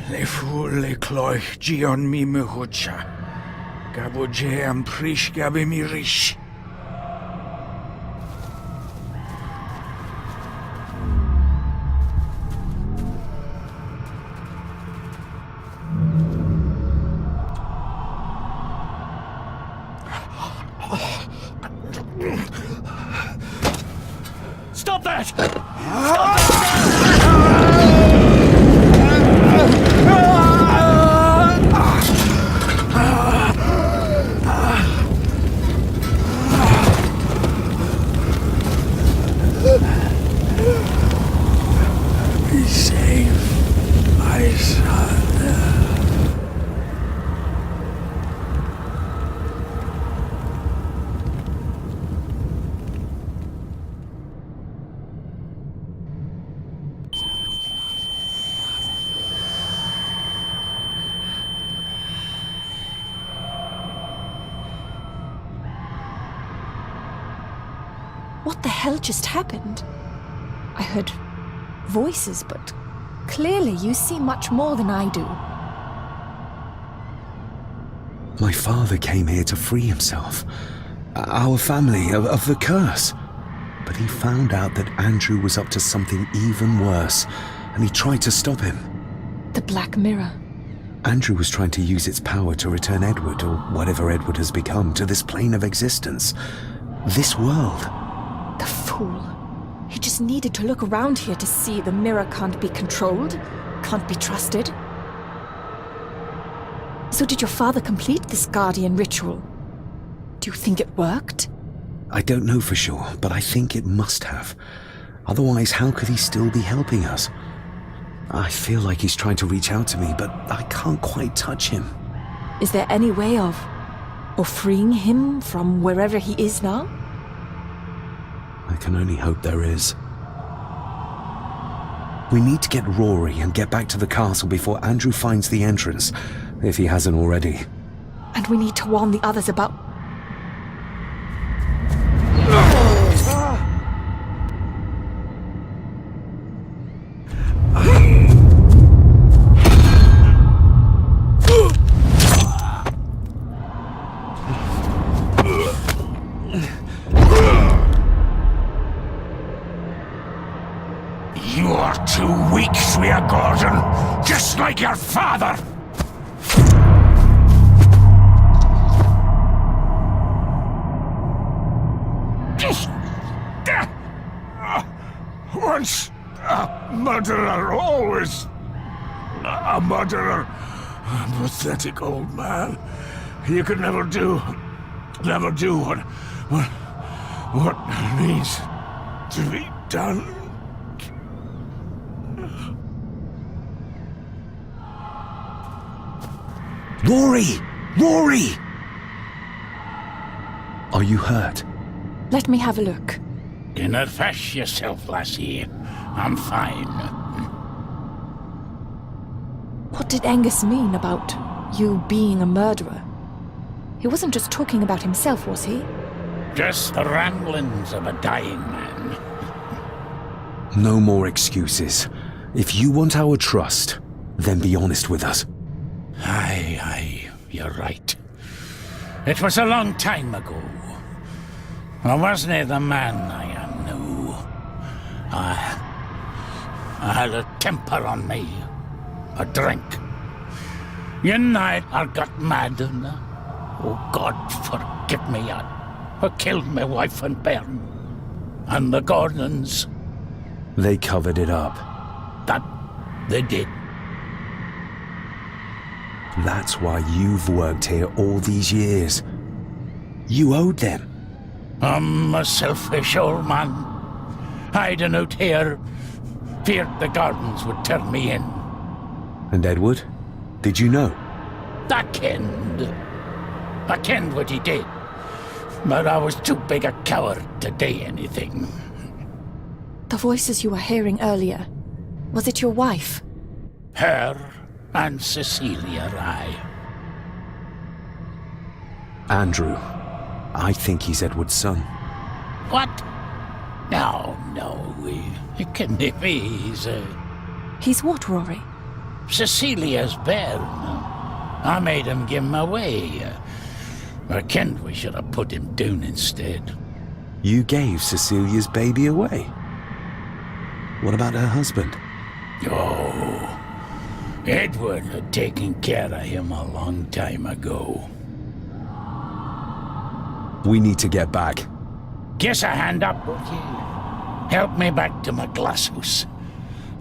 Le fu le cloich gion mi mehucha. Gabo je am prish gabe mi rish. Stop that! Be safe, my son. What the hell just happened? I heard voices, but clearly you see much more than I do. My father came here to free himself. Our family of the curse. But he found out that Andrew was up to something even worse, and he tried to stop him. The Black Mirror. Andrew was trying to use its power to return Edward, or whatever Edward has become, to this plane of existence. This world. The fool. He just needed to look around here to see the mirror can't be controlled, can't be trusted. So did your father complete this guardian ritual? Do you think it worked? I don't know for sure, but I think it must have. Otherwise, how could he still be helping us? I feel like he's trying to reach out to me, but I can't quite touch him. Is there any way of freeing him from wherever he is now? I can only hope there is. We need to get Rory and get back to the castle before Andrew finds the entrance, if he hasn't already. And we need to warn the others about... You are too weak, Swear Gordon, just like your father! Once a murderer, always a murderer. A pathetic old man. You could never do what needs to be done. Rory! Rory! Are you hurt? Let me have a look. Dinna fash yourself, lassie. I'm fine. What did Angus mean about you being a murderer? He wasn't just talking about himself, was he? Just the ramblings of a dying man. No more excuses. If you want our trust, then be honest with us. Aye, you're right. It was a long time ago. I wasn't the man I am now. I had a temper on me. A drink. One night I got mad and, oh God forgive me, I killed my wife and bairn. And the Gordons. They covered it up. That they did. That's why you've worked here all these years. You owed them. I'm a selfish old man. Hiding out here, feared the Gordons would turn me in. And Edward? Did you know? I kenned what he did. But I was too big a coward to do anything. The voices you were hearing earlier, was it your wife? Her and Cecilia Rye. Andrew. I think he's Edward's son. What? No, he can't be. He's what, Rory? Cecilia's bairn. I made him give him away. I kenned we should have put him down instead. You gave Cecilia's baby away? What about her husband? Oh, Edward had taken care of him a long time ago. We need to get back. Give a hand up, would you? Help me back to my glasshouse.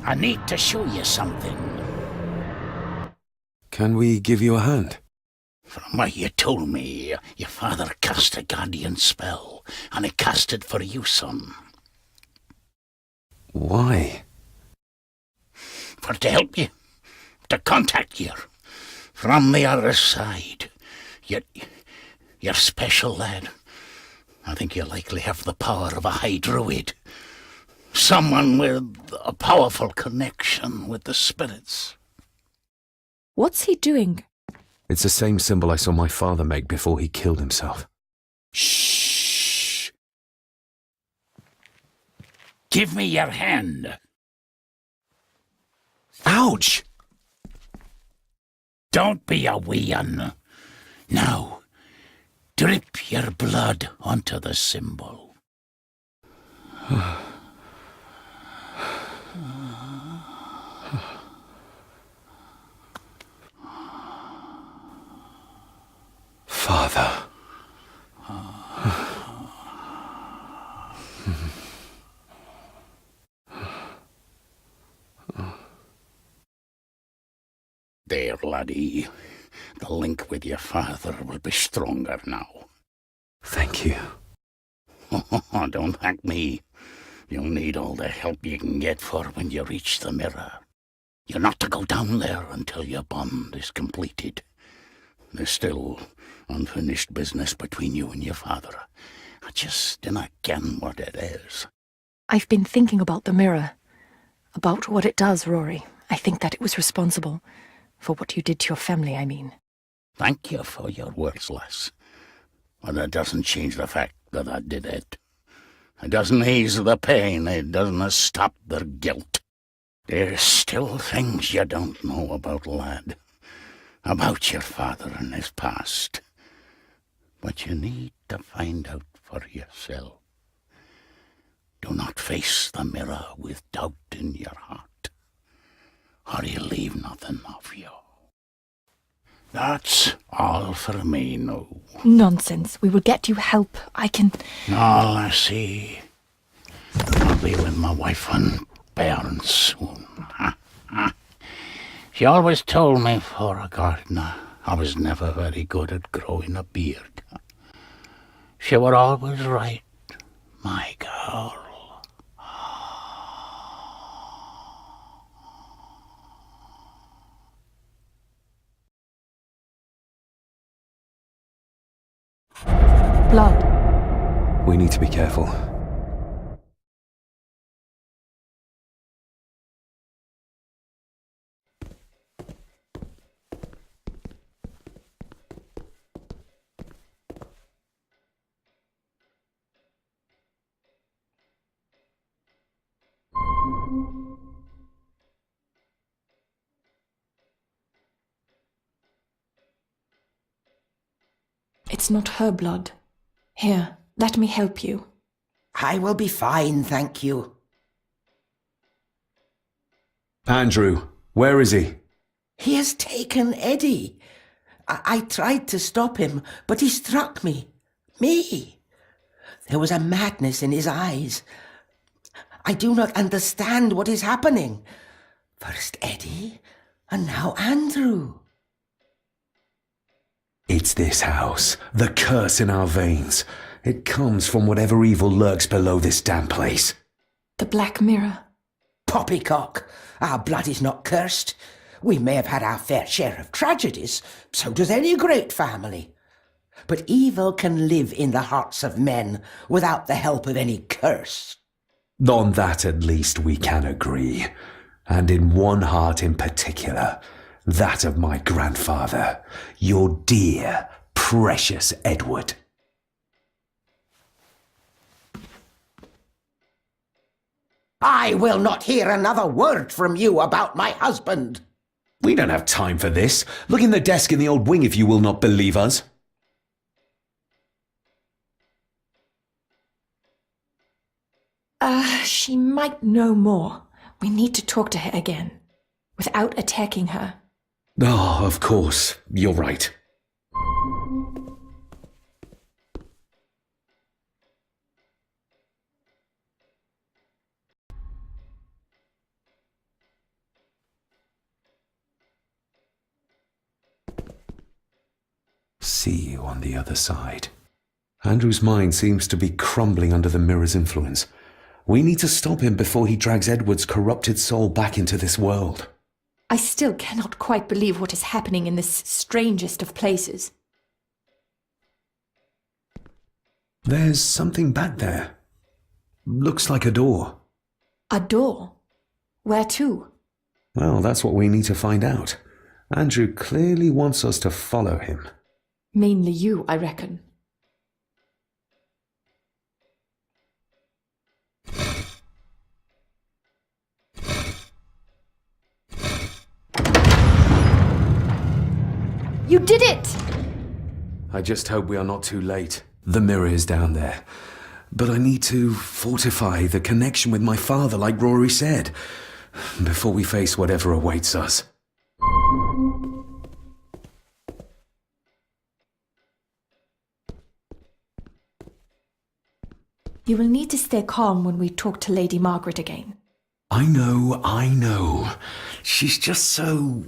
I need to show you something. Can we give you a hand? From what you told me, your father cast a guardian spell, and he cast it for you, son. Why? For to help you, to contact you, from the other side. You're special, lad. I think you likely have the power of a high druid. Someone with a powerful connection with the spirits. What's he doing? It's the same symbol I saw my father make before he killed himself. Shh! Give me your hand. Ouch! Don't be a wee un. Now, drip your blood onto the symbol. Father. There, laddie. The link with your father will be stronger now. Thank you. Don't thank me. You'll need all the help you can get for when you reach the mirror. You're not to go down there until your bond is completed. There's still unfinished business between you and your father. I just dinna ken what it is. I've been thinking about the mirror. About what it does, Rory. I think that it was responsible. For what you did to your family, I mean. Thank you for your words, lass. But it doesn't change the fact that I did it. It doesn't ease the pain. It doesn't stop their guilt. There's still things you don't know about, lad. About your father and his past. But you need to find out for yourself. Do not face the mirror with doubt in your heart, or you'll leave nothing of you. That's all for me now. Nonsense. We will get you help. I can... All I see. I'll be with my wife and parents soon. She always told me for a gardener I was never very good at growing a beard. She were always right, my girl. Blood. We need to be careful. It's not her blood. Here, let me help you. I will be fine, thank you. Andrew, where is he? He has taken Eddie. I tried to stop him, but he struck me. Me. There was a madness in his eyes. I do not understand what is happening. First Eddie, and now Andrew. It's this house, the curse in our veins. It comes from whatever evil lurks below this damn place. The Black Mirror. Poppycock, our blood is not cursed. We may have had our fair share of tragedies, so does any great family. But evil can live in the hearts of men without the help of any curse. On that at least we can agree. And in one heart in particular, that of my grandfather, your dear, precious Edward. I will not hear another word from you about my husband. We don't have time for this. Look in the desk in the old wing if you will not believe us. She might know more. We need to talk to her again, without attacking her. Oh, of course. You're right. See you on the other side. Andrew's mind seems to be crumbling under the mirror's influence. We need to stop him before he drags Edward's corrupted soul back into this world. I still cannot quite believe what is happening in this strangest of places. There's something back there. Looks like a door. A door? Where to? Well, that's what we need to find out. Andrew clearly wants us to follow him. Mainly you, I reckon. You did it! I just hope we are not too late. The mirror is down there. But I need to fortify the connection with my father, like Rory said, before we face whatever awaits us. You will need to stay calm when we talk to Lady Margaret again. I know. She's just so...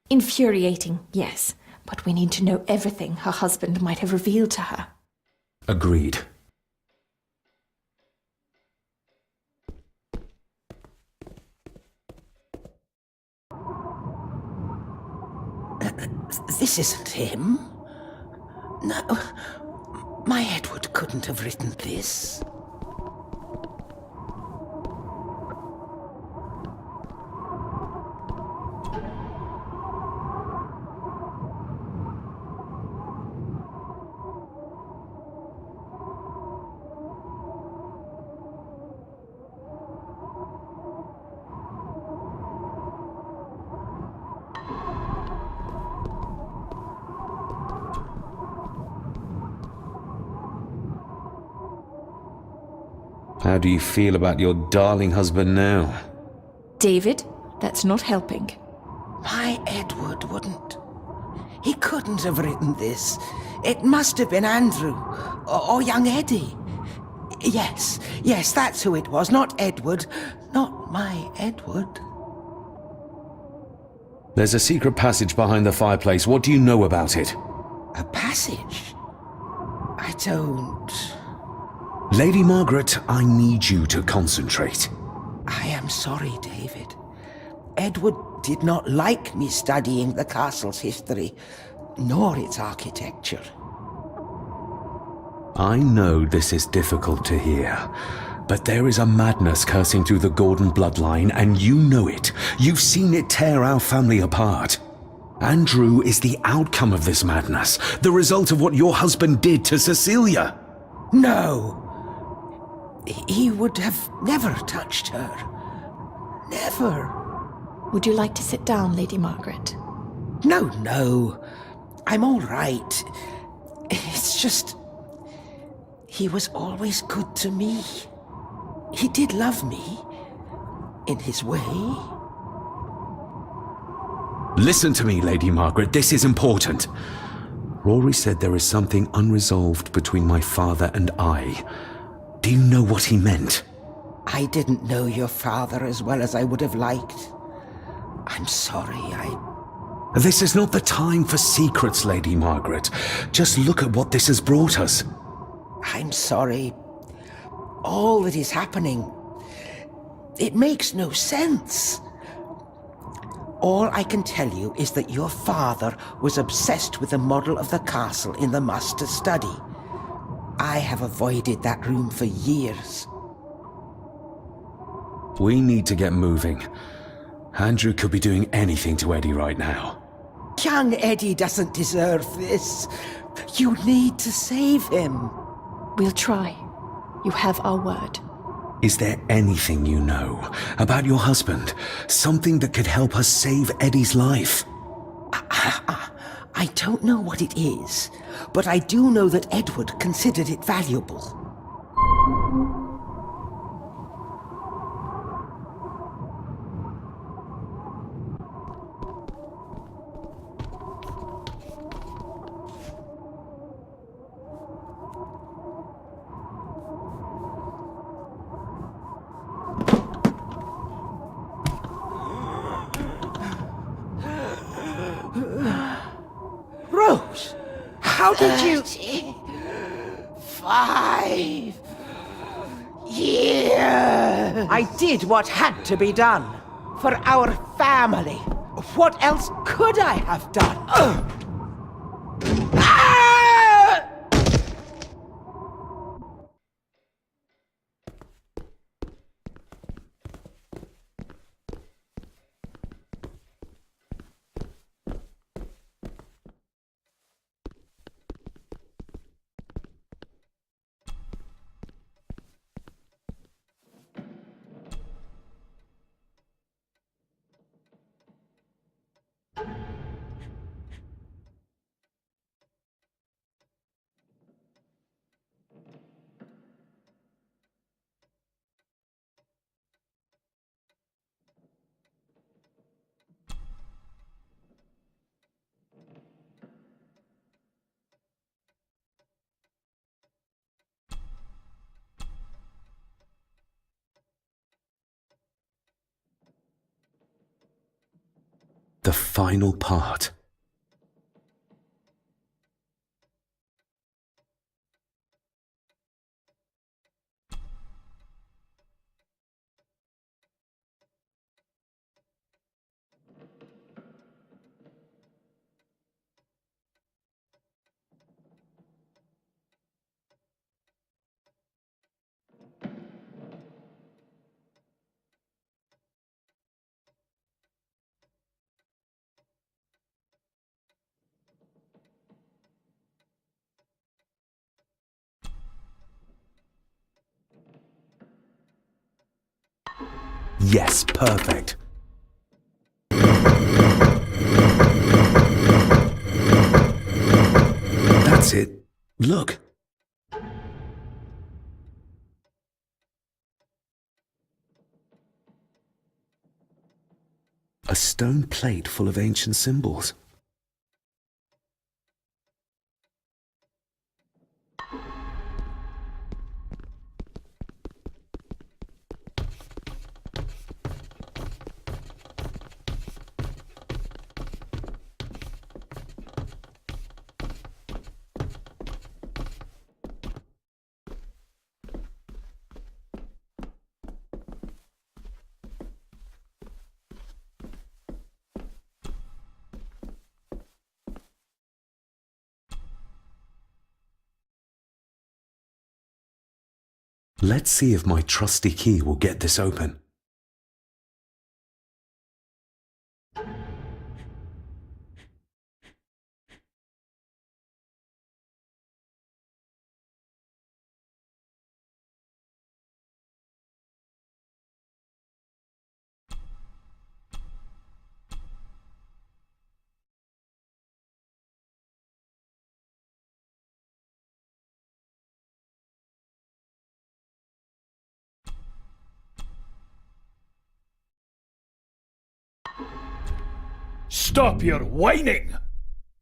Infuriating, yes, but we need to know everything her husband might have revealed to her. Agreed. This isn't him. No, my Edward couldn't have written this. How do you feel about your darling husband now? David, that's not helping. My Edward wouldn't. He couldn't have written this. It must have been Andrew, or young Eddie. Yes, that's who it was, not Edward. Not my Edward. There's a secret passage behind the fireplace. What do you know about it? A passage? I don't... Lady Margaret, I need you to concentrate. I am sorry, David. Edward did not like me studying the castle's history, nor its architecture. I know this is difficult to hear, but there is a madness coursing through the Gordon bloodline, and you know it. You've seen it tear our family apart. Andrew is the outcome of this madness, the result of what your husband did to Cecilia. No! He would have never touched her. Never. Would you like to sit down, Lady Margaret? No. I'm all right. It's just... he was always good to me. He did love me. In his way. Listen to me, Lady Margaret. This is important. Rory said there is something unresolved between my father and I. Do you know what he meant? I didn't know your father as well as I would have liked. I'm sorry, This is not the time for secrets, Lady Margaret. Just look at what this has brought us. I'm sorry. All that is happening, it makes no sense. All I can tell you is that your father was obsessed with the model of the castle in the master's study. I have avoided that room for years. We need to get moving. Andrew could be doing anything to Eddie right now. Young Eddie doesn't deserve this. You need to save him. We'll try. You have our word. Is there anything you know about your husband? Something that could help us save Eddie's life? I don't know what it is, but I do know that Edward considered it valuable. Rose, how did you... 5 years! I did what had to be done. For our family. What else could I have done? The final part. Yes, perfect. That's it. Look. A stone plate full of ancient symbols. Let's see if my trusty key will get this open. Stop your whining!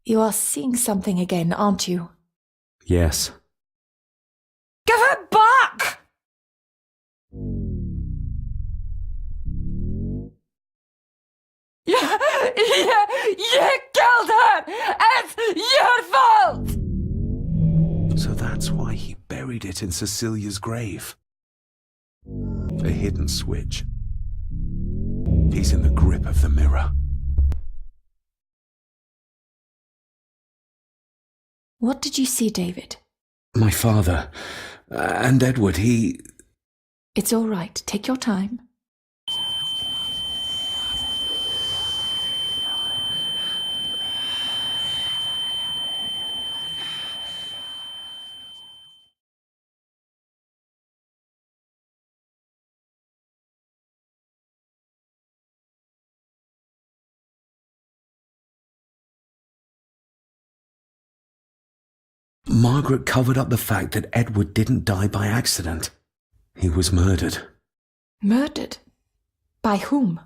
You are seeing something again, aren't you? Yes. Give it back! You killed her! It's your fault! So that's why he buried it in Cecilia's grave. A hidden switch. He's in the grip of the mirror. What did you see, David? My father and Edward, he... It's all right. Take your time. Margaret covered up the fact that Edward didn't die by accident. He was murdered. Murdered? By whom?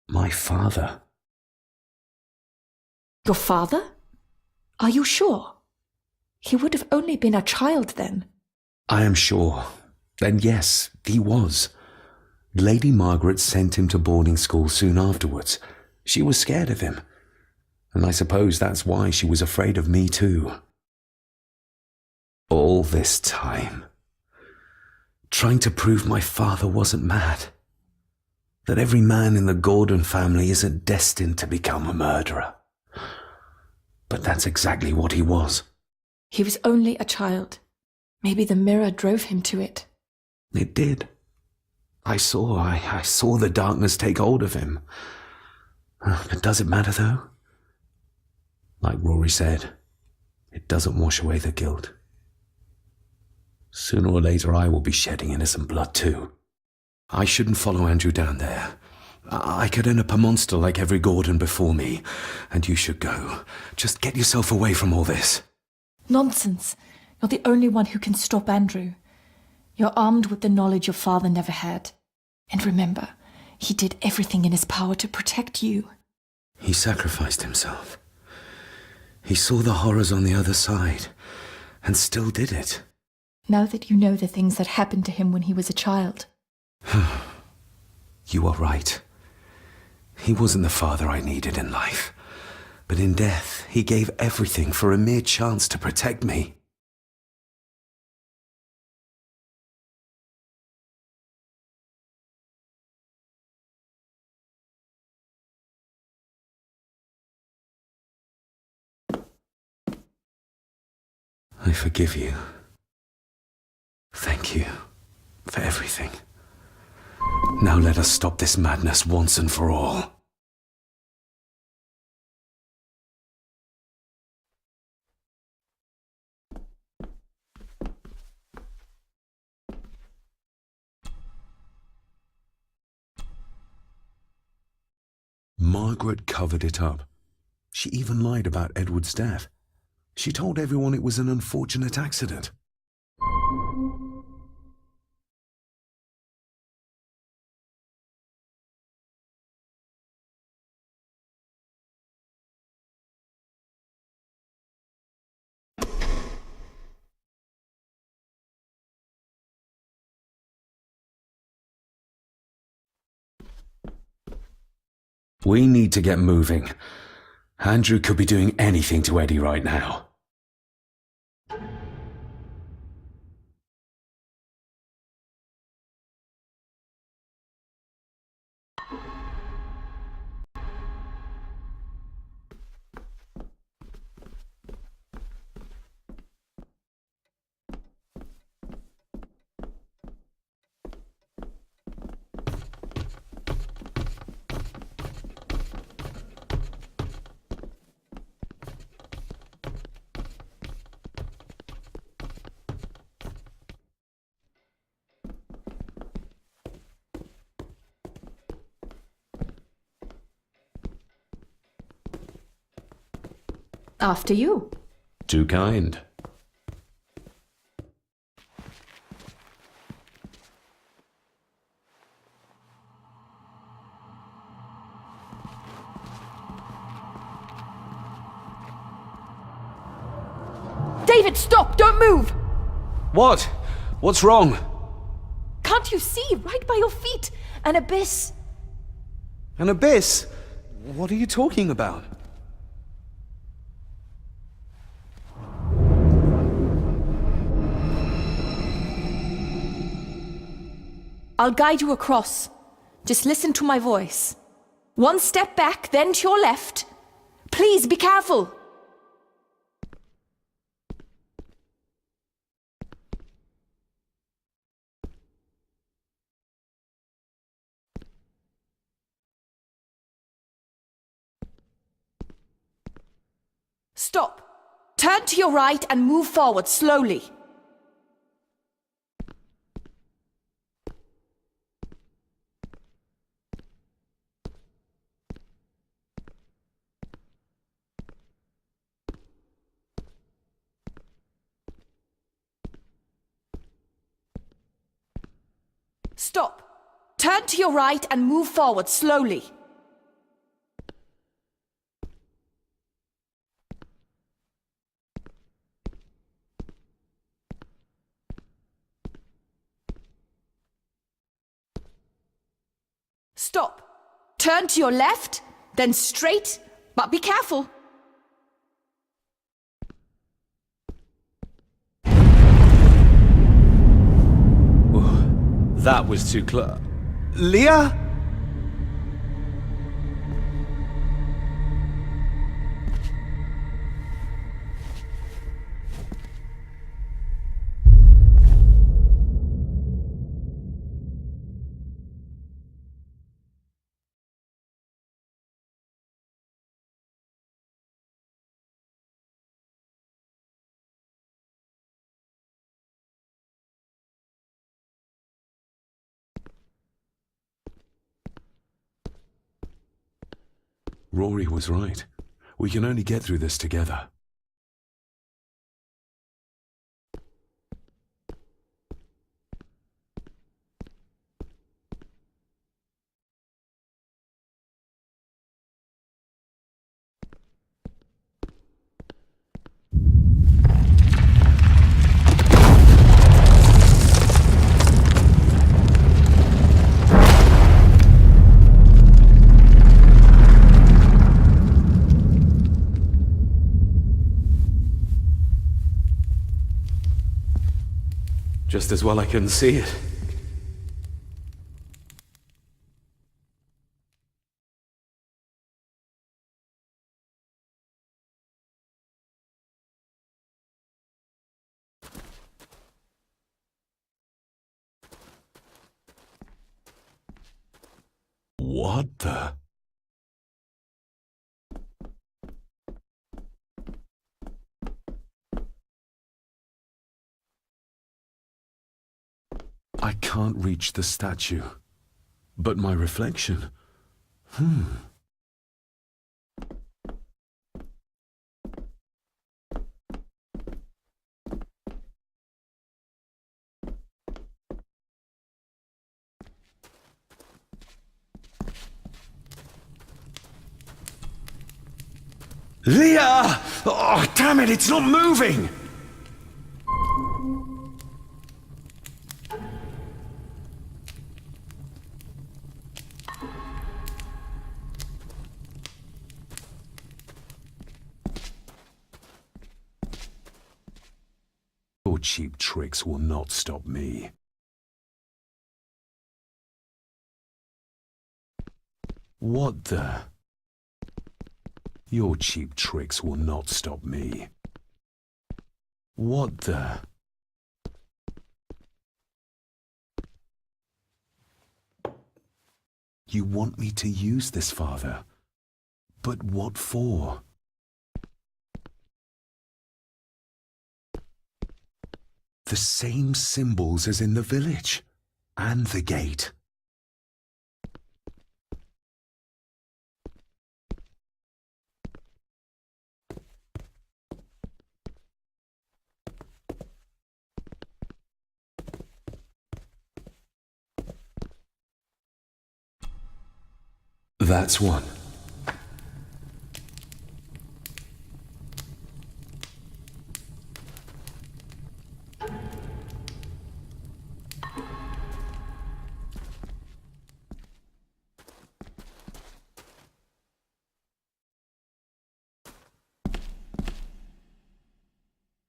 My father. Your father? Are you sure? He would have only been a child then. I am sure. Then yes, he was. Lady Margaret sent him to boarding school soon afterwards. She was scared of him. And I suppose that's why she was afraid of me too. All this time, trying to prove my father wasn't mad. That every man in the Gordon family isn't destined to become a murderer. But that's exactly what he was. He was only a child. Maybe the mirror drove him to it. It did. I saw the darkness take hold of him. But does it matter though? Like Rory said, it doesn't wash away the guilt. Sooner or later I will be shedding innocent blood too. I shouldn't follow Andrew down there. I could end up a monster like every Gordon before me, and you should go. Just get yourself away from all this. Nonsense. You're the only one who can stop Andrew. You're armed with the knowledge your father never had. And remember, he did everything in his power to protect you. He sacrificed himself. He saw the horrors on the other side, and still did it. Now that you know the things that happened to him when he was a child. You are right. He wasn't the father I needed in life. But in death, he gave everything for a mere chance to protect me. I forgive you. Thank you for everything. Now let us stop this madness once and for all. Margaret covered it up. She even lied about Edward's death. She told everyone it was an unfortunate accident. We need to get moving. Andrew could be doing anything to Eddie right now. After you. Too kind. David, stop! Don't move! What? What's wrong? Can't you see? Right by your feet. An abyss. An abyss? What are you talking about? I'll guide you across. Just listen to my voice. One step back, then to your left. Please be careful. Stop. Turn to your right and move forward slowly. Stop. Turn to your right and move forward slowly. Stop. Turn to your left, then straight, but be careful. That was too close. Leah? Rory was right. We can only get through this together. Just as well I couldn't see it. What the? I can't reach the statue. But my reflection... Leah! Oh, damn it, it's not moving! Your cheap tricks will not stop me. What the? Your cheap tricks will not stop me. What the? You want me to use this, Father? But what for? The same symbols as in the village, and the gate. That's one.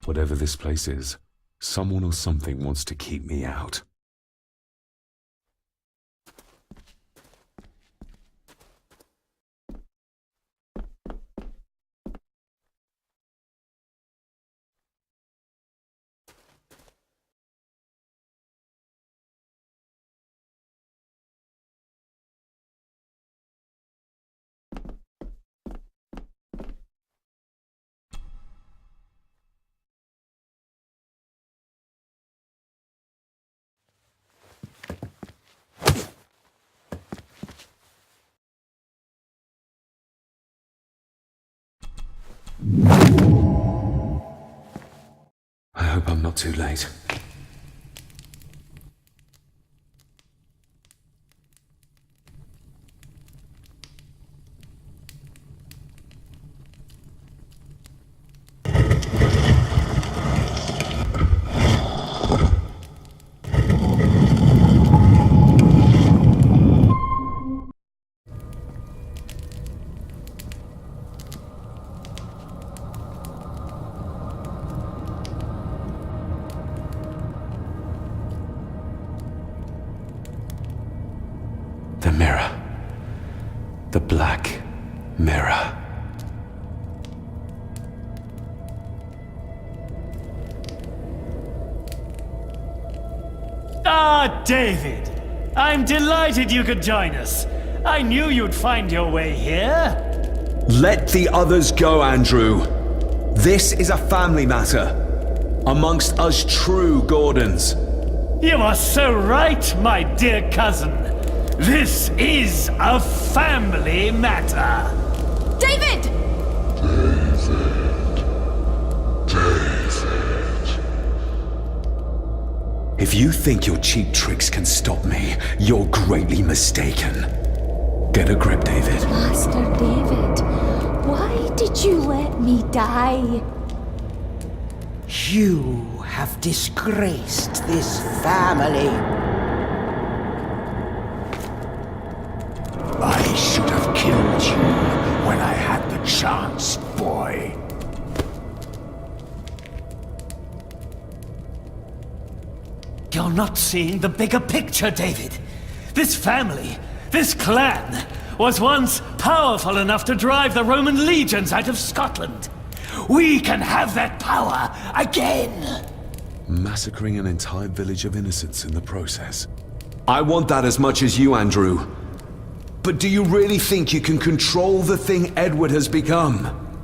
Whatever this place is, someone or something wants to keep me out. I hope I'm not too late. The mirror. The black mirror. Ah, David! I'm delighted you could join us. I knew you'd find your way here. Let the others go, Andrew. This is a family matter. Amongst us true Gordons. You are so right, my dear cousin. This is a family matter. David! If you think your cheap tricks can stop me, you're greatly mistaken. Get a grip, David. Master David, why did you let me die? You have disgraced this family. I should have killed you when I had the chance, boy. You're not seeing the bigger picture, David. This family, this clan, was once powerful enough to drive the Roman legions out of Scotland. We can have that power again! Massacring an entire village of innocents in the process. I want that as much as you, Andrew. But do you really think you can control the thing Edward has become?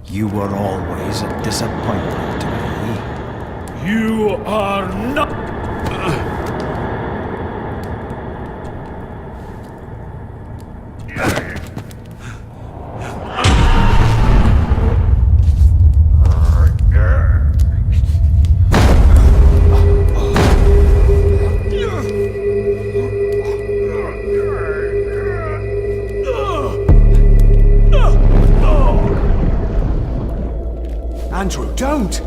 You were always a disappointment to me. You are not... Andrew, don't!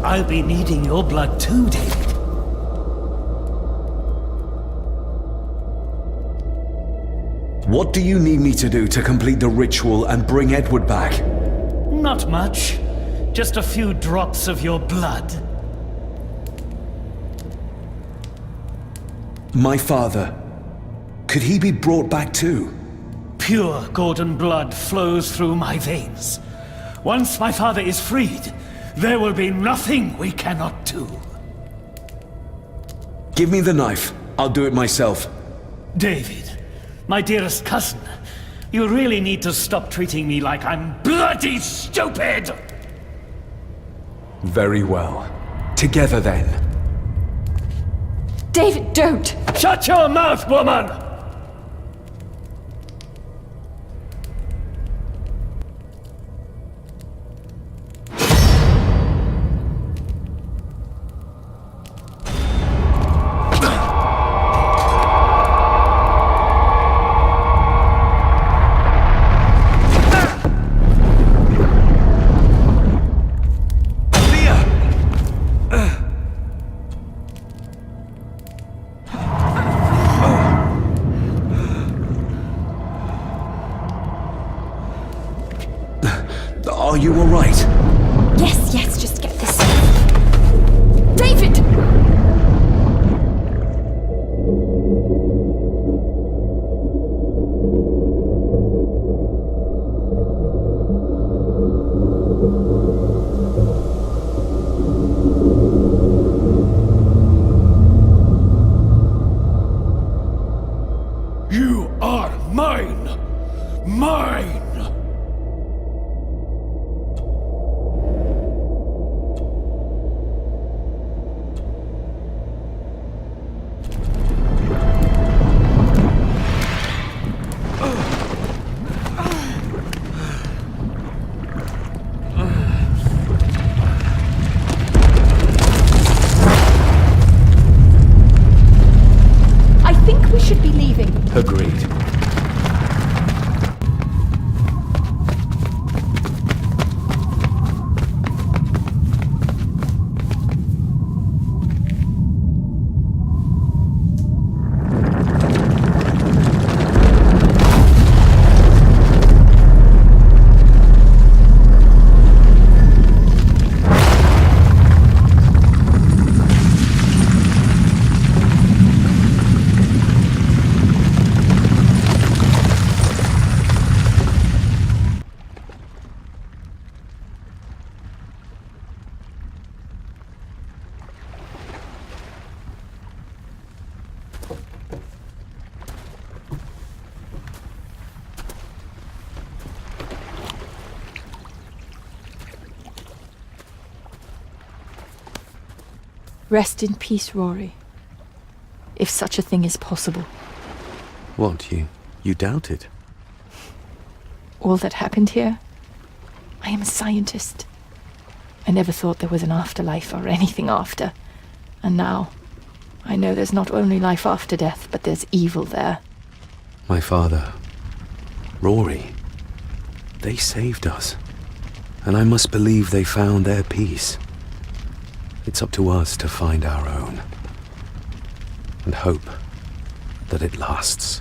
I'll be needing your blood too, David. What do you need me to do to complete the ritual and bring Edward back? Not much. Just a few drops of your blood. My father, could he be brought back too? Pure Gordon blood flows through my veins. Once my father is freed, there will be nothing we cannot do. Give me the knife. I'll do it myself. David, my dearest cousin, you really need to stop treating me like I'm bloody stupid! Very well. Together then. David, don't! Shut your mouth, woman! Are you all right? Yes, just get this. David! You are mine! Mine! Agreed. Rest in peace, Rory. If such a thing is possible. What, you doubt it? All that happened here? I am a scientist. I never thought there was an afterlife or anything after. And now, I know there's not only life after death, but there's evil there. My father, Rory, they saved us. And I must believe they found their peace. It's up to us to find our own. And hope that it lasts.